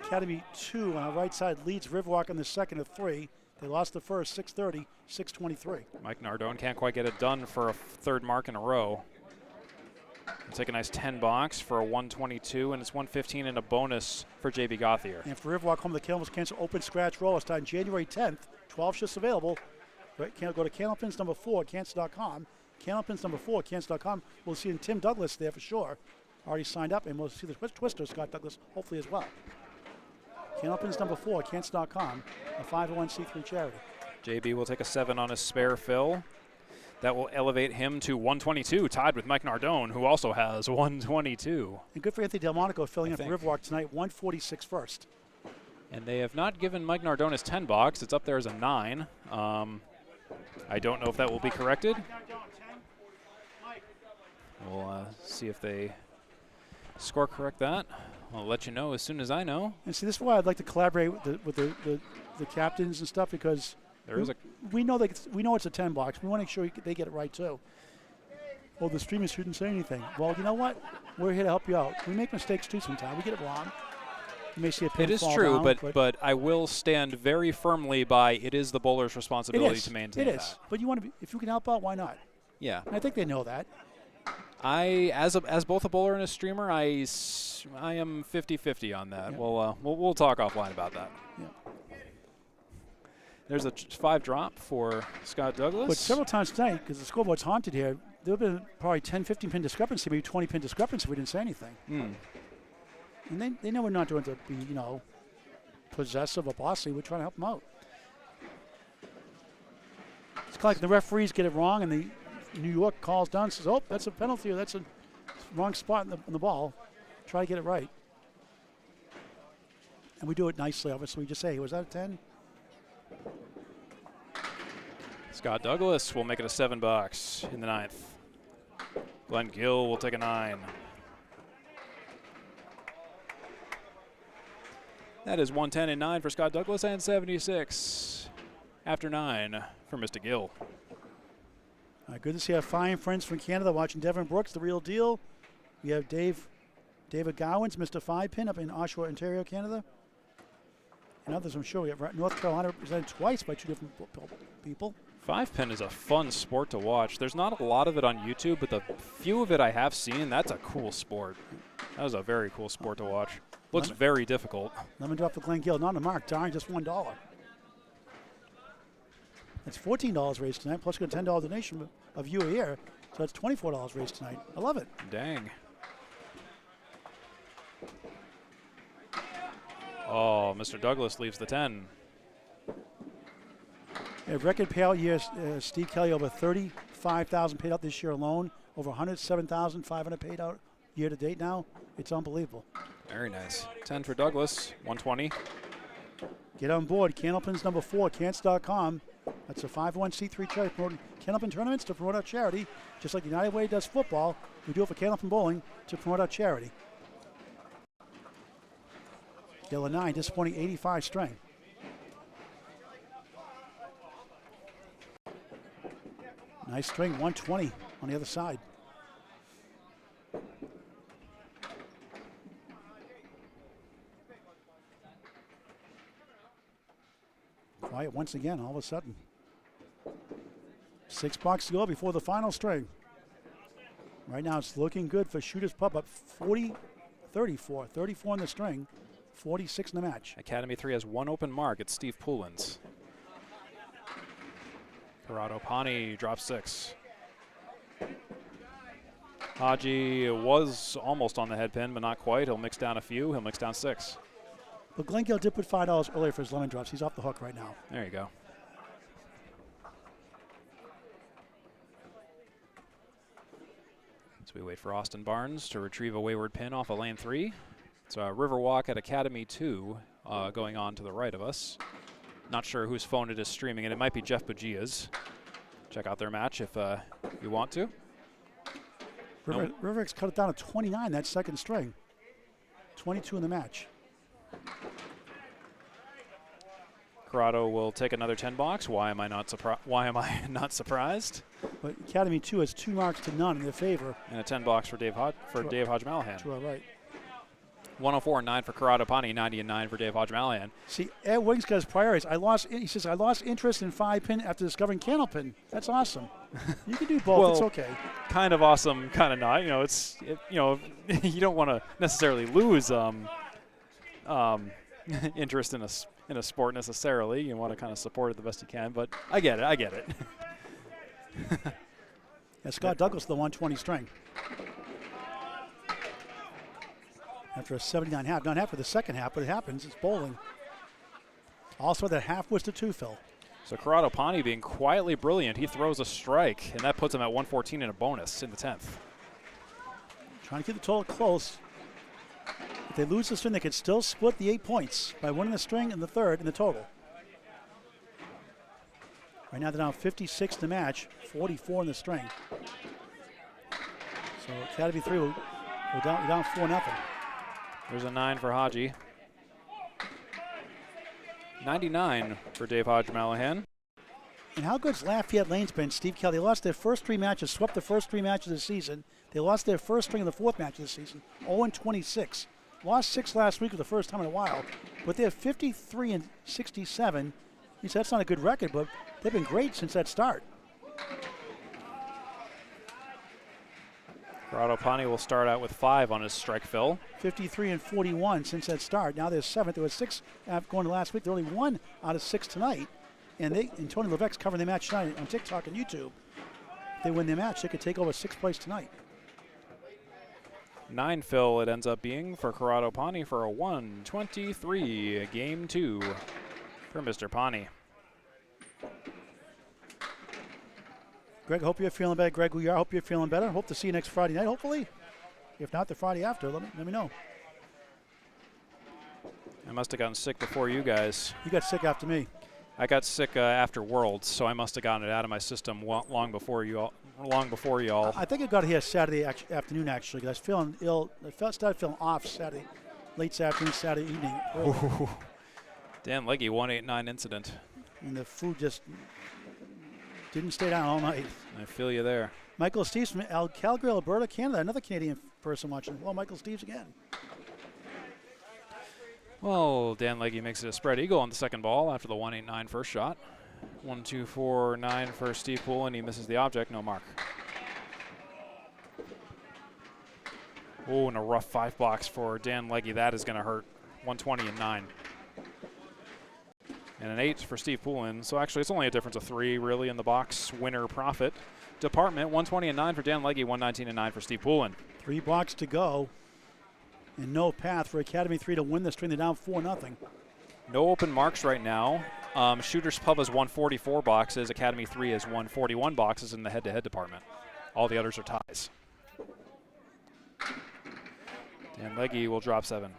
Academy 2 on the right side leads Riverwalk on the second of 3. They lost the first, 6:30, 6:23. Mike Nardone can't quite get it done for a third mark in a row. He'll take a nice 10 box for a 122, and it's 115 and a bonus for JB Gauthier. And for Riverwalk home, the Candlepins Cancer Open Scratch Roll. It's starting January 10th. 12 shifts available. Right, go to Candlepins number 4 at Cancer.com. Candlepins number 4 at Cancer.com. We'll see Tim Douglas there for sure. Already signed up, and we'll see the Twister, Scott Douglas, hopefully as well. Candlepins number 4 at Cancer.com, a 501c3 charity. JB will take a 7 on his spare fill. That will elevate him to 122, tied with Mike Nardone, who also has 122. And good for Anthony Delmonico filling in for Riverwalk tonight, 146 first. And they have not given Mike Nardone his 10 box. It's up there as a 9. I don't know if that will be corrected. We'll see if they score correct that. I'll let you know as soon as I know. And see, this is why I'd like to collaborate with the captains and stuff, because we know it's a 10 box. We want to make sure they get it right too. Well, the streamers shouldn't say anything. Well, you know what? We're here to help you out. We make mistakes too sometimes. We get it wrong. You may see a pinfall. It is true, down, but I will stand very firmly by it is the bowler's responsibility to maintain that. It is. But you want to if you can help out, why not? Yeah. And I think they know that. As both a bowler and a streamer, I am 50-50 on that. Yeah. We'll talk offline about that. Yeah. There's a 5 drop for Scott Douglas. But several times tonight, because the scoreboard's haunted here, there would have been probably 10, 15 pin discrepancy, maybe 20 pin discrepancy if we didn't say anything. Mm. And they know we're not doing it to be, possessive or bossy. We're trying to help them out. It's kind of like the referees get it wrong, and the New York calls down and says, oh, that's a penalty, or that's a wrong spot in the ball. Try to get it right. And we do it nicely, obviously. We just say, was that a 10? Scott Douglas will make it a 7 box in the 9th. Glen Gill will take a 9. That is 110 and 9 for Scott Douglas and 76 after 9 for Mr. Gill. Good to see our fine friends from Canada watching Devin Brooks, the real deal. We have David Gowans, Mr. 5-pin up in Oshawa, Ontario, Canada. And others, I'm sure. We have North Carolina represented twice by 2 different people. 5-pin is a fun sport to watch. There's not a lot of it on YouTube, but the few of it I have seen, that's a cool sport. That was a very cool sport to watch. Looks very difficult. Lemon drop for Glen Gill. Not a mark. Darn, just $1. That's $14 raised tonight, plus we got a $10 donation of you here. So that's $24 raised tonight. I love it. Dang. Oh, Mr. Douglas leaves the 10. A record payout year, Steve Kelly, over $35,000 paid out this year alone. Over $107,500 paid out year to date now. It's unbelievable. Very nice. 10 for Douglas, 120. Get on board. Candlepins number 4, Cancer.com. That's a 501c3 charity promoting Candlepin tournaments to promote our charity. Just like United Way does football, we do it for Candlepin Bowling to promote our charity. Yellow 9, disappointing 85 string. Nice string, 120 on the other side. Quiet once again, all of a sudden. 6 box to go before the final string. Right now it's looking good for Shooters Pub, up 34 in the string, 46 in the match. Academy 3 has 1 open mark. It's Steve Poulin's. Corrado Pani drops 6. Hodge was almost on the head pin, but not quite. He'll mix down a few. He'll mix down 6. But Glen Gill did put $5 earlier for his lemon drops. He's off the hook right now. There you go. So we wait for Austin Barnes to retrieve a wayward pin off of lane 3. It's a Riverwalk at Academy 2 going on to the right of us. Not sure whose phone it is streaming, and it might be Jeff Bugia's. Check out their match if you want to. Riverwick's cut it down to 29, that second string. 22 in the match. Corrado will take another 10 box. Why am I not surprised? But Academy 2 has 2 marks to none in their favor. And a 10 box for Dave Hodge Mallahan. To our right. 104-9 for Corrado Pani, 90-9 for Dave Hodge Mallahan. See, Ed Wings got his priorities. He says, I lost interest in 5-pin after discovering Candlepin. That's awesome. You can do both. Well, it's okay. Kind of awesome, kind of not. You know, you don't want to necessarily lose interest in a sport necessarily. You want to kind of support it the best you can. But I get it. Yeah, Scott Douglas, the 120 string. After a 79 half. Not half for the second half, but it happens. It's bowling. Also, that half was to 2, Phil. So Corrado Pani being quietly brilliant. He throws a strike, and that puts him at 114 in a bonus in the 10th. Trying to keep the total close. If they lose the string, they can still split the 8 points by winning the string and the third in the total. Right now they're down 56 in the match, 44 in the string. So Academy 3 will down 4-0. There's a 9 for Hodge. 99 for Dave Hodge Mallahan. And how good's Lafayette Lane's been, Steve Kelly? They lost their first 3 matches, swept the first 3 matches of the season. They lost their first string in the 4th match of the season, 0-26. Lost 6 last week for the first time in a while, but they're 53-67. He said that's not a good record, but they've been great since that start. Corrado Pani will start out with 5 on his strike fill. 53-41 since that start. Now they're 7th. There was 6 going to last week. They're only 1 out of 6 tonight. And Tony Levesque's covering the match tonight on TikTok and YouTube. If they win their match, they could take over 6th place tonight. 9 fill it ends up being for Corrado Pani for a 123 game 2 for Mr. Pani. Greg, hope you're feeling better. Greg, we are. Hope you're feeling better. Hope to see you next Friday night, hopefully. If not, the Friday after, let me know. I must have gotten sick before you guys. You got sick after me. I got sick after Worlds, so I must have gotten it out of my system long before you all. I think I got here Saturday afternoon, actually, because I was feeling ill. I started feeling off Saturday, late afternoon, Saturday evening. Dan Legge, 189 incident. And the food just didn't stay down all night. I feel you there. Michael Steves from Calgary, Alberta, Canada. Another Canadian person watching. Well, Michael Steves again. Well, Dan Legge makes it a spread eagle on the second ball after the 189 first shot. 1, 2, 4, 9 for Steve Poulin. He misses the object, no mark. Oh, and a rough 5 box for Dan Legge. That is going to hurt. 120 and 9. And an 8 for Steve Poulin. So actually, it's only a difference of 3, really, in the box winner profit department. 120 and 9 for Dan Legge. 119 and 9 for Steve Poulin. 3 blocks to go. And no path for Academy 3 to win the string. They're down 4-0. No open marks right now. Shooters Pub has 144 boxes. Academy 3 has 141 boxes in the head-to-head department. All the others are ties. Dan Legge will drop 7.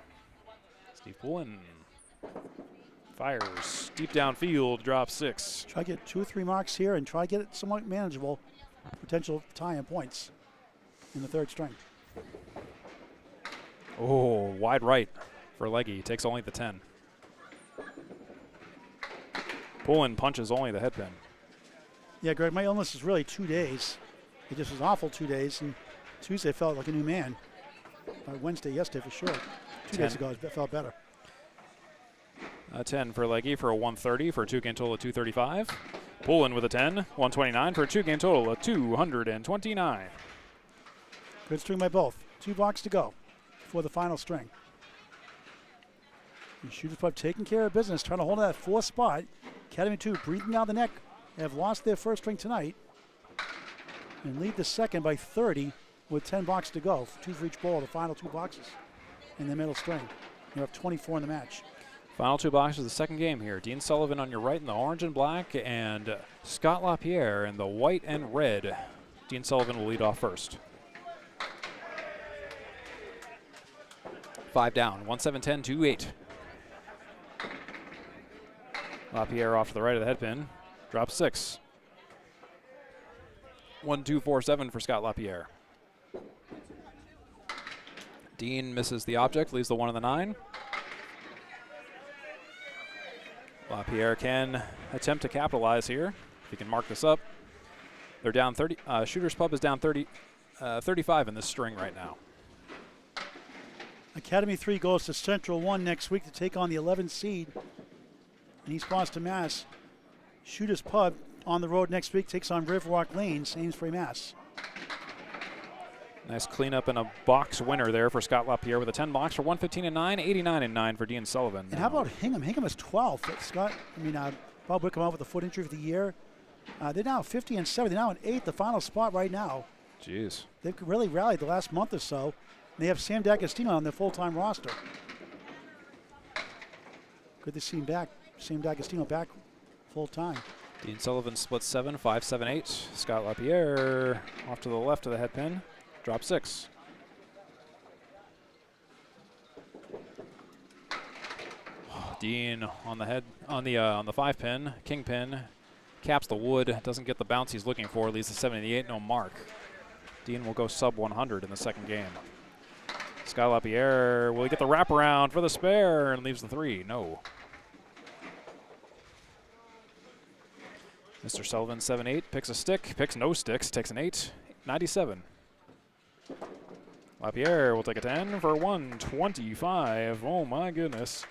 Steve Poulin fires deep downfield, drop 6. Try to get 2 or 3 marks here and try to get it somewhat manageable. Potential tie in points in the 3rd string. Oh, wide right for Legge. Takes only the 10. Poulin punches only the head pin. Yeah, Greg, my illness is really 2 days. It just was awful 2 days, and Tuesday I felt like a new man. Wednesday, yesterday for sure. 2 days ago, I felt better. 10 for Legge for a 130 for a 2-game total of 235. Poulin with a 10, 129 for a 2-game total of 229. Good string by both. 2 blocks to go for the final string. The Shooters Pub taking care of business, trying to hold that 4th spot. Academy 2 breathing down the neck. They have lost their first string tonight and lead the second by 30 with 10 blocks to go. 2 for each ball, the final 2 boxes in the middle string. They're up 24 in the match. Final 2 boxes of the second game here. Dean Sullivan on your right in the orange and black, and Scott Lapierre in the white and red. Dean Sullivan will lead off first. 5 down, 1-7-10, 2-8. Lapierre off to the right of the head pin. Drop 6. 1-2-4-7 for Scott Lapierre. Dean misses the object, leaves the 1 and the 9. Lapierre can attempt to capitalize here. If he can mark this up. They're down 30. Shooters Pub is down 35 in this string right now. Academy 3 goes to Central 1 next week to take on the 11th seed in East Boston, Mass. Shooters Pub on the road next week takes on Riverwalk Lanes, Amesbury, Mass. Nice cleanup and a box winner there for Scott Lapierre with a 10 box for 115 and 9, 89 and 9 for Dean Sullivan. And how about Hingham? Hingham is 12. Bob Wickham out with a foot injury for the year. They're now 50 and 7. They're now in 8th, the final spot right now. Jeez. They've really rallied the last month or so. They have Sam D'Agostino on their full-time roster. Good to see him back. Sam D'Agostino back full-time. Dean Sullivan splits 7, 5, 7, 8. Scott Lapierre off to the left of the head pin. Drop 6. Dean on the head on the 5 pin, king pin, caps the wood, doesn't get the bounce he's looking for, leaves the 78, no mark. Dean will go sub 100 in the second game. Scott Lapierre, will he get the wraparound for the spare and leaves the 3? No. Mr. Sullivan 7-8 picks a stick, picks no sticks, takes an 8, 97. Lapierre will take a 10 for 125. Oh my goodness.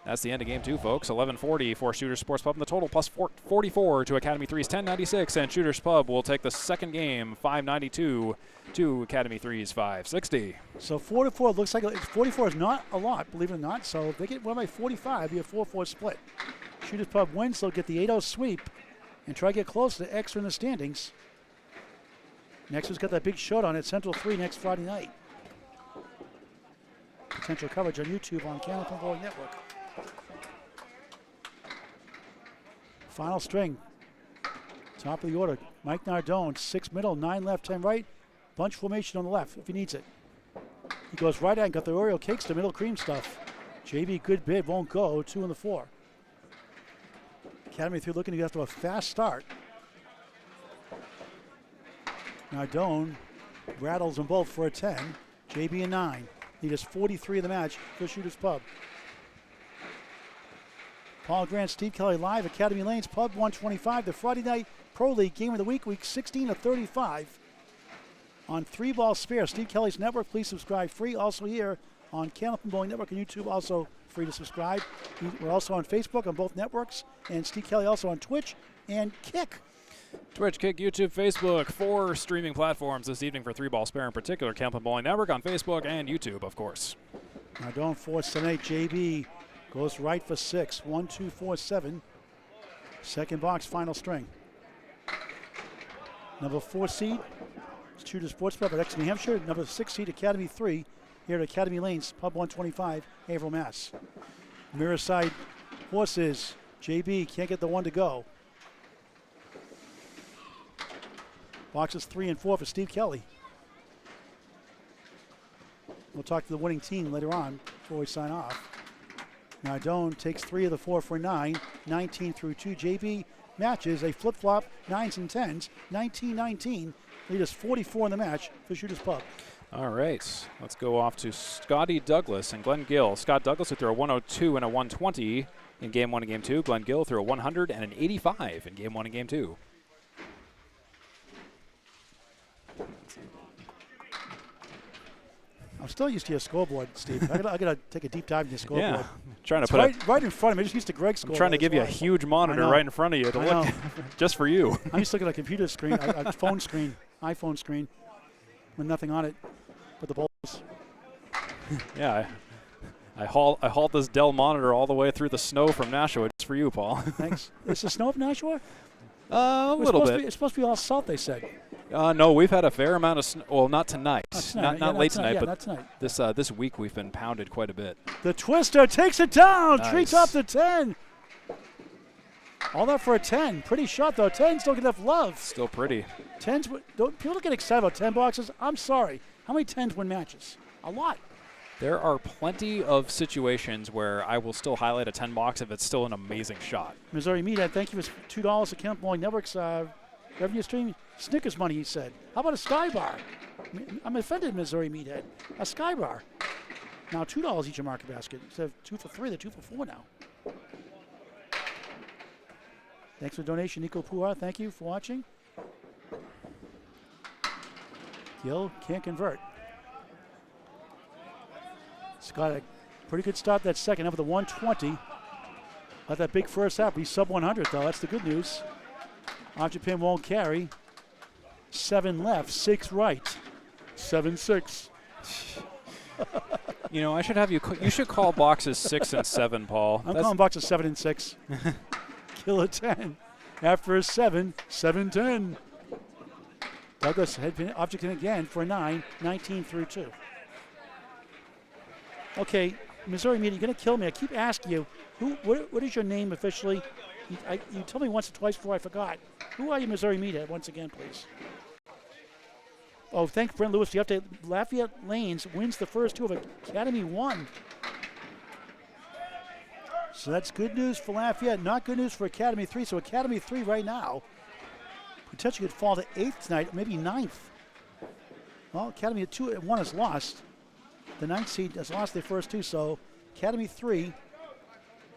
That's the end of game 2, folks. 11:40 for Shooters Sports Pub, and the total plus 44 to Academy 3's 1096, and Shooters Pub will take the second game 592 to Academy 3's 560. So 4-4 looks like 44 is not a lot, believe it or not. So if they get one by 45, you have 4-4 split. Shooters Pub wins, they'll get the 8-0 sweep and try to get close to extra in the standings. Next has got that big showdown at Central 3 next Friday night. Potential coverage on YouTube on Candlepin Bowling Network. Final string. Top of the order. Mike Nardone, 6 middle, 9 left, 10 right. Bunch formation on the left if he needs it. He goes right at, got the Oreo cakes to middle cream stuff. JB, good bid, won't go. 2 in the 4. Academy 3 looking to get off to a fast start. Nardone rattles them both for a 10. JB a 9. He does 43 in the match for Shooters Pub. Paul Grant, Steve Kelly live, Academy Lanes, Pub 125, the Friday night Pro League game of the week 16 to 35 on 3-ball spare. Steve Kelly's network, please subscribe free. Also here on Candlepin Bowling Network and YouTube, also free to subscribe. We're also on Facebook on both networks, and Steve Kelly also on Twitch and Kick. Twitch, Kick, YouTube, Facebook, 4 streaming platforms this evening for 3-ball spare in particular. Candlepin Bowling Network on Facebook and YouTube, of course. Nardone 4-7-8, JB goes right for 6. 1-2-4-7. Second box, final string. Number 4 seed, Shooters Sports Pub at Exeter, New Hampshire. Number 6 seed, Academy 3, here at Academy Lanes, Pub 125, Haverhill, Mass. Mirror side horses. JB can't get the 1 to go. Boxes 3 and 4 for Steve Kelly. We'll talk to the winning team later on before we sign off. Nardone takes 3 of the 4 for 9, 19 through 2. JB matches a flip-flop, 9s and 10s, 19-19. Lead us 44 in the match for Shooters Pub. All right, let's go off to Scotty Douglas and Glen Gill. Scott Douglas who threw a 102 and a 120 in Game 1 and Game 2. Glen Gill threw a 100 and an 85 in Game 1 and Game 2. I'm still used to your scoreboard, Steve. I gotta take a deep dive in your scoreboard. Yeah, trying to It's put right in front of me. I just used to Greg's scoreboard. I'm trying to give you a huge monitor right in front of you to look just for you. I'm just looking at a computer screen, a phone screen, iPhone screen, with nothing on it but the bowls. Yeah, I hauled this Dell monitor all the way through the snow from Nashua just for you, Paul. Thanks. Is the snow up Nashua? A little bit. It's supposed to be all salt, they said. No, we've had a fair amount of snow. Well, not tonight. Not late tonight, but not tonight. This week we've been pounded quite a bit. The twister takes it down. Nice. Treats up the 10. All that for a 10. Pretty shot, though. 10s don't get enough love. Still pretty. 10s, people don't get excited about 10 boxes. I'm sorry. How many 10s win matches? A lot. There are plenty of situations where I will still highlight a 10 box if it's still an amazing shot. Missouri Meathead, thank you for $2 at Camp Bowling Network's revenue stream. Snickers money, he said. How about a Sky Bar? I'm offended, Missouri Meathead. A Sky Bar. Now $2 each in Market Basket. Instead of 2 for 3, they're 2 for 4 now. Thanks for the donation, Nico Puar. Thank you for watching. Gill can't convert. He's got a pretty good start that second half with the 120. Not that big first half. He's sub 100 though. That's the good news. Pin won't carry. 7 left, 6 right. 7-6. You know, I should have you. You should call boxes 6 and 7, Paul. I'm calling boxes 7 and 6. Kill a 10. After a 7, 7-10. Douglas had been object in again for a 9, 19 through 2. Okay, Missouri Media, you're going to kill me. I keep asking you, what is your name officially? You told me once or twice before I forgot. Who are you, Missouri Media? Once again, please. Oh, thanks, Brent Lewis, for the update. Lafayette Lanes wins the first 2 of Academy 1. So that's good news for Lafayette, not good news for Academy 3. So Academy 3 right now potentially could fall to 8th tonight, maybe 9th. Well, Academy 1 has lost. The 9th seed has lost their first 2, so Academy 3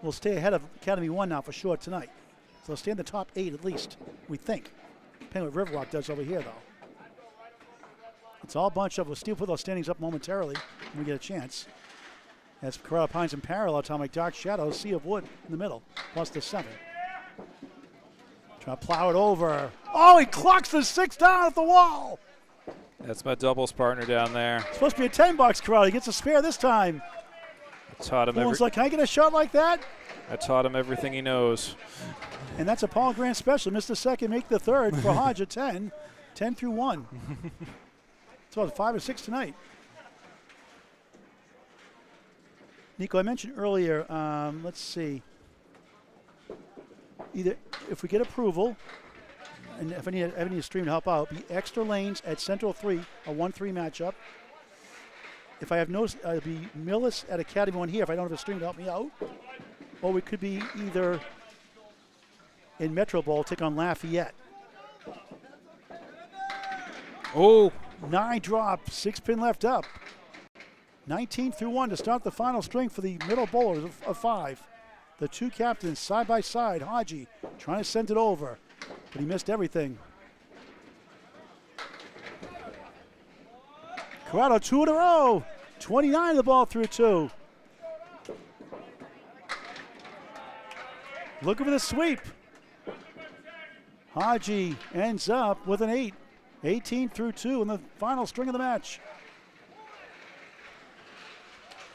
will stay ahead of Academy 1 now for sure tonight. So they'll stay in the top 8 at least, we think. Depending what Riverwalk does over here, though. It's all bunched up. We'll still put those standings up momentarily when we get a chance. As Corrado Pines in parallel, Atomic Dark Shadows, Sea of Wood in the middle, plus the 7. Trying to plow it over. Oh, he clocks the 6 down at the wall. That's my doubles partner down there. It's supposed to be a 10 box Corrado. He gets a spare this time. I taught him like, can I get a shot like that? I taught him everything he knows. And that's a Paul Grant special. Missed the second, make the third for Hodge at 10. 10 through 1. It's about 5 or 6 tonight. Nico, I mentioned earlier, let's see. Either if we get approval, and if I need a stream to help out, be extra lanes at Central 3, a 1-3 matchup. If I have no, it'll be Millis at Academy 1 here if I don't have a stream to help me out. Or we could be either in Metro Bowl, take on Lafayette. Oh. 9 drop, 6 pin left up. 19 through 1 to start the final string for the middle bowlers of 5. The 2 captains side by side. Hodge trying to send it over, but he missed everything. Corrado 2 in a row. 29 the ball through 2. Looking for the sweep. Hodge ends up with an 8. 18 through 2 in the final string of the match.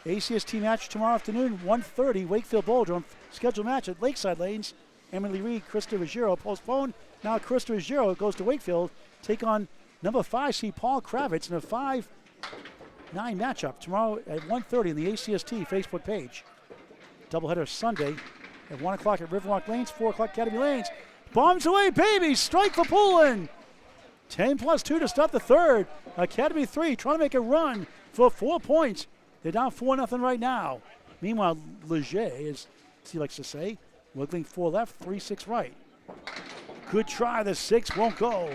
ACST match tomorrow afternoon, 1:30, Wakefield Bowldrome. Scheduled match at Lakeside Lanes. Emily Reed, Krista Ruggiero postponed. Now Krista Ruggiero goes to Wakefield, take on number 5 seed Paul Kravitz in a 5-9 matchup tomorrow at 1:30 in the ACST Facebook page. Doubleheader Sunday at 1 o'clock at Riverwalk Lanes, 4 o'clock Academy Lanes. Bombs away, baby! Strike for Poulin! 10 plus 2 to start the third. Academy 3 trying to make a run for 4 points. They're down 4-0 right now. Meanwhile, Legge, as he likes to say, wiggling 4 left, 3-6 right. Good try, the 6 won't go.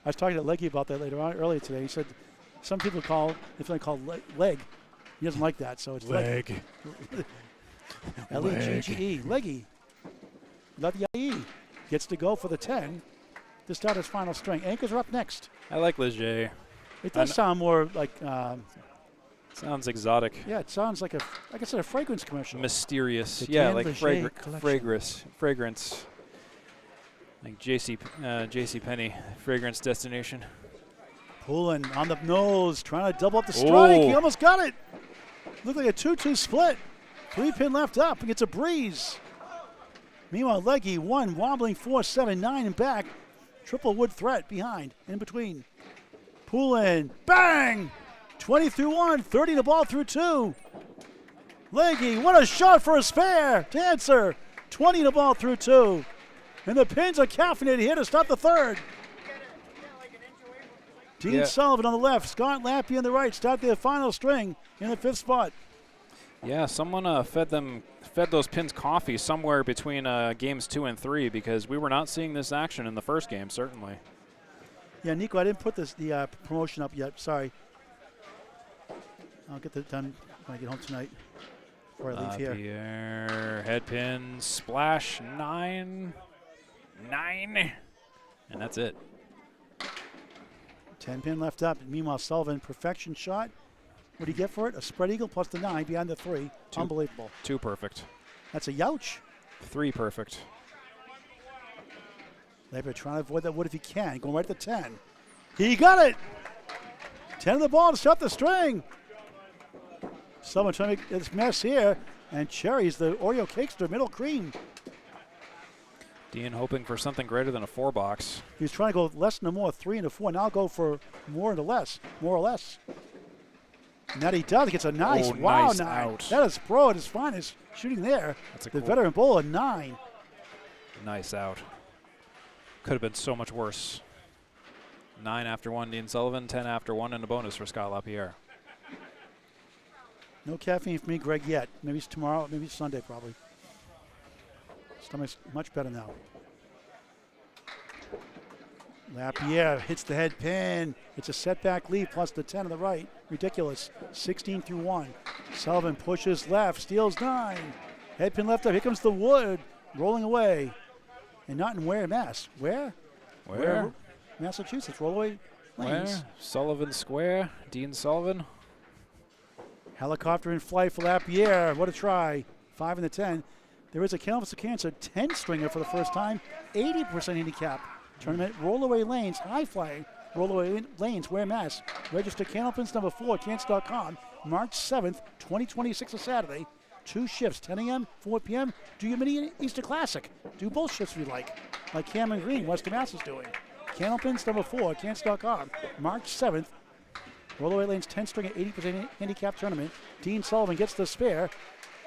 I was talking to Legge about that earlier today. He said some people call Legge. He doesn't like that, so it's Legge. Legge. Legge. Not the IE. Gets to go for the 10 to start his final string. Anchors are up next. I like Legge. It does sound more like... sounds exotic. Yeah, it sounds like a fragrance commercial. Mysterious. The Yeah, like fragrance. Like J.C. Penney, fragrance destination. Poulin on the nose, trying to double up the strike. Oh. He almost got it. Looked like a 2-2 split. 3-pin left up. He gets a breeze. Meanwhile, Legge 1, wobbling 4, 7, 9 and back. Triple wood threat behind, in between. Poulin, bang! 20 through 1, 30 the ball through 2. Legge, what a shot for a spare to answer. 20 the ball through 2. And the pins are caffeinated here to start the third. Dean Sullivan on the left, Scott Lapierre on the right start their final string in the 5th spot. Yeah, someone fed those pins coffee somewhere between games 2 and 3 because we were not seeing this action in the first game, certainly. Yeah, Nico, I didn't put the promotion up yet. Sorry. I'll get that done when I get home tonight before I leave here. Lapierre, head pin, splash, 9. And that's it. 10 pin left up. Meanwhile, Sullivan, perfection shot. What do you get for it? A spread eagle plus the 9 behind the 3. Unbelievable. 2 perfect. That's a youch. 3 perfect. Lapierre trying to avoid that wood if he can. Going right to the 10. He got it. 10 of the ball to stop the string. Someone trying to make this mess here. And cherries, the Oreo cakester, middle cream. Dean hoping for something greater than a 4 box. He was trying to go less than a more, 3 and a 4. Now go for more and a less, more or less. And that he does. He gets a nice, nice 9. out. That is pro at his finest shooting there. That's the veteran bowler, 9. Nice out. Could have been so much worse. 9 after 1, Dean Sullivan. 10 after 1, and a bonus for Scott Lapierre. No caffeine for me, Greg, yet. Maybe it's tomorrow, maybe it's Sunday, probably. Stomach's much better now. Lapierre hits the head pin. It's a setback lead plus the 10 on the right. Ridiculous. 16 through 1. Sullivan pushes left, steals 9. Head pin left up. Here comes the wood. Rolling away. And not in Ware, Mass. Where? Massachusetts. Rollaway Lanes. Where? Sullivan Square. Dean Sullivan. Helicopter in flight for Lapierre. What a try. 5 in the 10. There is a Canvas of Cancer 10 stringer for the first time. 80% handicap. Tournament Rollaway Lanes, high flying Rollaway Lanes, Ware, Mass. Register Candlepins number 4 at Cants.com. March 7th, 2026, a Saturday. 2 shifts, 10 a.m., 4 p.m. Do your mini Easter Classic. Do both shifts if you like Cameron Green, Western Mass is doing. Candlepins number 4 at Cants.com. March 7th, Rollaway Lanes 10 stringer 80% handicap tournament. Dean Sullivan gets the spare.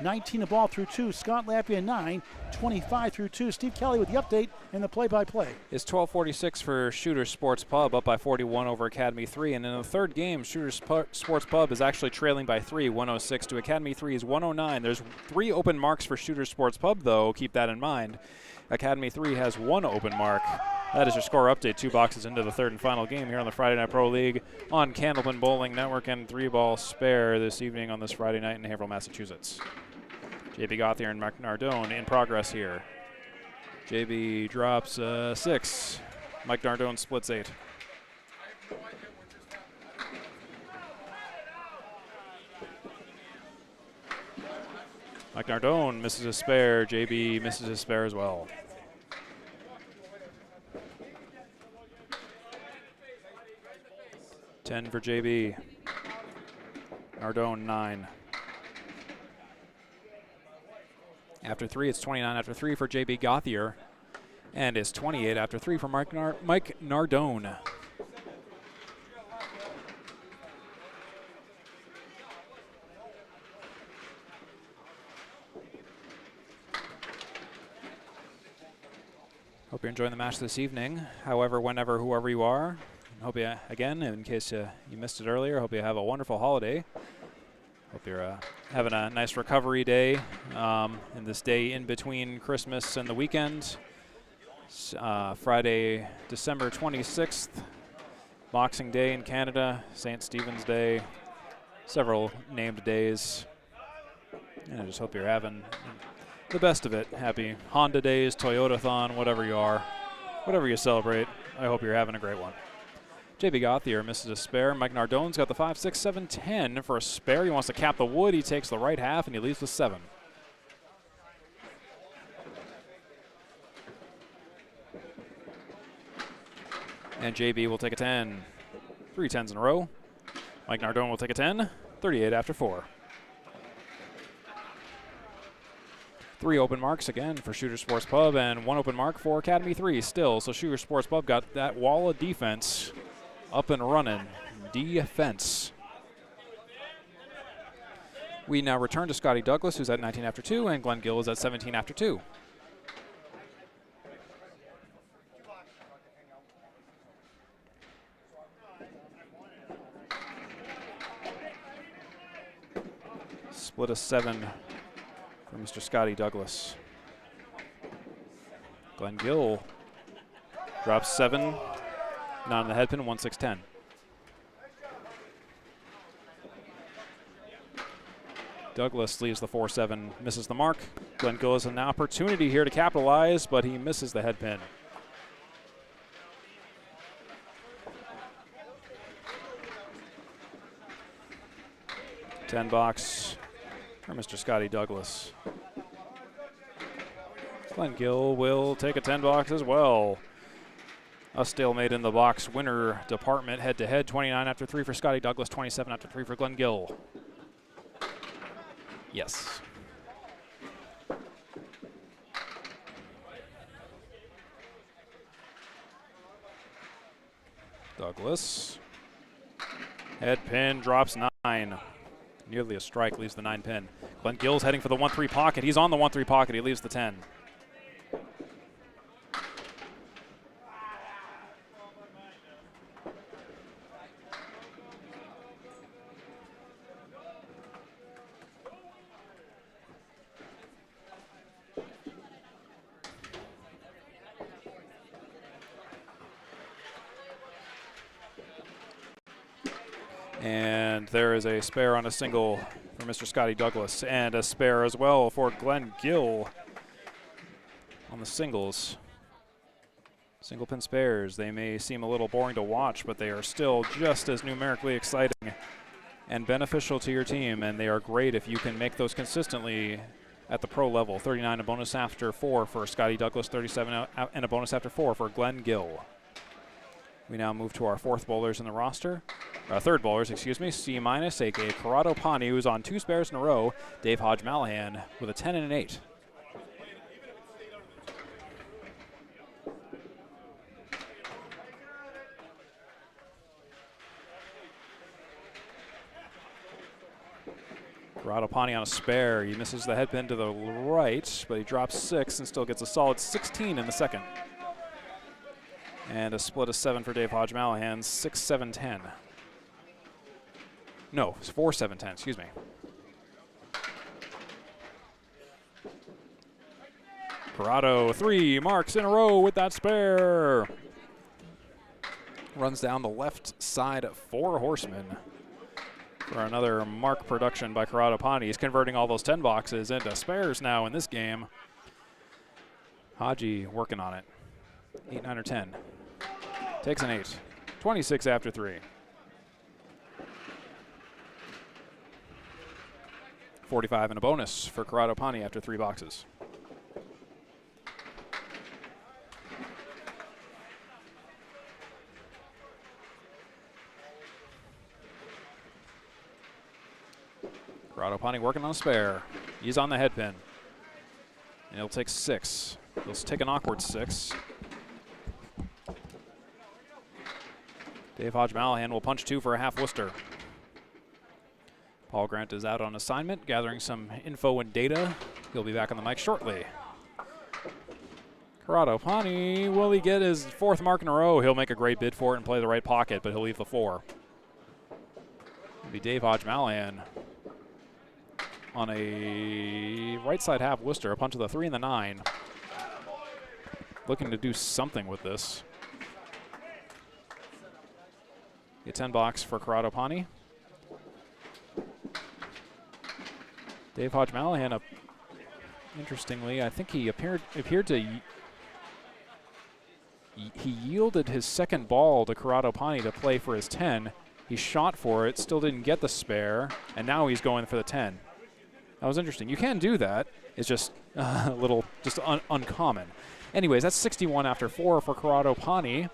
19 the ball through 2. Scott Lapierre 9. 25 through 2. Steve Kelly with the update and the play-by-play. It's 12:46 for Shooter's Sports Pub, up by 41 over Academy 3. And in the third game, Shooter's Sports Pub is actually trailing by 3, 106 to Academy 3's 109. There's 3 open marks for Shooter's Sports Pub, though. Keep that in mind. Academy 3 has 1 open mark. That is your score update. 2 boxes into the third and final game here on the Friday Night Pro League on Candlepin Bowling Network, and 3-ball spare this evening on this Friday night in Haverhill, Massachusetts. JB Gauthier and Mark Nardone in progress here. JB drops 6. Mike Nardone splits 8. Mike Nardone misses his spare. JB misses his spare as well. $10 for JB. Nardone 9. After 3, it's 29 after 3 for JB Gauthier. And it's 28 after 3 for Mike Nardone. Hope you're enjoying the match this evening. However, whenever, whoever you are. Hope you, again, in case you missed it earlier, hope you have a wonderful holiday. Hope you're having a nice recovery day in this day in between Christmas and the weekend. Friday, December 26th, Boxing Day in Canada, St. Stephen's Day, several named days. And I just hope you're having the best of it. Happy Honda Days, Toyota-thon, whatever you are, whatever you celebrate. I hope you're having a great one. JB Gauthier misses a spare. Mike Nardone's got the 5, 6, 7, 10 for a spare. He wants to cap the wood. He takes the right half, and he leaves with 7. And JB will take a 10. 3 10s in a row. Mike Nardone will take a 10. 38 after 4. 3 open marks again for Shooter Sports Pub, and 1 open mark for Academy 3 still. So Shooter Sports Pub got that wall of defense up and running. Defense. We now return to Scotty Douglas, who's at 19 after 2, and Glen Gill is at 17 after 2. Split a 7 for Mr. Scotty Douglas. Glen Gill drops 7, not in the head pin, 1, 6, 10. Douglas leaves the 4, 7, misses the mark. Glen Gill has an opportunity here to capitalize, but he misses the head pin. $10 for Mr. Scotty Douglas. Glen Gill will take a $10 as well. A stalemate in the box winner department head-to-head. 29 after 3 for Scotty Douglas, 27 after 3 for Glen Gill. Yes. Douglas. Head pin drops 9. Nearly a strike, leaves the 9 pin. Glen Gill's heading for the 1-3 pocket. He's on the 1-3 pocket. He leaves the 10. And there is a spare on a single for Mr. Scotty Douglas, and a spare as well for Glen Gill on the singles. Single pin spares, they may seem a little boring to watch, but they are still just as numerically exciting and beneficial to your team, and they are great if you can make those consistently at the pro level. 39 a bonus after 4 for Scotty Douglas, 37 and a bonus after 4 for Glen Gill. We now move to our third bowlers, excuse me. C-, a.k.a. Corrado Pani, who's on 2 spares in a row. Dave Hodge Mallahan with a 10 and an 8. Corrado Pani on a spare. He misses the head pin to the right, but he drops 6 and still gets a solid 16 in the second. And a split of 7 for Dave Hodge Mallahan, 6, 7, 10. No, it's 4, 7, 10, excuse me. Corrado, 3 marks in a row with that spare. Runs down the left side 4 horsemen for another mark production by Corrado Pani. He's converting all those 10 boxes into spares now in this game. Hodge working on it. 8, 9, or 10. Takes an 8. 26 after 3. 45 and a bonus for Corrado Pani after 3 boxes. Corrado Pani working on a spare. He's on the head pin. And he'll take 6. He'll take an awkward 6. Dave Hodge Mallahan will punch 2 for a half Worcester. Paul Grant is out on assignment, gathering some info and data. He'll be back on the mic shortly. Corrado Pani, will he get his 4th mark in a row? He'll make a great bid for it and play the right pocket, but he'll leave the 4. It'll be Dave Hodge Mallahan on a right side half Worcester, a punch of the 3 and the 9. Looking to do something with this. The 10 box for Corrado Pani. Dave Hodge Mallahan, interestingly, I think he appeared to he yielded his second ball to Corrado Pani to play for his 10. He shot for it, still didn't get the spare, and now he's going for the 10. That was interesting. You can do that. It's just a little uncommon. Anyways, that's 61 after 4 for Corrado Pani.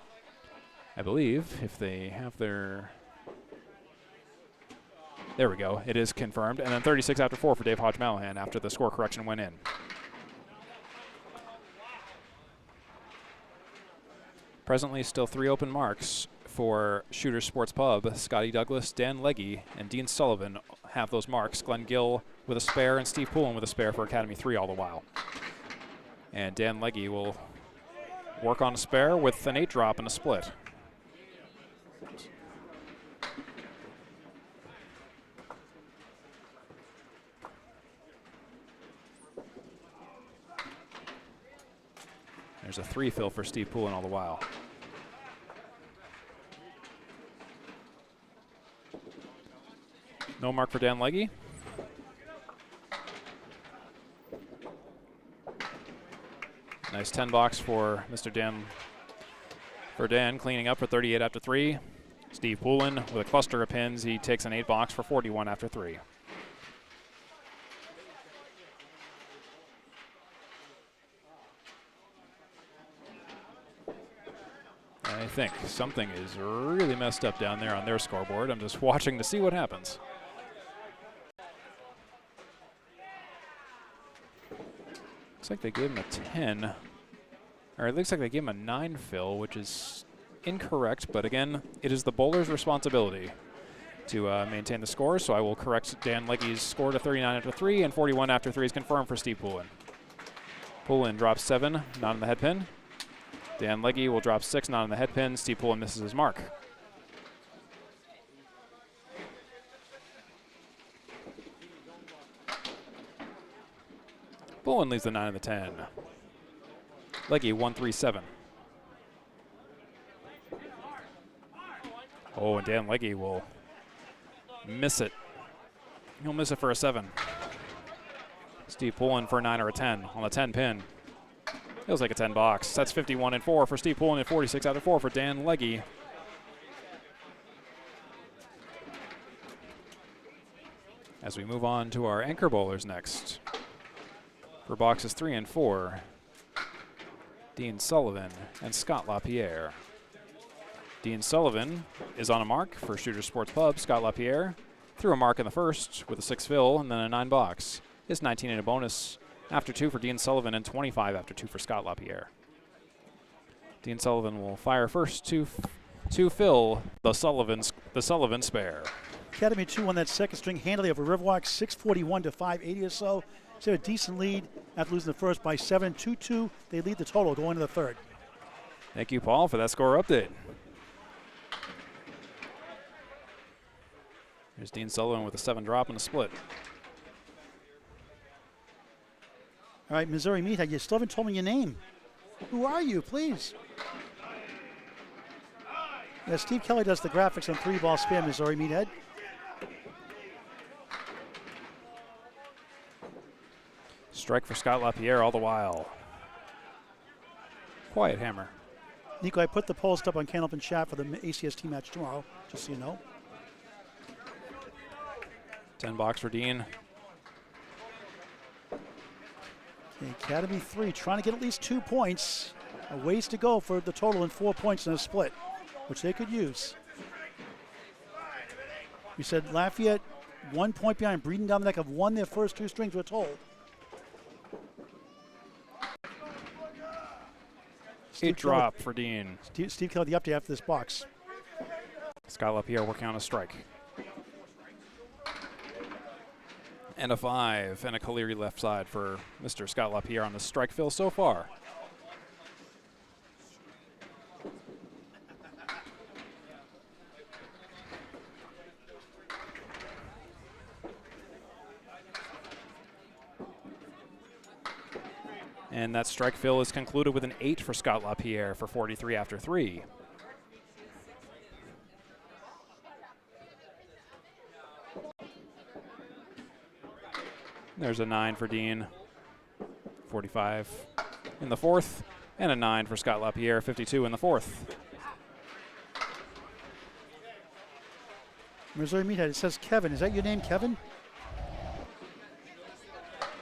I believe if they have their... There we go. It is confirmed. And then 36 after 4 for Dave Hodge Mallahan after the score correction went in. Presently, still 3 open marks for Shooter Sports Pub. Scotty Douglas, Dan Legge, and Dean Sullivan have those marks. Glen Gill with a spare and Steve Poulin with a spare for Academy 3 all the while. And Dan Legge will work on a spare with an 8 drop and a split. There's a 3 fill for Steve Poulin all the while. No mark for Dan Legge. Nice 10 box for Mr. Dan. For Dan, cleaning up for 38 after 3. Steve Poulin with a cluster of pins. He takes an 8 box for 41 after 3. I think something is really messed up down there on their scoreboard. I'm just watching to see what happens. Looks like they gave him a 10. Or it looks like they gave him a 9 fill, which is incorrect. But again, it is the bowler's responsibility to maintain the score. So I will correct Dan Legge's score to 39 after 3, and 41 after 3 is confirmed for Steve Poulin. Poulin drops 7, not on the head pin. Dan Legge will drop 6, not on the head pin. Steve Poulin misses his mark. Poulin leaves the 9 and the 10. Legge 1-3-7. Oh, and Dan Legge will miss it. He'll miss it for a 7. Steve Poulin for a 9 or a 10 on the 10 pin. Feels like a 10 box. That's 51 and 4 for Steve Poulin and 46 out of 4 for Dan Legge. As we move on to our anchor bowlers next. For boxes 3 and 4, Dean Sullivan and Scott Lapierre. Dean Sullivan is on a mark for Shooter Sports Pub. Scott Lapierre threw a mark in the first with a 6 fill and then a 9 box. It's 19 and a bonus after 2 for Dean Sullivan and 25 after 2 for Scott Lapierre. Dean Sullivan will fire first to fill the Sullivan spare. Academy 2 won that second string handily over Riverwalk, 641 to 580 or so. So a decent lead after losing the first by 7, 2-2. They lead the total going to the third. Thank you, Paul, for that score update. Here's Dean Sullivan with a 7 drop and a split. All right, Missouri Meathead, you still haven't told me your name. Who are you, please? Yeah, Steve Kelly does the graphics on 3-ball spam, Missouri Meathead. Strike for Scott Lapierre all the while. Quiet hammer. Nico, I put the post up on Candlepin chat for the ACST match tomorrow, just so you know. 10 box for Dean. Okay, Academy 3 trying to get at least 2 points. A ways to go for the total and 4 points in a split, which they could use. We said Lafayette 1 point behind. Breeden down the neck have won their first 2 strings, we're told. Steve drop for Dean. Steve Kelly, the update after this box. Scott Lapierre working on a strike. And a 5 and a Caleri left side for Mr. Scott Lapierre on the strike fill so far. And that strike fill is concluded with an 8 for Scott Lapierre for 43 after 3. There's a 9 for Dean. 45 in the fourth. And a 9 for Scott Lapierre. 52 in the fourth. Missouri Meathead, it says Kevin. Is that your name, Kevin?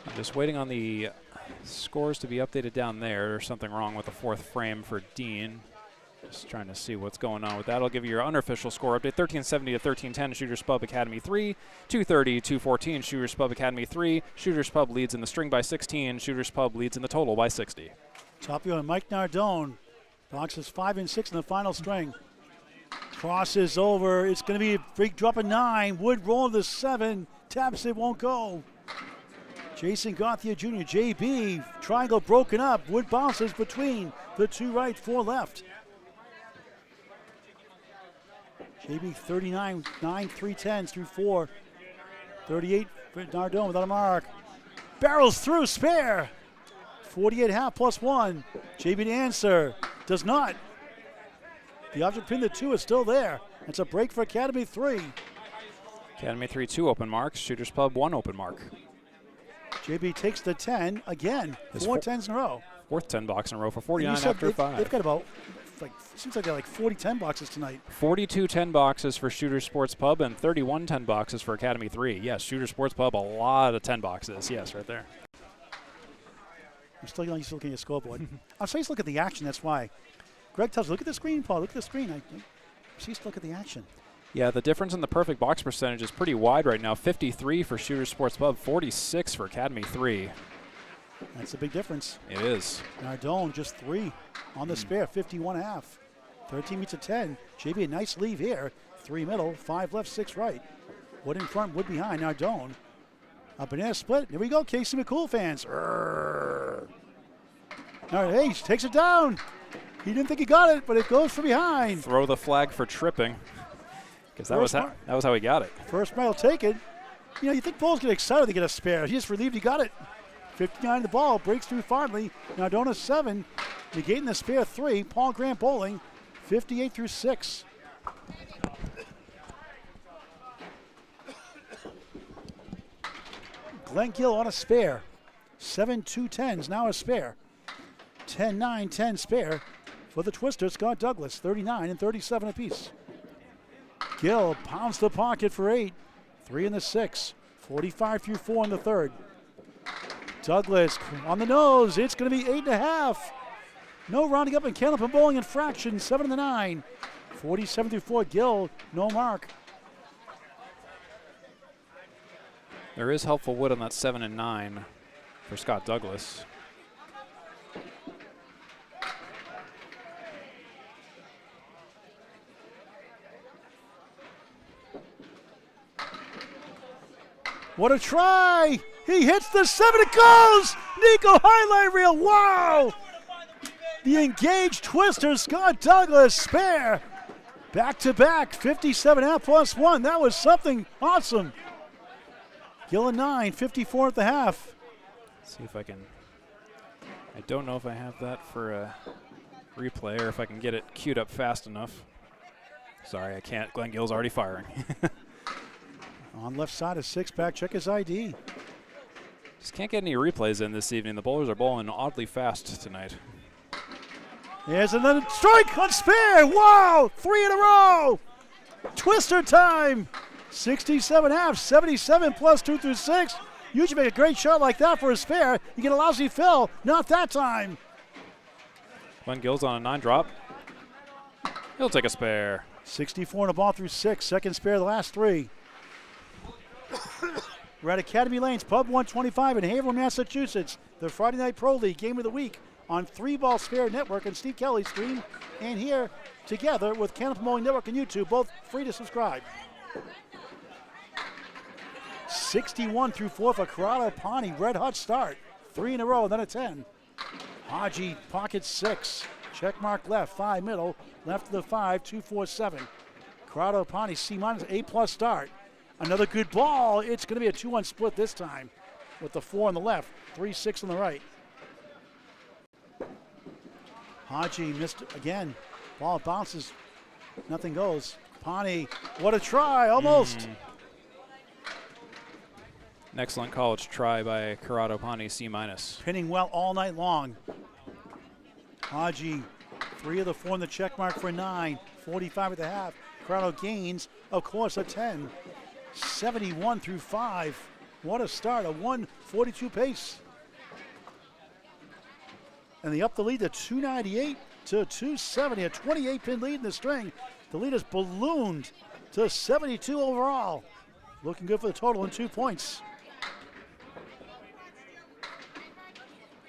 I'm just waiting on the scores to be updated down there. There's something wrong with the fourth frame for Dean. Just trying to see what's going on with that. I'll give you your unofficial score update. 1370 to 1310, Shooters Pub Academy 3. 230, 214, Shooters Pub Academy 3. Shooters Pub leads in the string by 16. Shooters Pub leads in the total by 60. Top you on Mike Nardone. Boxes 5 and 6 in the final string. Crosses over. It's going to be a big drop of 9. Wood roll to 7. Taps it, won't go. Jason Gauthier Jr., JB. Triangle broken up. Wood bounces between the 2 right, 4 left. JB 39, 9, 3-10s through 4. 38 for Nardone without a mark. Barrels through, spare. 48 half plus 1. JB to answer. Does not. The object pin, the 2 is still there. It's a break for Academy 3. Academy 3, 2 open marks. Shooters Pub, 1 open mark. JB takes the 10 again. 4 10s in a row. Fourth 10 box in a row for 49 after 5. They've got about, seems like they're like 40 10 boxes tonight. 42 10 boxes for Shooter Sports Pub and 31 10 boxes for Academy 3. Yes, Shooter Sports Pub, a lot of 10 boxes. Yes, right there. I'm still looking at your scoreboard. I'm supposed to look at the action, that's why. Greg tells me, look at the screen, Paul, look at the screen. I'm supposed to look at the action. Yeah, the difference in the perfect box percentage is pretty wide right now. 53 for Shooter Sports Pub, 46 for Academy 3. That's a big difference. It is. Nardone just 3 on the spare, 51 half. 13 meets a 10. JB, a nice leave here. 3 middle, 5 left, 6 right. Wood in front, Wood behind. Nardone. A banana split. Here we go, Casey McCool fans. All right, hey, he takes it down. He didn't think he got it, but it goes from behind. Throw the flag for tripping. Because that was how he got it. First man will take it. You know, you think Bulls get excited to get a spare. He's just relieved he got it. 59 the ball, breaks through fondly. Nardone 7, negating the spare 3. Paul Grant bowling, 58 through 6. Glen Gill on a spare. 7 2-10s, now a spare. 10-9, 10 spare for the Twister. Scott Douglas, 39 and 37 apiece. Gill pounds the pocket for 8. 3 in the 6. 45 through 4 in the 3rd. Douglas on the nose. It's going to be 8.5. No rounding up in Candlepin bowling in fraction. 7 in the 9. 47 through 4. Gill, no mark. There is helpful wood on that 7 and 9 for Scott Douglas. What a try! He hits the 7, it goes! Nico highlight reel, wow! The engaged Twister, Scott Douglas, spare. Back to back, 57 half plus 1. That was something awesome. Gill 9, 54 at the half. Let's see if I can. I don't know if I have that for a replay or if I can get it queued up fast enough. Sorry, I can't. Glen Gill's already firing. On left side of 6-pack, check his ID. Just can't get any replays in this evening. The bowlers are bowling oddly fast tonight. There's another strike on spare. Wow, 3 in a row. Twister time. 67 half, 77 plus 2 through 6. Usually make a great shot like that for a spare. You get a lousy fill. Not that time. Glen Gill's on a 9 drop. He'll take a spare. 64 in a ball through 6. Second spare the last 3. We're at Academy Lanes, Pub 125 in Haverhill, Massachusetts. The Friday Night Pro League Game of the Week on 3-Ball Spare Network and Steve Kelly's stream. And here together with Candlepin Bowling Network and YouTube, both free to subscribe. 61 through 4 for Corrado Pani. Red hot start. 3 in a row, then a 10. Hodge pocket 6. Check mark left, 5 middle. Left to the 5, 2, 4, 7. Corrado Pani, C-, A+ start. Another good ball. It's going to be a 2-1 split this time with the 4 on the left, 3-6 on the right. Hodge missed again. Ball bounces. Nothing goes. Pani, what a try. Almost. An excellent college try by Corrado Pani, C-. Pinning well all night long. Hodge, 3 of the 4 in the check mark for 9. 45 at the half. Corrado gains, of course, a 10. 71 through 5. What a start, a 1:42 pace. And they up the lead to 298 to 270, a 28-pin lead in the string. The lead has ballooned to 72 overall. Looking good for the total in 2 points.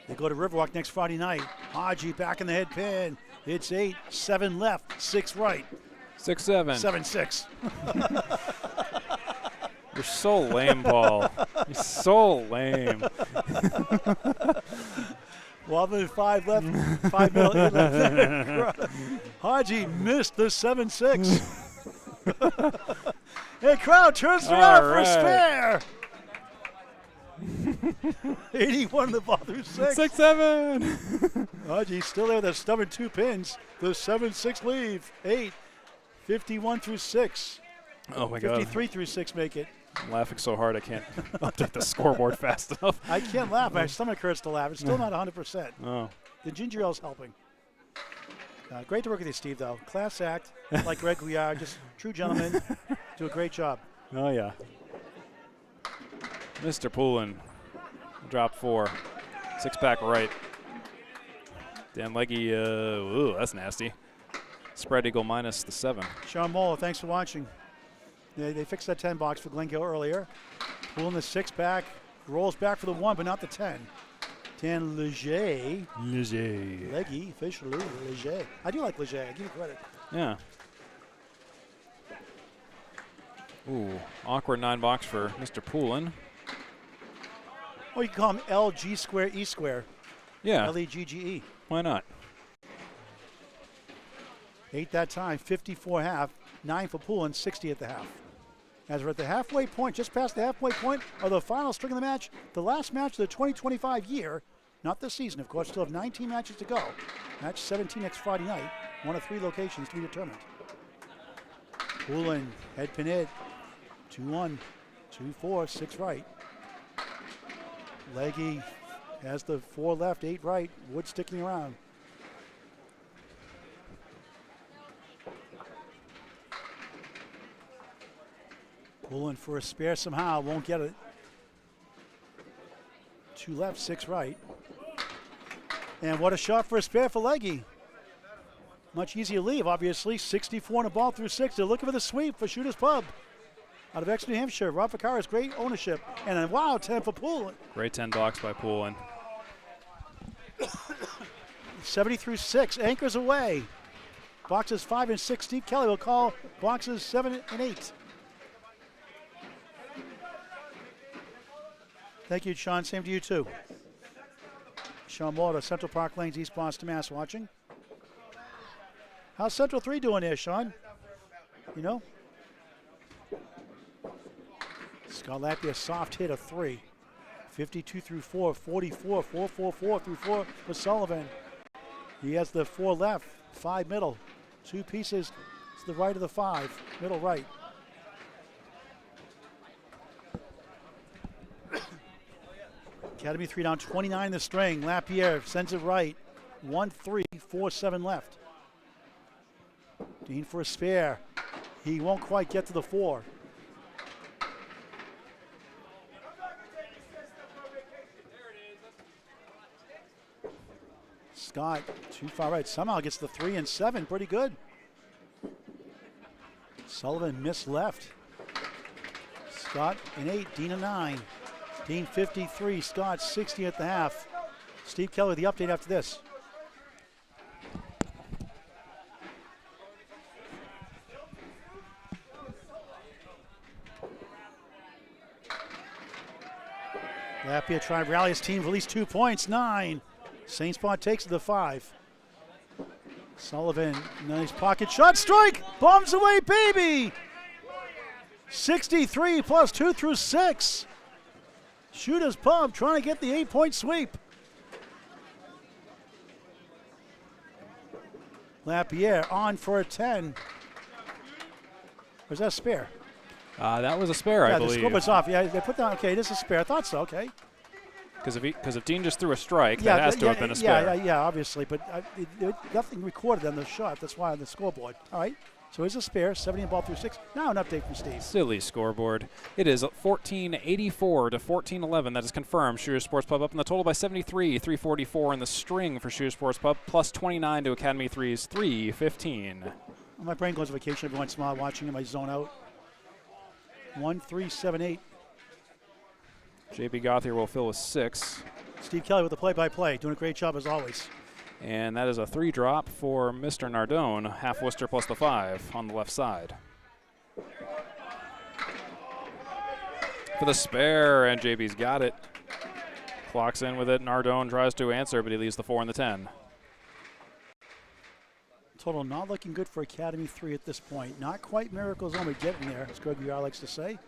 They go to Riverwalk next Friday night. Hodge back in the head pin. It's 8, 7 left, 6 right. 6-7. 7-6. You're so lame, Paul. You're so lame. 5 left, 5 middle, 8 left. Hodge missed the 7-6. Hey, crowd turns around for a spare. 81 in the ball through 6. 6-7. Hodge still there with a stubborn 2 pins. The 7-6 leave. 8, 51 through 6. Oh my God. 53 through 6 make it. I'm laughing so hard I can't update the scoreboard fast enough. I can't laugh. My stomach hurts to laugh. It's still not 100%. Oh. The ginger ale's helping. Great to work with you, Steve, though. Class act, like Greg we are. Just true gentlemen. Do a great job. Oh, yeah. Mr. Poulin, drop 4. 6-pack right. Dan Legge, ooh, that's nasty. Spread eagle minus the 7. Sean Mola, thanks for watching. They fixed that 10 box for Glen Gill earlier. Poulin the 6-pack, rolls back for the 1, but not the 10. Dan Legge. Legge, officially, Legge. I do like Legge, I give you credit. Yeah. Ooh, awkward 9 box for Mr. Poulin. Or you can call him LG square E square. Yeah. Legge. Why not? 8 that time, 54 half, 9 for Poulin, 60 at the half. As we're at the halfway point, just past the halfway point of the final string of the match, the last match of the 2025 year, not this season, of course, still have 19 matches to go. Match 17 next Friday night, 1 of 3 locations to be determined. Poulin, head pin hit, 2-1, 2-4, 6 right. Legge has the 4 left, 8 right, Wood sticking around. Poulin for a spare somehow, won't get it. 2 left, 6 right. And what a shot for a spare for Legge. Much easier leave, obviously. 64 in a ball through 6. They're looking for the sweep for Shooter's Pub. Out of Exeter, New Hampshire. Rob Ficarra's great ownership. And a wow 10 for Poulin. Great 10 box by Poulin. 70 through 6, anchors away. Boxes 5 and 6, Steve Kelly will call boxes 7 and 8. Thank you, Sean. Same to you, too. Sean Moore, Central Park Lanes, East Boston, Mass. Watching. How's Central 3 doing there, Sean? You know? Scott Lapierre, soft hit of 3. 52 through 4, 44, 444 through 4 for Sullivan. He has the 4 left, 5 middle. 2 pieces to the right of the 5, middle right. Academy 3 down, 29 in the string. Lapierre sends it right. 1-3, 4-7 left. Dean for a spare. He won't quite get to the 4. Scott, too far right. Somehow gets the 3 and 7. Pretty good. Sullivan missed left. Scott an 8, Dean a 9. Dean 53, Scott 60 at the half. Steve Kelly, the update after this. Lapierre trying to rally his team for at least 2 points. 9. Saint Spot takes it to 5. Sullivan, nice pocket shot, strike! Bombs away, baby! 63 plus 2 through 6. Shooter's Pub trying to get the 8-point sweep. Lapierre on for a 10. Or is that a spare? That was a spare, I Yeah, the believe. scoreboard's off. Yeah, they put down. Okay, this is a spare. I thought so. Okay. Because if Dean just threw a strike, Yeah, that has to have been a spare. Yeah, obviously, but nothing recorded on the shot. That's why on the scoreboard. All right. So here's a spare, 17 ball through 6. Now an update from Steve. Silly scoreboard. It is 1484 to 1411. That is confirmed. Shooter Sports Pub up in the total by 73, 344 in the string for Shooter Sports Pub, plus 29 to Academy 3's 315. My brain goes on vacation every once in a while watching him. I zone out. 1-3-7-8. JB Gauthier will fill with 6. Steve Kelly with the play-by-play, doing a great job as always. And that is a 3 drop for Mr. Nardone, half Worcester plus the 5 on the left side. For the spare, and JB's got it. Clocks in with it. Nardone tries to answer, but he leaves the 4 and the 10. Total not looking good for Academy 3 at this point. Not quite miracles only getting there, as Greg Villar likes to say.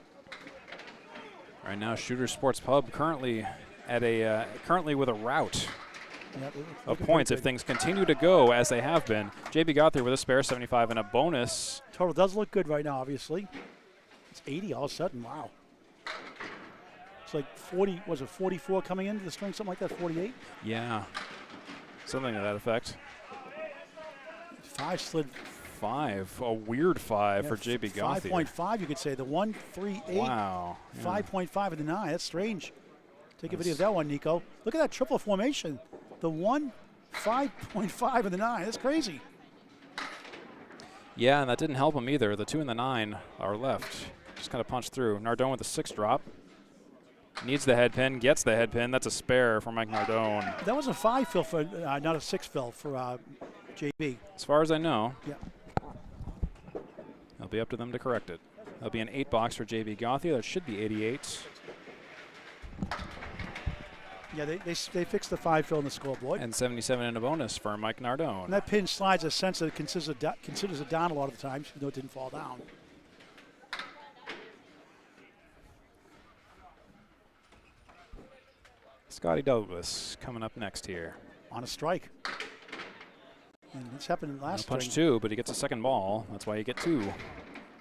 Right now, Shooter Sports Pub currently with a rout of points if things continue to go as they have been. JB Gauthier with a spare 75 and a bonus. Total does look good right now, obviously. It's 80 all of a sudden. Wow. It's like 40, was it 44 coming into the string, something like that, 48? Yeah, something to that effect. 5 slid. 5, a weird 5 for JB Gauthier. 5.5, you could say. The 1, 3, 8. Wow. 5.5 and the 9. That's strange. Take a video of that one, Nico. Look at that triple formation. The 1, 5.5 and the 9. That's crazy. Yeah, and that didn't help him either. The 2 and the 9 are left. Just kind of punched through. Nardone with a 6 drop. Needs the head pin, gets the head pin. That's a spare for Mike Nardone. That was a 5 fill for, not a 6 fill for JB. As far as I know. Yeah. It'll be up to them to correct it. That'll be an 8 box for JB Gauthier. That should be 88. Yeah, they fixed the 5 fill in the scoreboard. And 77 in a bonus for Mike Nardone. And that pin slides a sense that it considers it down a lot of the times, even though it didn't fall down. Scotty Douglas coming up next here. On a strike. And this happened last punch string. 2, but he gets a second ball. That's why you get 2.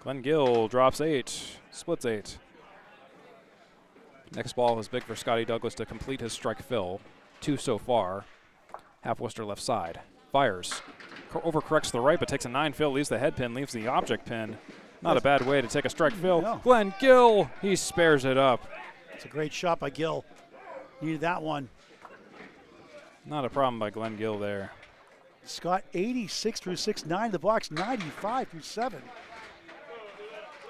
Glen Gill drops 8, splits 8. Next ball is big for Scotty Douglas to complete his strike fill. 2 so far. Half Worcester left side. Fires. Overcorrects to the right, but takes a 9 fill, leaves the head pin, leaves the object pin. Not a bad way to take a strike fill. No. Glen Gill, he spares it up. It's a great shot by Gill. Needed that one. Not a problem by Glen Gill there. Scott 86 through 6, 9 the box, 95 through 7.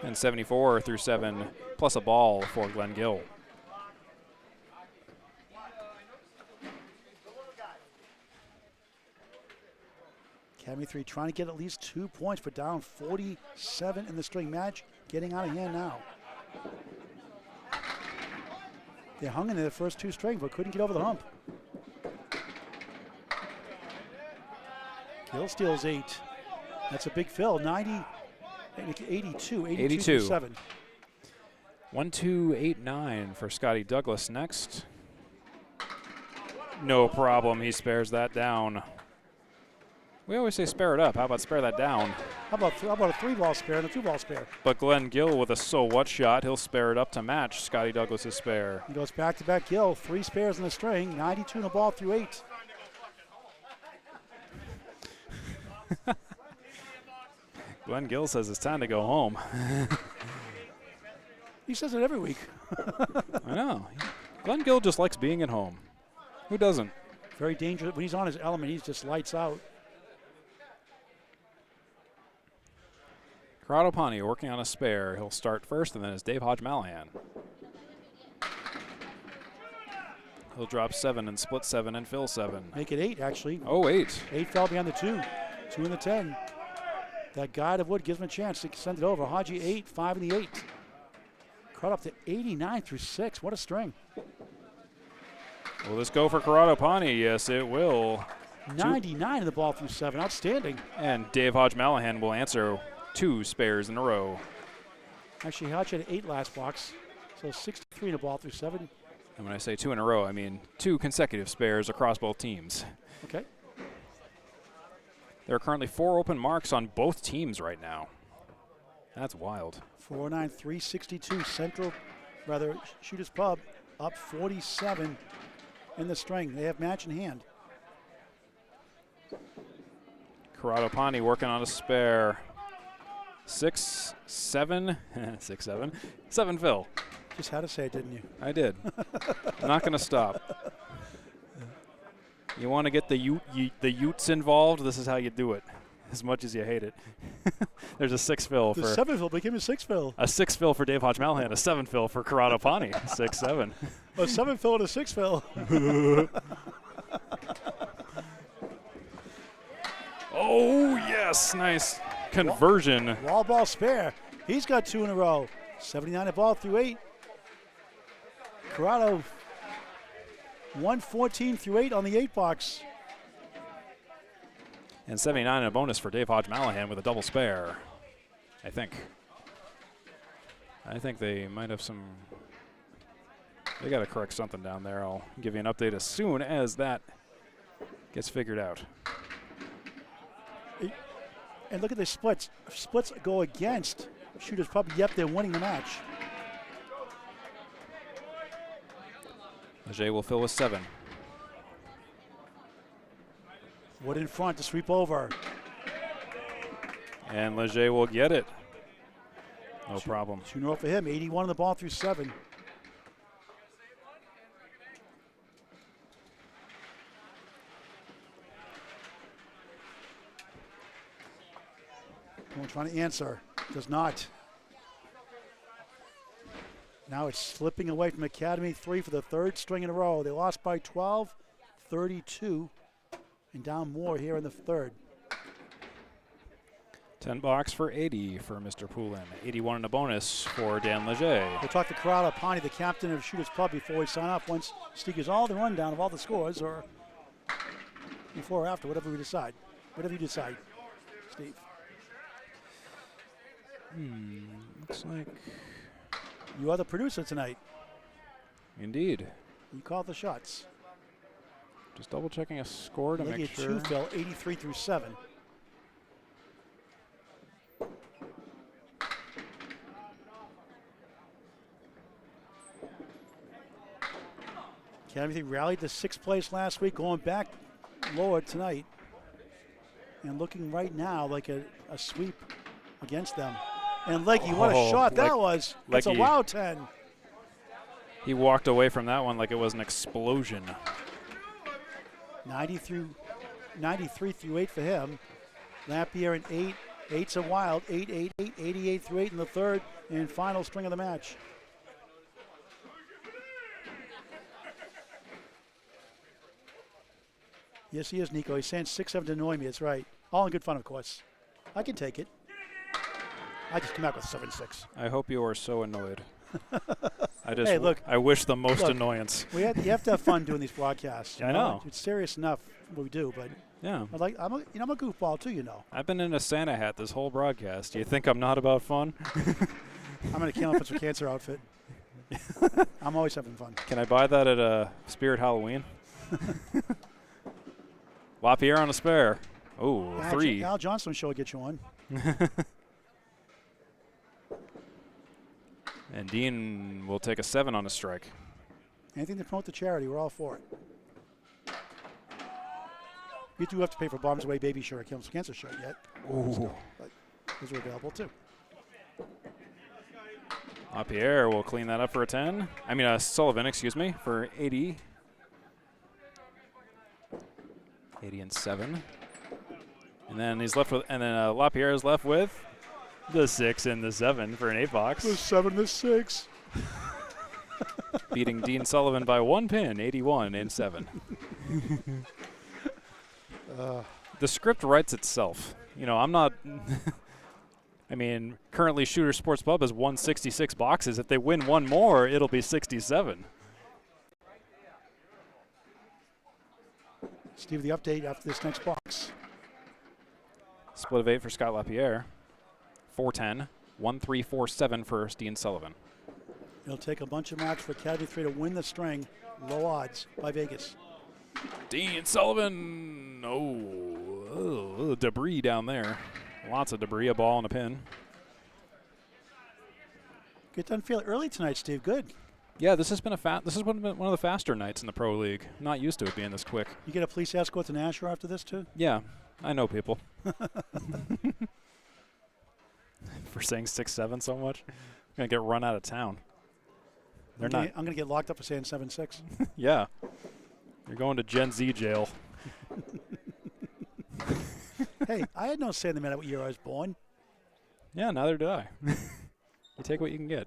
And 74 through 7, plus a ball for Glen Gill. Academy 3 trying to get at least 2 points, but down 47 in the string match. Getting out of hand now. They hung in there the first 2 strings, but couldn't get over the hump. Gill steals 8. That's a big fill. 82 7. 1, 2, 8, 9 for Scotty Douglas next. No problem. He spares that down. We always say spare it up. How about spare that down? How about a 3-ball spare and a 2-ball spare? But Glen Gill with a so what shot. He'll spare it up to match Scotty Douglas's spare. He goes back-to-back Gill. 3 spares in the string. 92 in the ball through 8. Glen Gill says it's time to go home. He says it every week. I know. Glen Gill just likes being at home. Who doesn't? Very dangerous. When he's on his element, he's just lights out. Corrado Pani working on a spare. He'll start first, and then it's Dave Hodge Mallahan. He'll drop 7 and split 7 and fill 7. Make it 8, actually. Oh, 8. 8 fell behind the 2. 2 in the 10. That guide of wood gives him a chance to send it over. Hodge 8, 5 in the 8. Cut up to 89 through 6. What a string. Will this go for Corrado Pani? Yes, it will. 99 in the ball through 7. Outstanding. And Dave Hodge Mallahan will answer 2 spares in a row. Actually, Hodge had 8 last box. So 63 in the ball through 7. And when I say 2 in a row, I mean 2 consecutive spares across both teams. Okay. There are currently 4 open marks on both teams right now. That's wild. 409, 362. Shooters Pub up 47 in the string. They have match in hand. Corrado Pani working on a spare. 6, 7, 6, 7, 7 fill. Just had to say it, didn't you? I did. I'm not going to stop. You want to get the Utes involved? This is how you do it. As much as you hate it. There's a 6 fill the for 7 fill became a 6 fill. A 6 fill for Dave Hodge Mallahan, a 7 fill for Corrado Pani. 6, 7. A 7 fill and a 6 fill. Oh yes, nice conversion. Wall ball spare. He's got 2 in a row. 79 a ball through 8. Corrado 114 through 8 on the 8 box. And 79 in a bonus for Dave Hodge Mallahan with a double spare. I think they might have some. They got to correct something down there. I'll give you an update as soon as that gets figured out. And look at the splits. Splits go against Shooters Pub. Yep, they're winning the match. Legge will fill with 7. Wood in front to sweep over. And Legge will get it. No problem. 2-0 for him. 81 on the ball through 7. Poulin trying to answer. Does not. Now it's slipping away from Academy 3 for the 3rd string in a row. They lost by 12, 32, and down more here in the 3rd. 10 box for 80 for Mr. Poulin. 81 in a bonus for Dan Legge. We'll talk to Corrado Pani, the captain of Shooters Pub, before we sign off. Once Steve gives all the rundown of all the scores, or before or after, whatever we decide. Whatever you decide, Steve. Looks like. You are the producer tonight. Indeed. You call the shots. Just double checking a score to make sure. 2 fill, 83 through 7. Academy rallied to 6th place last week, going back lower tonight. And looking right now like a sweep against them. And Legge, what a shot that was. It's a wow 10. He walked away from that one like it was an explosion. 93 through 8 for him. Lapierre in 8. 8's a wild. 8, 8, 8, 88 through 8 in the 3rd and final string of the match. Yes, he is, Nico. He's saying 6-7 to annoy me. That's right. All in good fun, of course. I can take it. I just come out with 7-6. I hope you are so annoyed. Hey, look. I wish the most annoyance. You have to have fun doing these broadcasts. I know. It's serious enough what we do, but yeah. I'm a goofball too, you know. I've been in a Santa hat this whole broadcast. Do you think I'm not about fun? I'm in a Candlepin for Cancer outfit. I'm always having fun. Can I buy that at a Spirit Halloween? Lapierre on a spare. Oh, 3. Al Johnson show will get you one. And Dean will take a 7 on a strike. Anything to promote the charity, we're all for it. We do have to pay for Bombs Away Baby shirt, Cancer shirt yet. Ooh. But those are available too. Lapierre will clean that up for a 10. I mean, Sullivan, excuse me, for 80. 80 and 7. And then he's left with, and then Lapierre is left with the 6 and the 7 for an 8 box. The 7 and the 6. Beating Dean Sullivan by 1 pin, 81 and 7. The script writes itself. You know, I'm not. I mean, currently Shooter Sports Pub has won 66 boxes. If they win one more, it'll be 67. Steve, the update after this next box. Split of 8 for Scott Lapierre. 4-10, 1-3-4-7 for Dean Sullivan. It'll take a bunch of matches for Academy 3 to win the string. Low odds by Vegas. Dean Sullivan. Oh, debris down there. Lots of debris, a ball and a pin. Get done fairly early tonight, Steve. Good. Yeah, this has been this has been one of the faster nights in the Pro League. Not used to it being this quick. You get a police escort to Nashua after this too? Yeah, I know people. For saying 6'7" so much, I'm gonna get run out of town. I'm gonna get locked up for saying 7'6". Yeah, you're going to Gen Z jail. Hey, I had no say in the matter what year I was born. Yeah, neither did I. You take what you can get.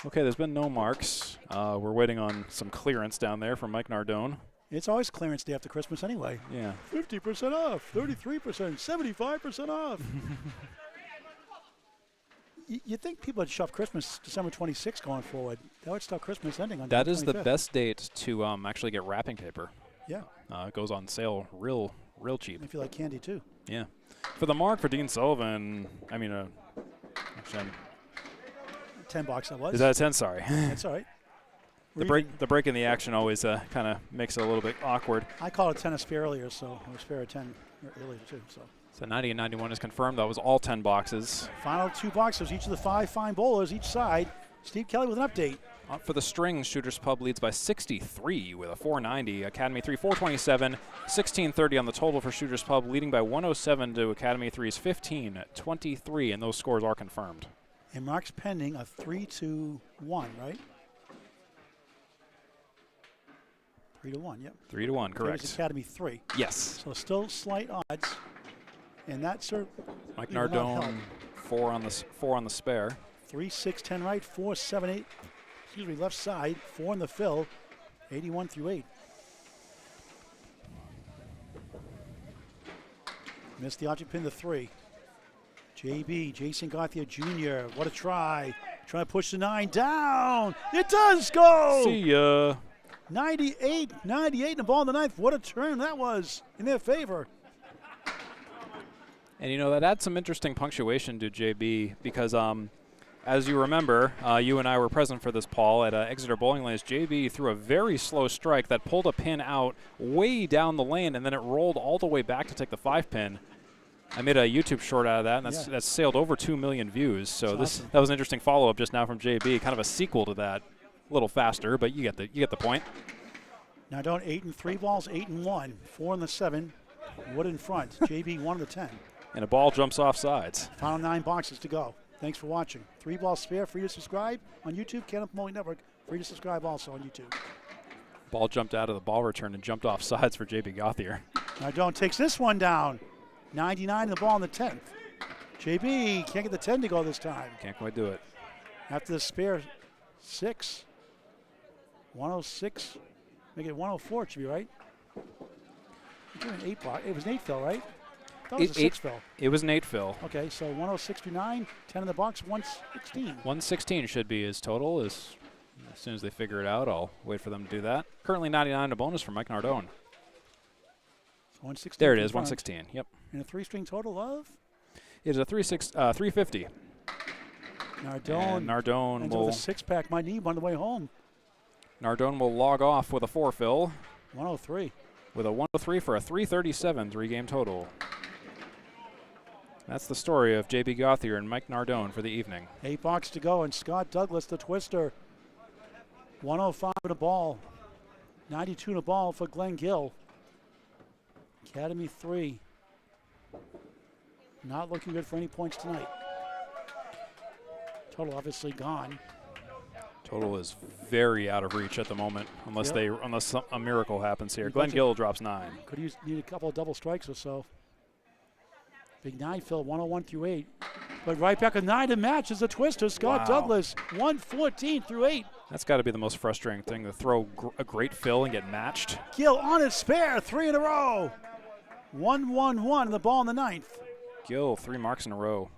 Okay, there's been no marks. We're waiting on some clearance down there from Mike Nardone. It's always clearance day after Christmas anyway. Yeah. 50% off, 33%, 75% off. You'd think people would shove Christmas December 26th going forward. That would stop Christmas ending on That December is the 25th. best date to actually get wrapping paper. Yeah. It goes on sale real cheap. If you like candy too. Yeah. For the mark for Dean Sullivan, I mean, actually, $10 that was. is that a 10? Sorry. That's all right. The break in the action always kind of makes it a little bit awkward. I called a 10 a spare earlier, so it was spare a 10 earlier too. So 90 and 91 is confirmed. That was all 10 boxes. final 2 boxes, each of the 5 fine bowlers each side. Steve Kelly with an update. For the strings, Shooters Pub leads by 63 with a 490. Academy 3, 427. 1630 on the total for Shooters Pub, leading by 107 to Academy 3's 1523, and those scores are confirmed. And marks pending a 3-1, right? 3-1, yep. 3-1, correct. There's Academy 3. Yes. So still slight odds. And that's Mike will not help. Nardone, 4 on the spare. 3, 6, 10 right, 4, 7, 8. Excuse me, left side, 4 in the fill, 81 through 8. Missed the object pin to 3. JB, Jason Gauthier Jr., what a try. Trying to push the 9 down. It does go! See ya. 98 and the ball in the 9th. What a turn that was in their favor. And, you know, that adds some interesting punctuation to JB because, as you remember, you and I were present for this, Paul, at Exeter Bowling Lanes. JB threw a very slow strike that pulled a pin out way down the lane, and then it rolled all the way back to take the 5-pin. I made a YouTube short out of that, and that's sailed over 2 million views. So awesome. That was an interesting follow-up just now from JB, kind of a sequel to that. A little faster, but you get the point. Nardone 8 and 3 balls, 8 and 1, 4 in the 7. Wood in front. JB 1 of the 10. And a ball jumps off sides. Final 9 boxes to go. Thanks for watching. 3 balls spare. Free to subscribe on YouTube. Candlepin Bowling Network. Free to subscribe also on YouTube. Ball jumped out of the ball return and jumped off sides for JB Gauthier. Nardone takes this one down. 99 and the ball in the 10th. JB can't get the 10 to go this time. Can't quite do it. After the spare 6. 106. Make it 104, it should be right. An 8 block. It was an 8 fill, right? That was a 6 fill. It was an 8 fill. Okay, so 106 to 9, 10 in the box, 116. 116 should be his total. As soon as they figure it out, I'll wait for them to do that. Currently 99 a bonus for Mike Nardone. So 116. There it is, 116. Yep. And a 3-string total of? It is a 350. Nardone. And Nardone ends will with a 6-pack. Might need one on the way home. Nardone will log off with a 4 fill. 103. With a 103 for a 337 3-game total. That's the story of JB Gauthier and Mike Nardone for the evening. 8 box to go, and Scott Douglas, the twister. 105 in a ball. 92 in a ball for Glen Gill. Academy 3. Not looking good for any points tonight. Total obviously gone. Total is very out of reach at the moment, unless a miracle happens here. Glen Gill drops 9. Could need a couple of double strikes or so. Big 9 fill, 101 through 8. But right back a 9 to match is a twister. Scott Douglas, 114 through 8. That's got to be the most frustrating thing, to throw a great fill and get matched. Gill on his spare, 3 in a row. 1-1-1, the ball in the 9th. Gill, 3 marks in a row.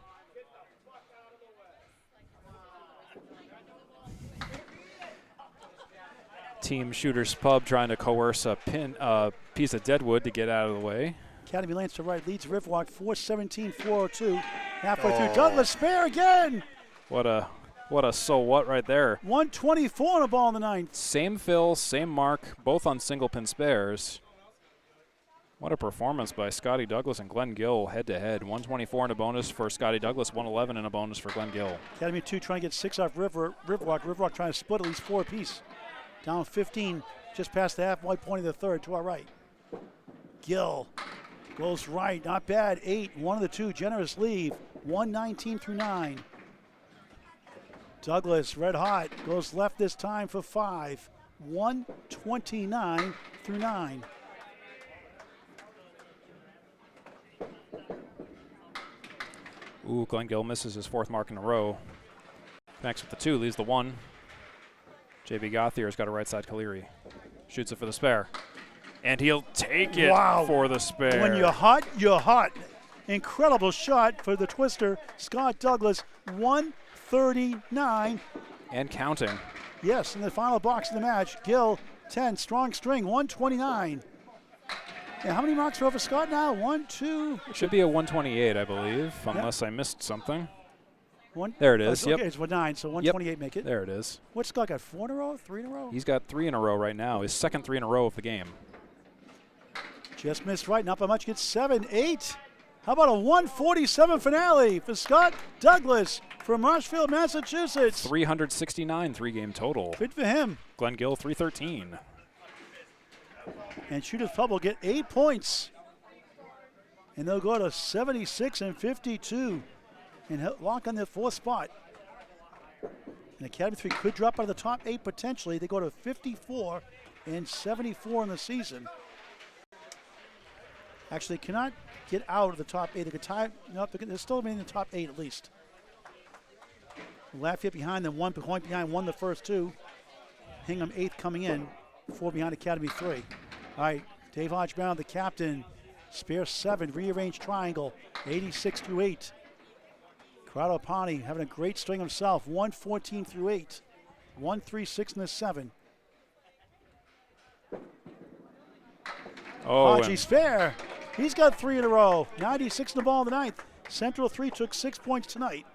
Team Shooters Pub trying to coerce a piece of deadwood to get out of the way. Academy Lanes to right, leads Riverwalk 417-402. Halfway through, Douglas spare again. What a so what right there. 124 on a ball in the 9th. Same fill, same mark, both on single pin spares. What a performance by Scotty Douglas and Glen Gill head-to-head. 124 in a bonus for Scotty Douglas, 111 in a bonus for Glen Gill. Academy 2 trying to get 6 off Riverwalk. Riverwalk trying to split at least 4 apiece. Down 15, just past the halfway point of the third to our right. Gill goes right, not bad. 8, one of the two, generous leave. 119 through 9. Douglas, red hot, goes left this time for 5. 129 through 9. Ooh, Glen Gill misses his 4th mark in a row. Connects with the 2, leaves the 1. JB Gauthier's got a right side Caleri. Shoots it for the spare. And he'll take it for the spare. When you're hot, you're hot. Incredible shot for the twister. Scott Douglas, 139. And counting. Yes, in the final box of the match. Gill, 10, strong string, 129. And how many marks are over Scott now? 1, 2. It should be a 128, I believe, unless I missed something. One, there it is. Okay, it's 9, so 128 make it. There it is. What's Scott got? 4 in a row? 3 in a row? He's got 3 in a row right now. His second 3 in a row of the game. Just missed right, not by much. Gets 7, 8. How about a 147 finale for Scott Douglas from Marshfield, Massachusetts? 369 3-game total. Good for him. Glen Gill 313. And Shooters Pub will get 8 points. And they'll go to 76 and 52 and lock on their 4th spot. And Academy 3 could drop out of the top 8 potentially. They go to 54 and 74 in the season. Actually, cannot get out of the top 8. They could tie. No, they're still in the top 8 at least. Lapierre behind them, 1 point behind, won the first 2. Hingham 8th coming in, 4 behind Academy 3. All right, Dave Hodge Brown, the captain. Spare 7, rearranged triangle, 86 through 8. Corrado Pani having a great string himself, 114 through 8. 136 in the 7. Oh, Hodge spare. He's got 3 in a row. 96 in the ball in the 9th. Central 3 took 6 points tonight.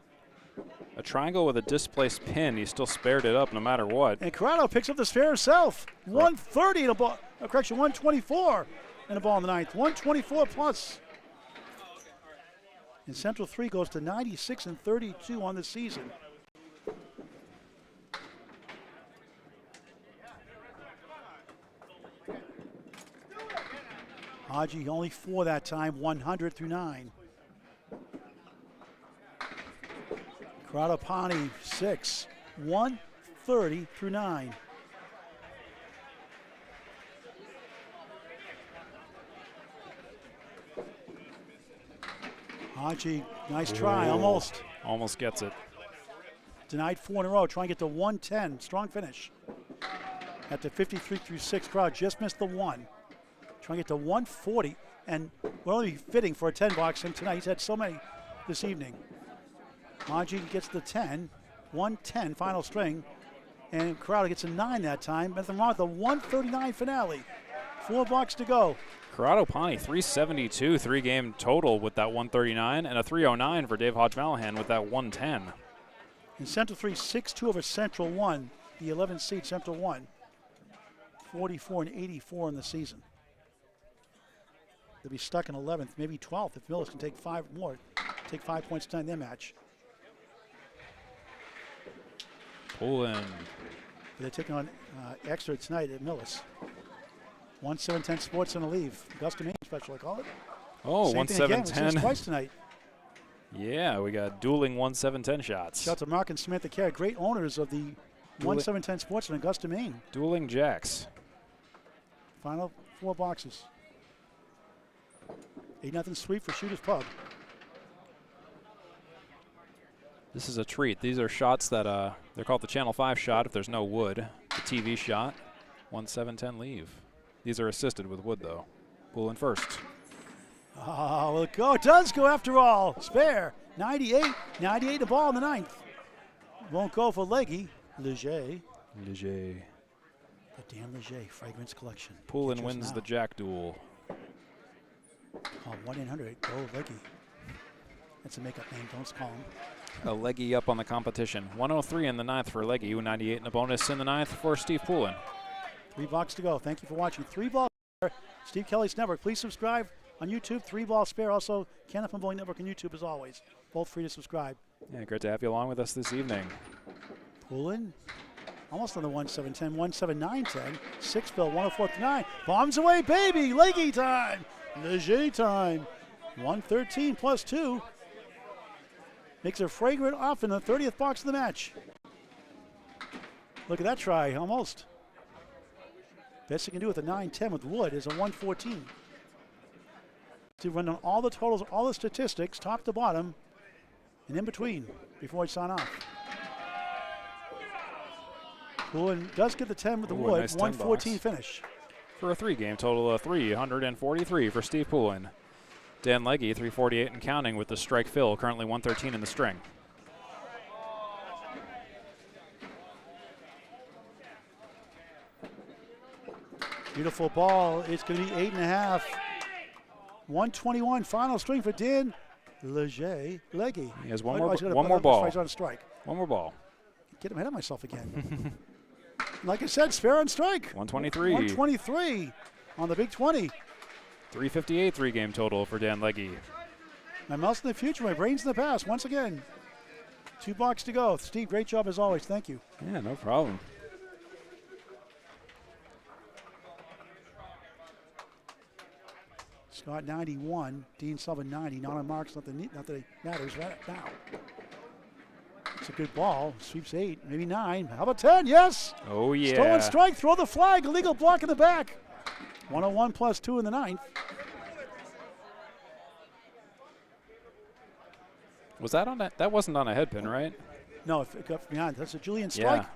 a triangle with a displaced pin. He still spared it up no matter what. And Corrado picks up the spare himself. 130 in a ball. Correction, 124 in a ball in the 9th. 124 plus. And Central 3 goes to 96 and 32 on the season. Hodge only 4 that time, 100 through 9. Corrado Pani 6, 130 through 9. Hodge, nice try, almost. Almost gets it. Denied 4 in a row, trying to get to 110, strong finish. At the 53 through 6 crowd, just missed the 1. Trying to get to 140, and we're only fitting for a 10 box, and tonight he's had so many this evening. Hodge gets the 10, 110 final string, and Corrado gets a 9 that time. Nothing wrong with the 139 finale. 4 blocks to go. Corrado Pani 372 3-game total with that 139, and a 309 for Dave Hodge Mallahan with that 110. And Central 3, 6-2 over Central 1, the 11th seed Central 1. 44 and 84 in the season. They'll be stuck in 11th, maybe 12th if Millis can take 5 more, take 5 points tonight in their match. Poulin. They're taking on Exeter tonight at Millis. 1-7-10 Sports on a leave. Augusta, Maine special, I call it. Oh, 1-7-10. Twice tonight. Yeah, we got dueling 1-7-10 shots. Shout out to Mark and Samantha Carey, great owners of the 1-7-10 Sports in Augusta, Maine. Dueling jacks. Final 4 boxes. 8-0 sweep for Shooters Pub. This is a treat. These are shots that they're called the Channel 5 shot if there's no wood. The TV shot, 1-7-10 leave. These are assisted with wood though. Poulin first. Oh, well, it does go after all. Spare, 98 the ball in the 9th. Won't go for Legge. Legge. Legge. The Dan Legge Fragrance Collection. Poulin wins the jack duel. Oh, 1-800, go Legge. That's a makeup name, don't call him. A Legge up on the competition. 103 in the 9th for Legge, 98 in a bonus in the 9th for Steve Poulin. 3 blocks to go. Thank you for watching. 3 balls. Steve Kelly's Network. Please subscribe on YouTube, 3-Ball Spare. Also, Candlepin Bowling Network on YouTube as always. Both free to subscribe. Yeah, great to have you along with us this evening. Poulin, almost on the 1-7-10, 1-7-9-10. 6-bill, 104-9. Bombs away, baby. Legge time. Legge time. 113 plus 2. Makes a fragrant off in the 30th box of the match. Look at that try, almost. Best you can do with a 9-10 with wood is a 114. To run on all the totals, all the statistics, top to bottom, and in between before I sign off. Poulin does get the 10 with the wood, nice 114 finish. For a 3-game total of 343 for Steve Poulin. Dan Legge, 348 and counting with the strike fill, currently 113 in the string. Beautiful ball. It's going to be 8.5. 121 final string for Dan Legge. He has one more ball. He's on strike. One more ball. Get him ahead of myself again. Like I said, spare on strike. 123. 123 on the big 20. 358 3-game total for Dan Legge. My mouth's in the future, my brain's in the past. Once again, 2 blocks to go. Steve, great job as always. Thank you. Yeah, no problem. Scott 91, Dean Sullivan 90. Not on marks, nothing it matters right now. It's a good ball. Sweeps 8, maybe 9. How about 10? Yes. Oh yeah. Stolen strike. Throw the flag. Illegal block in the back. 101 plus 2 in the 9th. Was that on that? That wasn't on a head pin, right? No, it got behind. That's a Julian strike. Yeah.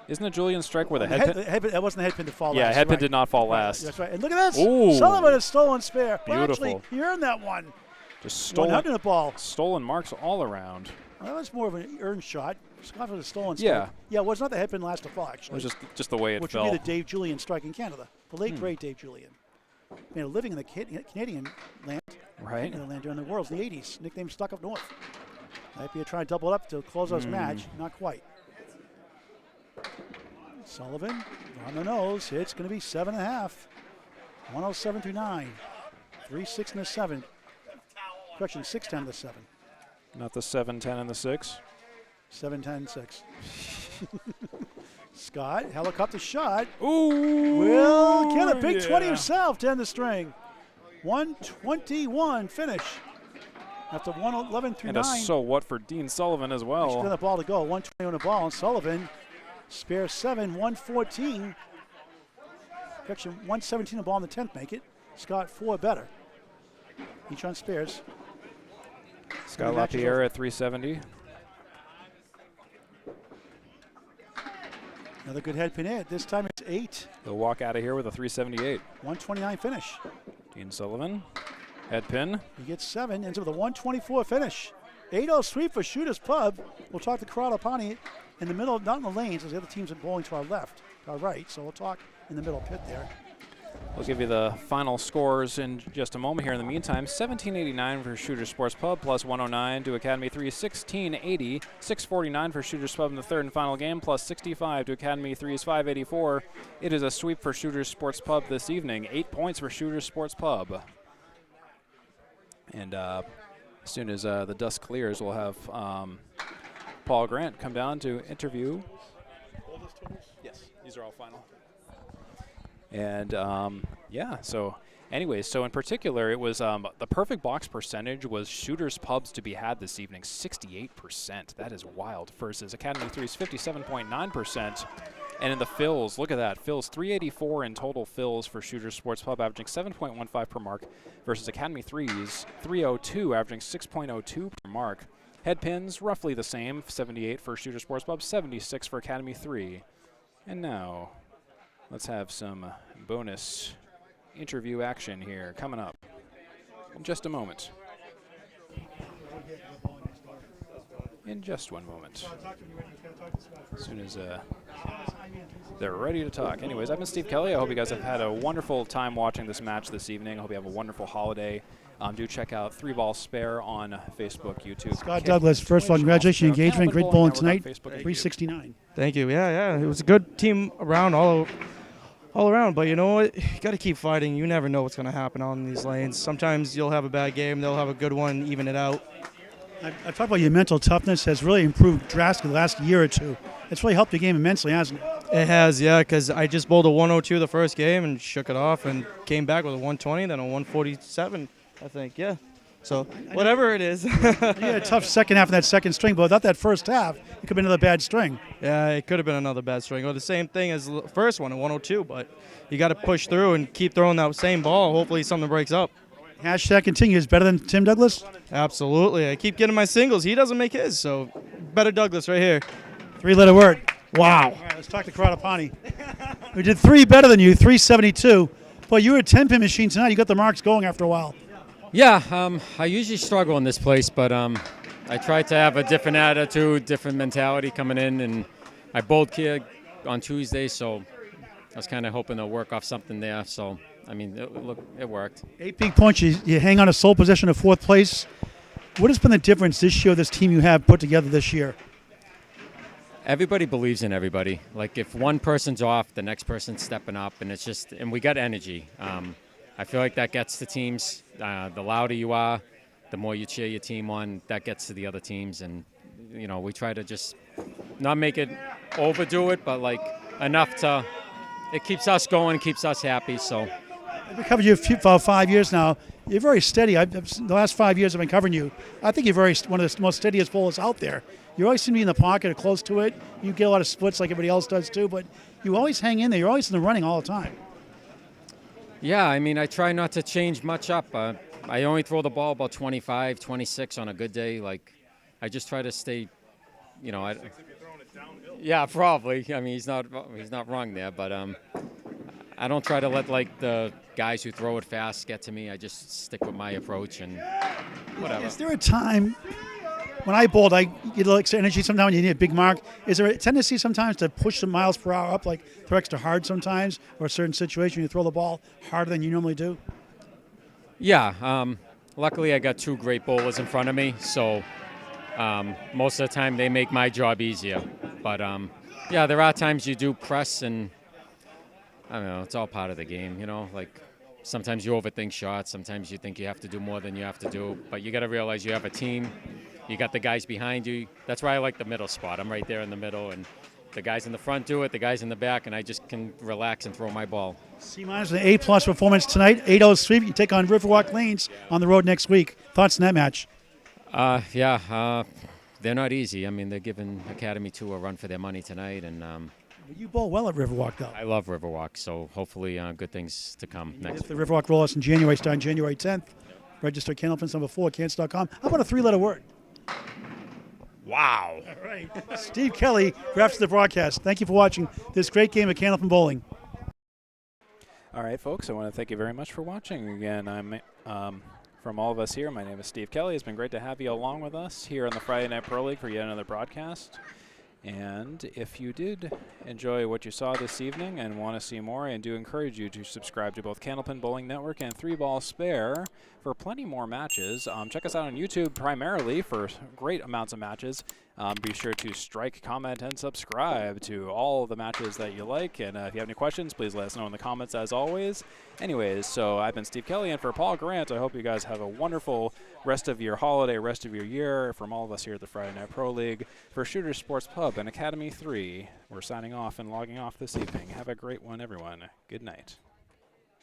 Isn't it Julian strike where the head pin? That wasn't the head pin to fall last. Yeah, head pin right. did not fall last. That's right. And look at this. Ooh. Sullivan has stolen spare. Well, Beautiful. actually, he earned that one. Just stolen 100 ball. Stolen marks all around. Well, that was more of an earned shot. Scott was a stolen Yeah. strike. Yeah, well, it's not the head pin last to fall, actually. It was just the way it which fell. would be the Dave Julian strike in Canada. The late, great Dave Julian. Made a living in the Canadian land. Right. Canadian land during the Worlds in the 80s. Nickname Stuck Up North. Lapierre trying to double it up to close out his match. Not quite. Sullivan on the nose. It's going to be 7.5. 107 through 9. 3-6 and a 7. Correction, 6-10 and the 7. Not the 7-10 and the 6. 7-10, 6. Scott, helicopter shot. Ooh! Will get a big 20 himself to end the string. 121 finish. After 111 through 9. And a so what for Dean Sullivan as well. He's got the ball to go. 120 on the ball. And Sullivan, spare 7, 114. Correction, 117 the ball in the 10th, make it. Scott, 4 better. Each on spares. Scott Lapierre at 370. Another good head pin hit. This time it's 8. He'll walk out of here with a 378. 129 finish. Dean Sullivan, head pin. He gets 7, ends up with a 124 finish. 8-0 sweep for Shooters Pub. We'll talk to Corrado Pani in the middle, not in the lanes, as the other teams are bowling to our left, our right. So we'll talk in the middle pit there. We'll give you the final scores in just a moment here. In the meantime, 1789 for Shooters Sports Pub, plus 109 to Academy 3, 1680. 649 for Shooters Pub in the third and final game, plus 65 to Academy 3's 584. It is a sweep for Shooters Sports Pub this evening. 8 points for Shooters Sports Pub. And as soon as the dust clears, we'll have Paul Grant come down to interview. Yes, these are all final. And yeah, so anyways, so in particular, it was the perfect box percentage was Shooters Pubs to be had this evening, 68%. That is wild. Versus Academy 3's 57.9%. And in the fills, look at that. Fills 384 in total fills for Shooters Sports Pub, averaging 7.15 per mark, versus Academy 3's 302, averaging 6.02 per mark. Head pins, roughly the same, 78 for Shooters Sports Pub, 76 for Academy 3. And now, let's have some bonus interview action here coming up in just a moment. In just one moment. As soon as they're ready to talk. Anyways, I've been Steve Kelly. I hope you guys have had a wonderful time watching this match this evening. I hope you have a wonderful holiday. Do check out 3-Ball Spare on Facebook, YouTube. Scott Douglas, first of all, congratulations, engagement, great bowling tonight, 369. Thank you. Yeah. It was a good team around, all all around. But you know what? You got to keep fighting. You never know what's going to happen on these lanes. Sometimes you'll have a bad game. They'll have a good one, even it out. I've talked about your mental toughness has really improved drastically the last year or two. It's really helped your game immensely, hasn't it? It has, yeah, because I just bowled a 102 the first game and shook it off and came back with a 120, then a 147, I think, yeah. So whatever it is. You had a tough second half of that second string, but without that first half, it could have been another bad string. Yeah, it could have been another bad string. Or the same thing as the first one, a 102, but you got to push through and keep throwing that same ball. Hopefully something breaks up. Hashtag continues. Better than Tim Douglas? Absolutely. I keep getting my singles. He doesn't make his, so better Douglas right here. 3-letter word. Wow. All right, let's talk to Corrado Pani. We did 3 better than you, 372. Boy, you were a 10-pin machine tonight. You got the marks going after a while. Yeah, I usually struggle in this place, but I try to have a different attitude, different mentality coming in, and I bowled here on Tuesday, so I was kind of hoping to work off something there. So, I mean, it worked. 8 big points. You hang on a sole possession of 4th place. What has been the difference this year, this team you have put together this year? Everybody believes in everybody. Like, if one person's off, the next person's stepping up, and it's just, and we got energy. I feel like that gets to teams. The louder you are, the more you cheer your team on, that gets to the other teams. And, you know, we try to just not make it overdo it, but, like, enough to, it keeps us going, keeps us happy, so. I've covered you for 5 years now. You're very steady. The last 5 years I've been covering you. I think you're one of the most steadiest bowlers out there. You always seem to be in the pocket or close to it. You get a lot of splits like everybody else does too, but you always hang in there. You're always in the running all the time. Yeah, I mean, I try not to change much up. I only throw the ball about 25, 26 on a good day. Like, I just try to stay, you know. Yeah, probably. I mean, he's not wrong there, but I don't try to let like the guys who throw it fast get to me. I just stick with my approach and whatever. Is there a time when I bowled, I get extra energy sometimes when you need a big mark? Is there a tendency sometimes to push the miles per hour up, like throw extra hard sometimes, or a certain situation you throw the ball harder than you normally do? Yeah. Luckily, I got 2 great bowlers in front of me, so most of the time they make my job easier. But yeah, there are times you do press, and I don't know, it's all part of the game, you know, like sometimes you overthink shots, sometimes you think you have to do more than you have to do, but you got to realize you have a team, you got the guys behind you. That's why I like the middle spot. I'm right there in the middle, and the guys in the front do it, the guys in the back, and I just can relax and throw my ball. C- an A+ performance tonight, 8-0 sweep. You take on Riverwalk Lanes on the road next week. Thoughts on that match? Yeah, they're not easy. I mean, they're giving Academy 2 a run for their money tonight, and You bowl well at Riverwalk, though. I love Riverwalk, so hopefully good things to come next If the Riverwalk roll us in January, starting January 10th. Register Candlepin number 4 at Cants.com. How about a 3-letter word? Wow. All right. Steve Kelly, graphics the broadcast. Thank you for watching this great game of Candlepin bowling. All right, folks, I want to thank you very much for watching. Again, from all of us here, my name is Steve Kelly. It's been great to have you along with us here on the Friday Night Pro League for yet another broadcast. And if you did enjoy what you saw this evening and want to see more, I do encourage you to subscribe to both Candlepin Bowling Network and 3 Ball Spare for plenty more matches. Check us out on YouTube primarily for great amounts of matches. Be sure to strike, comment, and subscribe to all the matches that you like. And if you have any questions, please let us know in the comments as always. Anyways, so I've been Steve Kelly, and for Paul Grant, I hope you guys have a wonderful rest of your holiday, rest of your year. From all of us here at the Friday Night Pro League, for Shooter Sports Pub and Academy 3, we're signing off and logging off this evening. Have a great one, everyone. Good night.